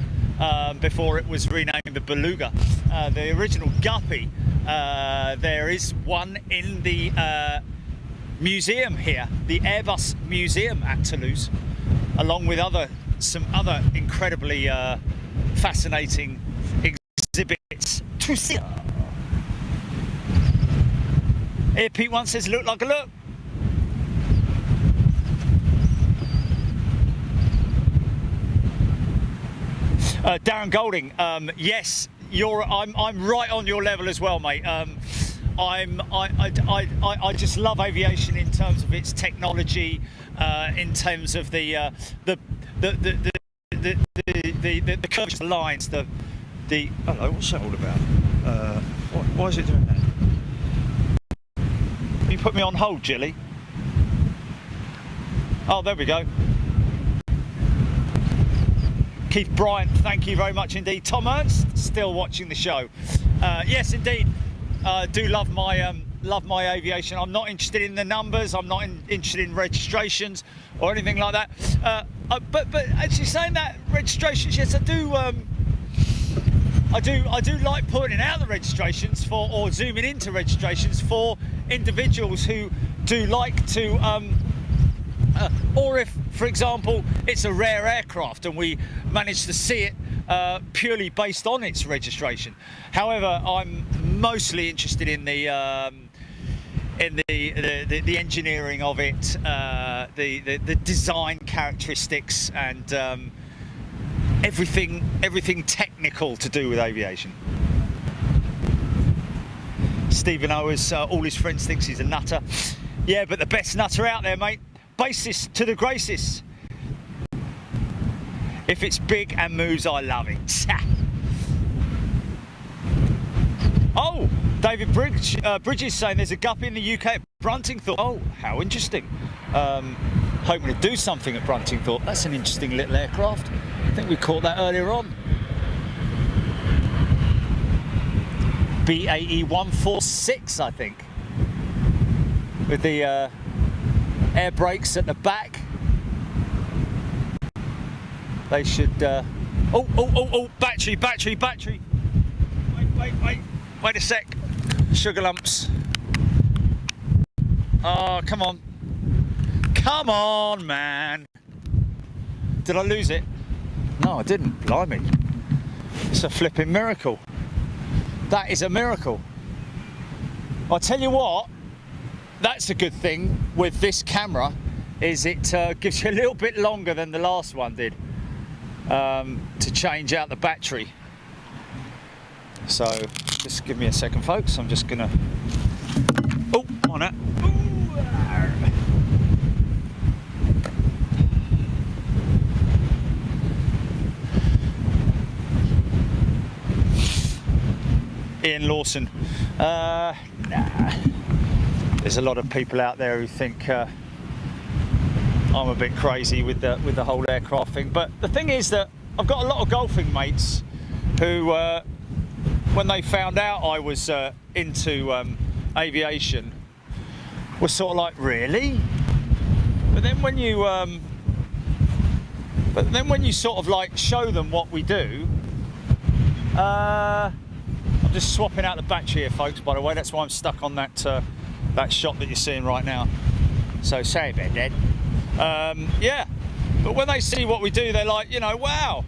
before it was renamed the Beluga, the original Guppy, there is one in the museum here, the Airbus Museum at Toulouse, along with some other incredibly fascinating exhibits to see. Here Pete once says, look like a look. Darren Golding, yes, I'm right on your level as well, mate. I just love aviation in terms of its technology, in terms of the curves, the lines, the hello, what's that all about? Why is it doing that? You put me on hold, Jilly. Oh, there we go. Keith Bryant, thank you very much indeed. Tom Ernst, still watching the show. Yes, indeed, do love my aviation. I'm not interested in the numbers. I'm not interested in registrations or anything like that. But actually, saying that, registrations, yes, I do. I do like putting out the registrations for, or zooming into registrations for individuals who do like to. Or if, for example, it's a rare aircraft and we manage to see it purely based on its registration. However, I'm mostly interested in the engineering of it, the design characteristics, and everything technical to do with aviation. Stephen Owers, all his friends thinks he's a nutter. Yeah, but the best nutter out there, mate. Basis to the graces. If it's big and moves, I love it. Oh, David Bridges saying there's a guppy in the UK at Bruntingthorpe. Oh, how interesting. Hoping to do something at Bruntingthorpe. That's an interesting little aircraft. I think we caught that earlier on. BAE 146, I think. With the air brakes at the back. They should... Oh, battery. Wait a sec. Sugar lumps. Oh, come on. Come on, man. Did I lose it? No, I didn't. Blimey. It's a flipping miracle. That is a miracle. I'll tell you what, that's a good thing with this camera, is it gives you a little bit longer than the last one did to change out the battery. So just give me a second, folks. I'm just gonna... Oh, on it. Ian Lawson. Nah. There's a lot of people out there who think I'm a bit crazy with the whole aircraft thing. But the thing is that I've got a lot of golfing mates who, when they found out I was into aviation, were sort of like, really? But then when you sort of like show them what we do, I'm just swapping out the battery here, folks, by the way. That's why I'm stuck on that that shot that you're seeing right now. So sorry about that. Yeah, but when they see what we do, they're like, you know, wow.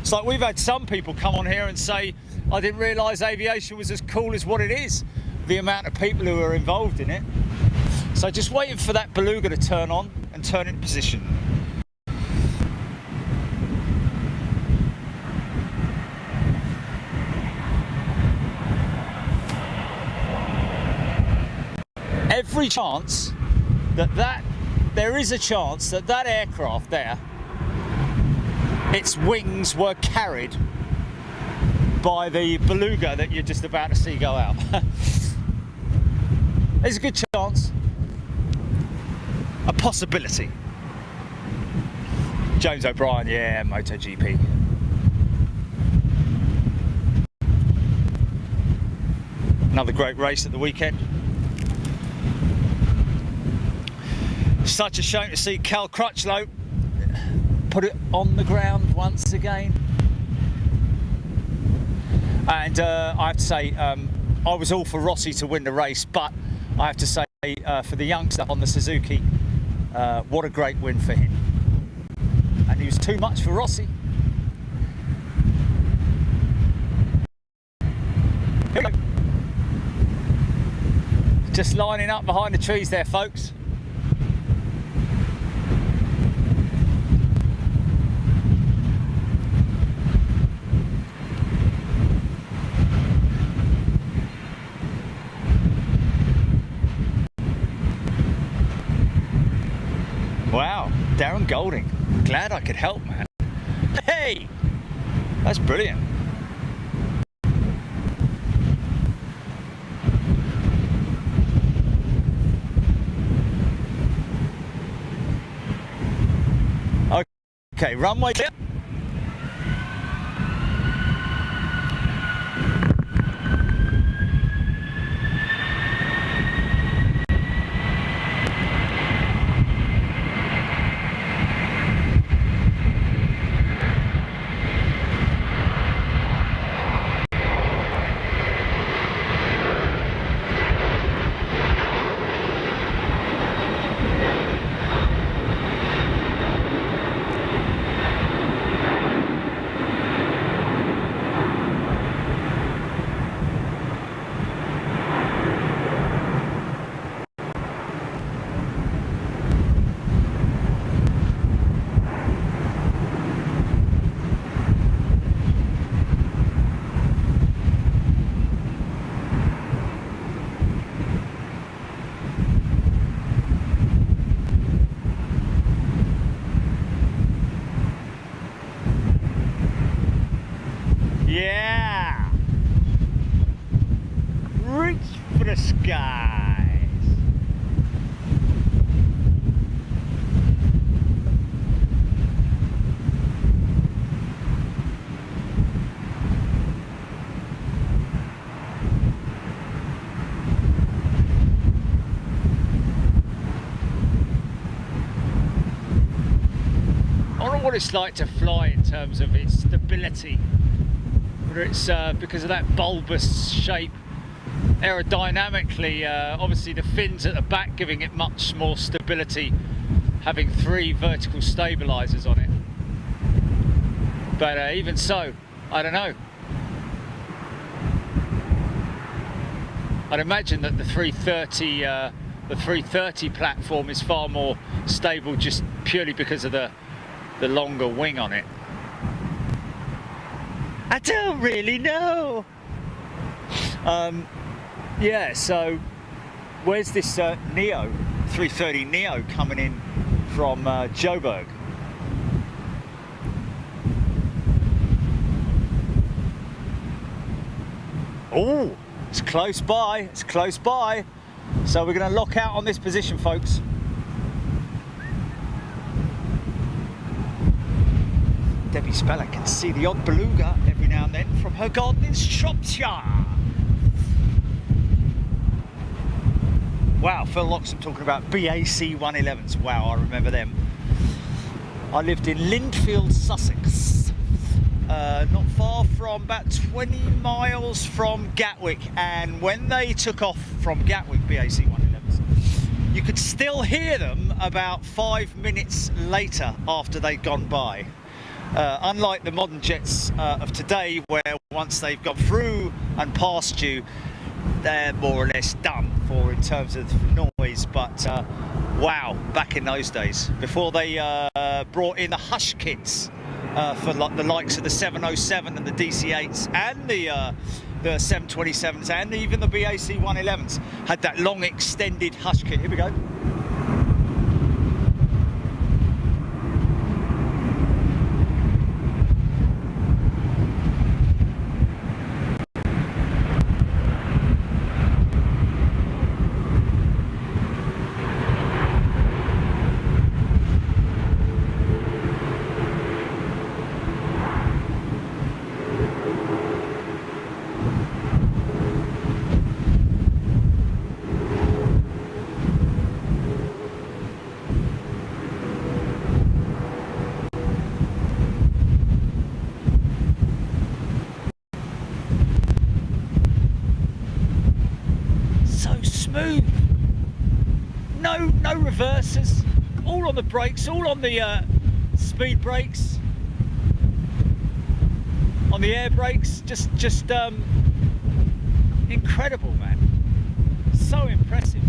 It's like we've had some people come on here and say, I didn't realise aviation was as cool as what it is. The amount of people who are involved in it. So just waiting for that Beluga to turn on and turn into position. Every chance there is a chance that that aircraft there, its wings were carried by the Beluga that you're just about to see go out. There's a good chance, a possibility. James O'Brien, yeah, MotoGP. Another great race at the weekend. Such a shame to see Cal Crutchlow put it on the ground once again. And I have to say, I was all for Rossi to win the race, but I have to say, for the youngster on the Suzuki, what a great win for him. And he was too much for Rossi. Here we go. Just lining up behind the trees there, folks. Wow, Darren Golding. Glad I could help, man. Hey! That's brilliant. Okay, runway clear. Yeah! Reach for the skies! I don't know what it's like to fly in terms of its stability, whether it's because of that bulbous shape. Aerodynamically, obviously the fins at the back giving it much more stability, having 3 vertical stabilizers on it. But even so, I don't know. I'd imagine that the 330 platform is far more stable just purely because of the longer wing on it. I don't really know. Yeah, so where's this Neo 330 Neo coming in from Joburg? Oh, it's close by, it's close by. So we're going to lock out on this position, folks. Debbie Speller can see the odd beluga every now and then from her garden in Shropshire. Wow, Phil Loxham talking about BAC 111s. Wow, I remember them. I lived in Lindfield, Sussex, not far from, about 20 miles from Gatwick, and when they took off from Gatwick, BAC 111s, you could still hear them about 5 minutes later after they'd gone by. Unlike the modern jets of today, where once they've got through and past you, they're more or less done for in terms of noise. But wow, back in those days, before they brought in the hush kits for the likes of the 707 and the DC-8s and the 727s and even the BAC 111s, had that long extended hush kit. Here we go. Smooth, no reversers, all on the brakes, all on the speed brakes, on the air brakes, just incredible, man, so impressive.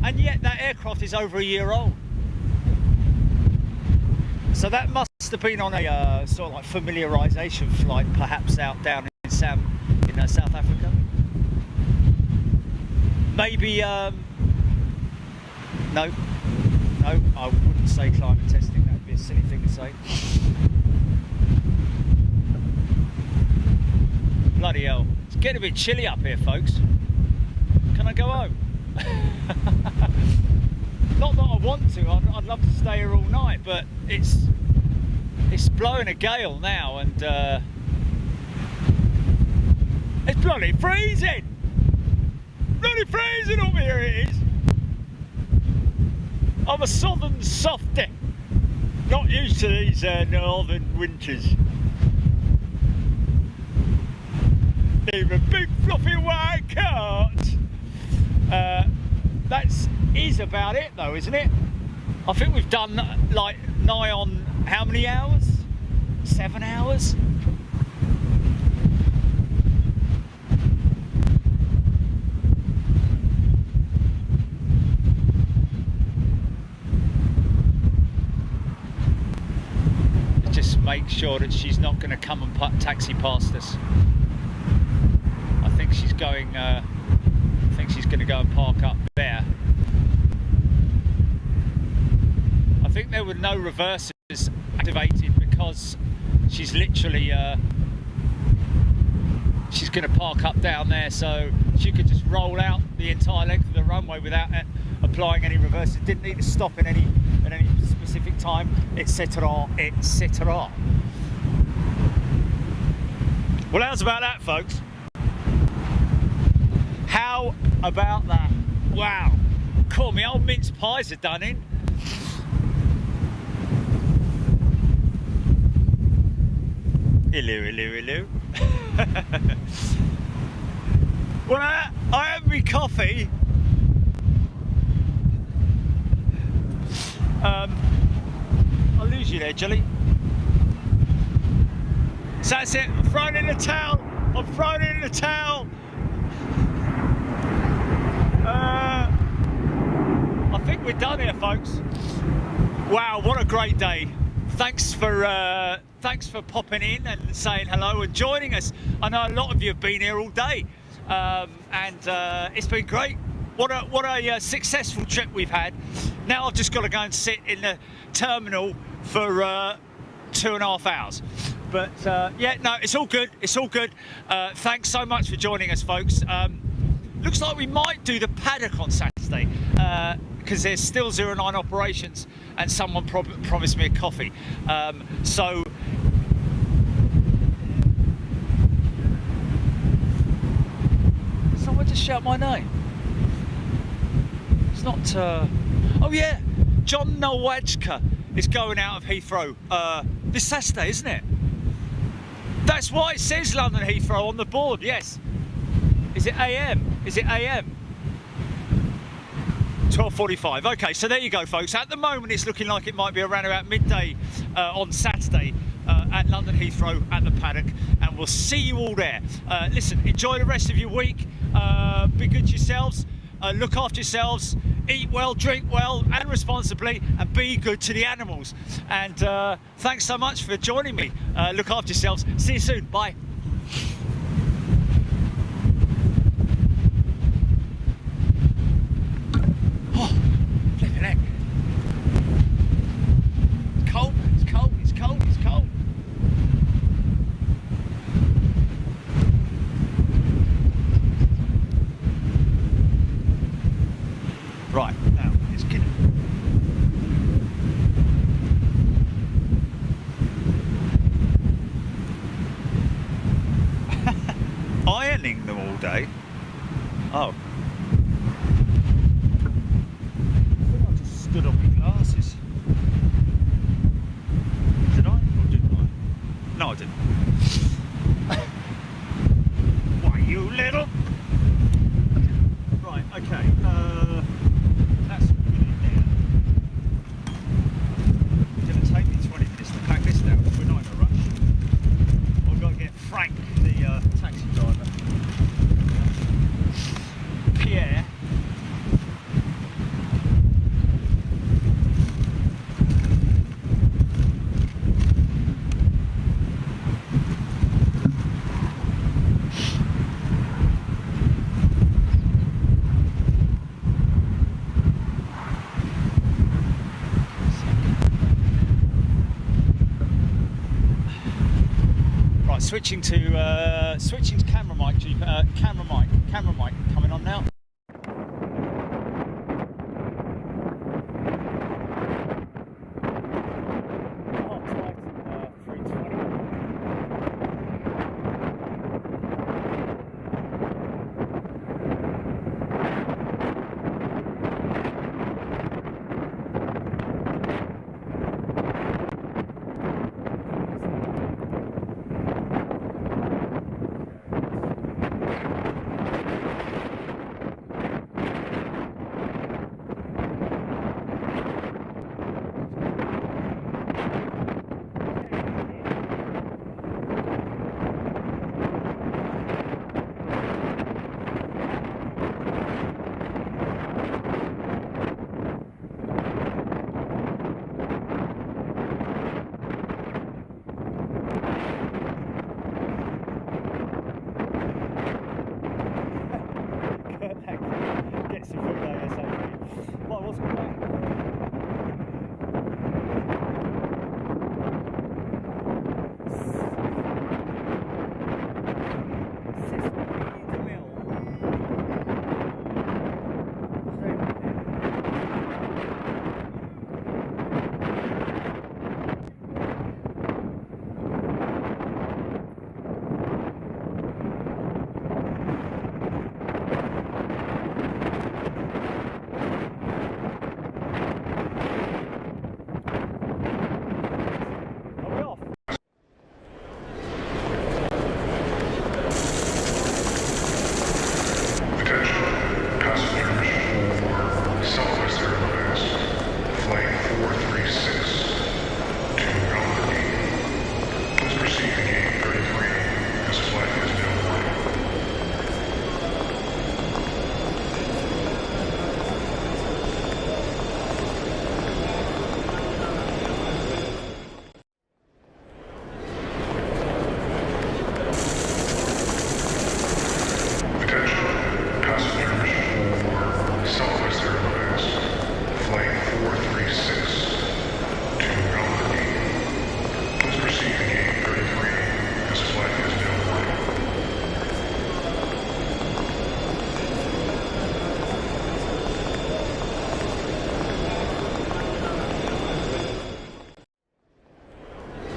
And yet that aircraft is over a year old, so that must have been on a sort of like familiarization flight, perhaps out down in South Africa. Maybe, no, I wouldn't say climate testing, that would be a silly thing to say. Bloody hell, it's getting a bit chilly up here, folks. Can I go home? Not that I want to, I'd love to stay here all night, but it's blowing a gale now, and it's bloody freezing! Bloody freezing up here it is. I'm a southern softy, not used to these northern winters. Need a big fluffy white coat. That is about it though, isn't it? I think we've done like nigh on how many hours? 7 hours? Make sure that she's not going to come and taxi past us. I think she's going. I think she's going to go and park up there. I think there were no reversers activated because she's literally she's going to park up down there, so she could just roll out the entire length of the runway without applying any reverses. Didn't need to stop at any specific time, etc., etc. Well, how's about that, folks? How about that? Wow, cool. My old mince pies are done in. Hello, hello, hello. Well, I had my coffee. I'll lose you there, Jelly. So that's it. I'm throwing in the towel. I'm throwing in the towel. I think we're done here, folks. Wow, what a great day. Thanks for popping in and saying hello and joining us. I know a lot of you have been here all day, and it's been great. What a successful trip we've had. Now I've just got to go and sit in the terminal for 2.5 hours. But yeah, no, it's all good. It's all good. Thanks so much for joining us, folks. Looks like we might do the paddock on Saturday because there's still 09 operations, and someone promised me a coffee. So someone just shout my name. It's not. Oh yeah, John Nowajka is going out of Heathrow this Saturday, isn't it? That's why it says London Heathrow on the board. Yes. Is it AM? Is it AM? 12:45. Okay, so there you go, folks. At the moment, it's looking like it might be around about midday on Saturday at London Heathrow at the paddock, and we'll see you all there. Listen, enjoy the rest of your week. Be good to yourselves. Look after yourselves. Eat well, drink well, and responsibly, and be good to the animals. And thanks so much for joining me. Look after yourselves. See you soon. Bye. Oh, flipping heck. It's cold, it's cold, it's cold, it's cold. Right, now it's kidding. Ironing them all day. Oh. I just stood on my glasses. Did I? Or didn't I? No, I didn't. Why, you little? Right, okay. That's good in there. It's going to take me 20 minutes to pack this down. We're not in a rush. I've got to get Frank, the taxi driver. Pierre. Right, switching to camera mic coming on now.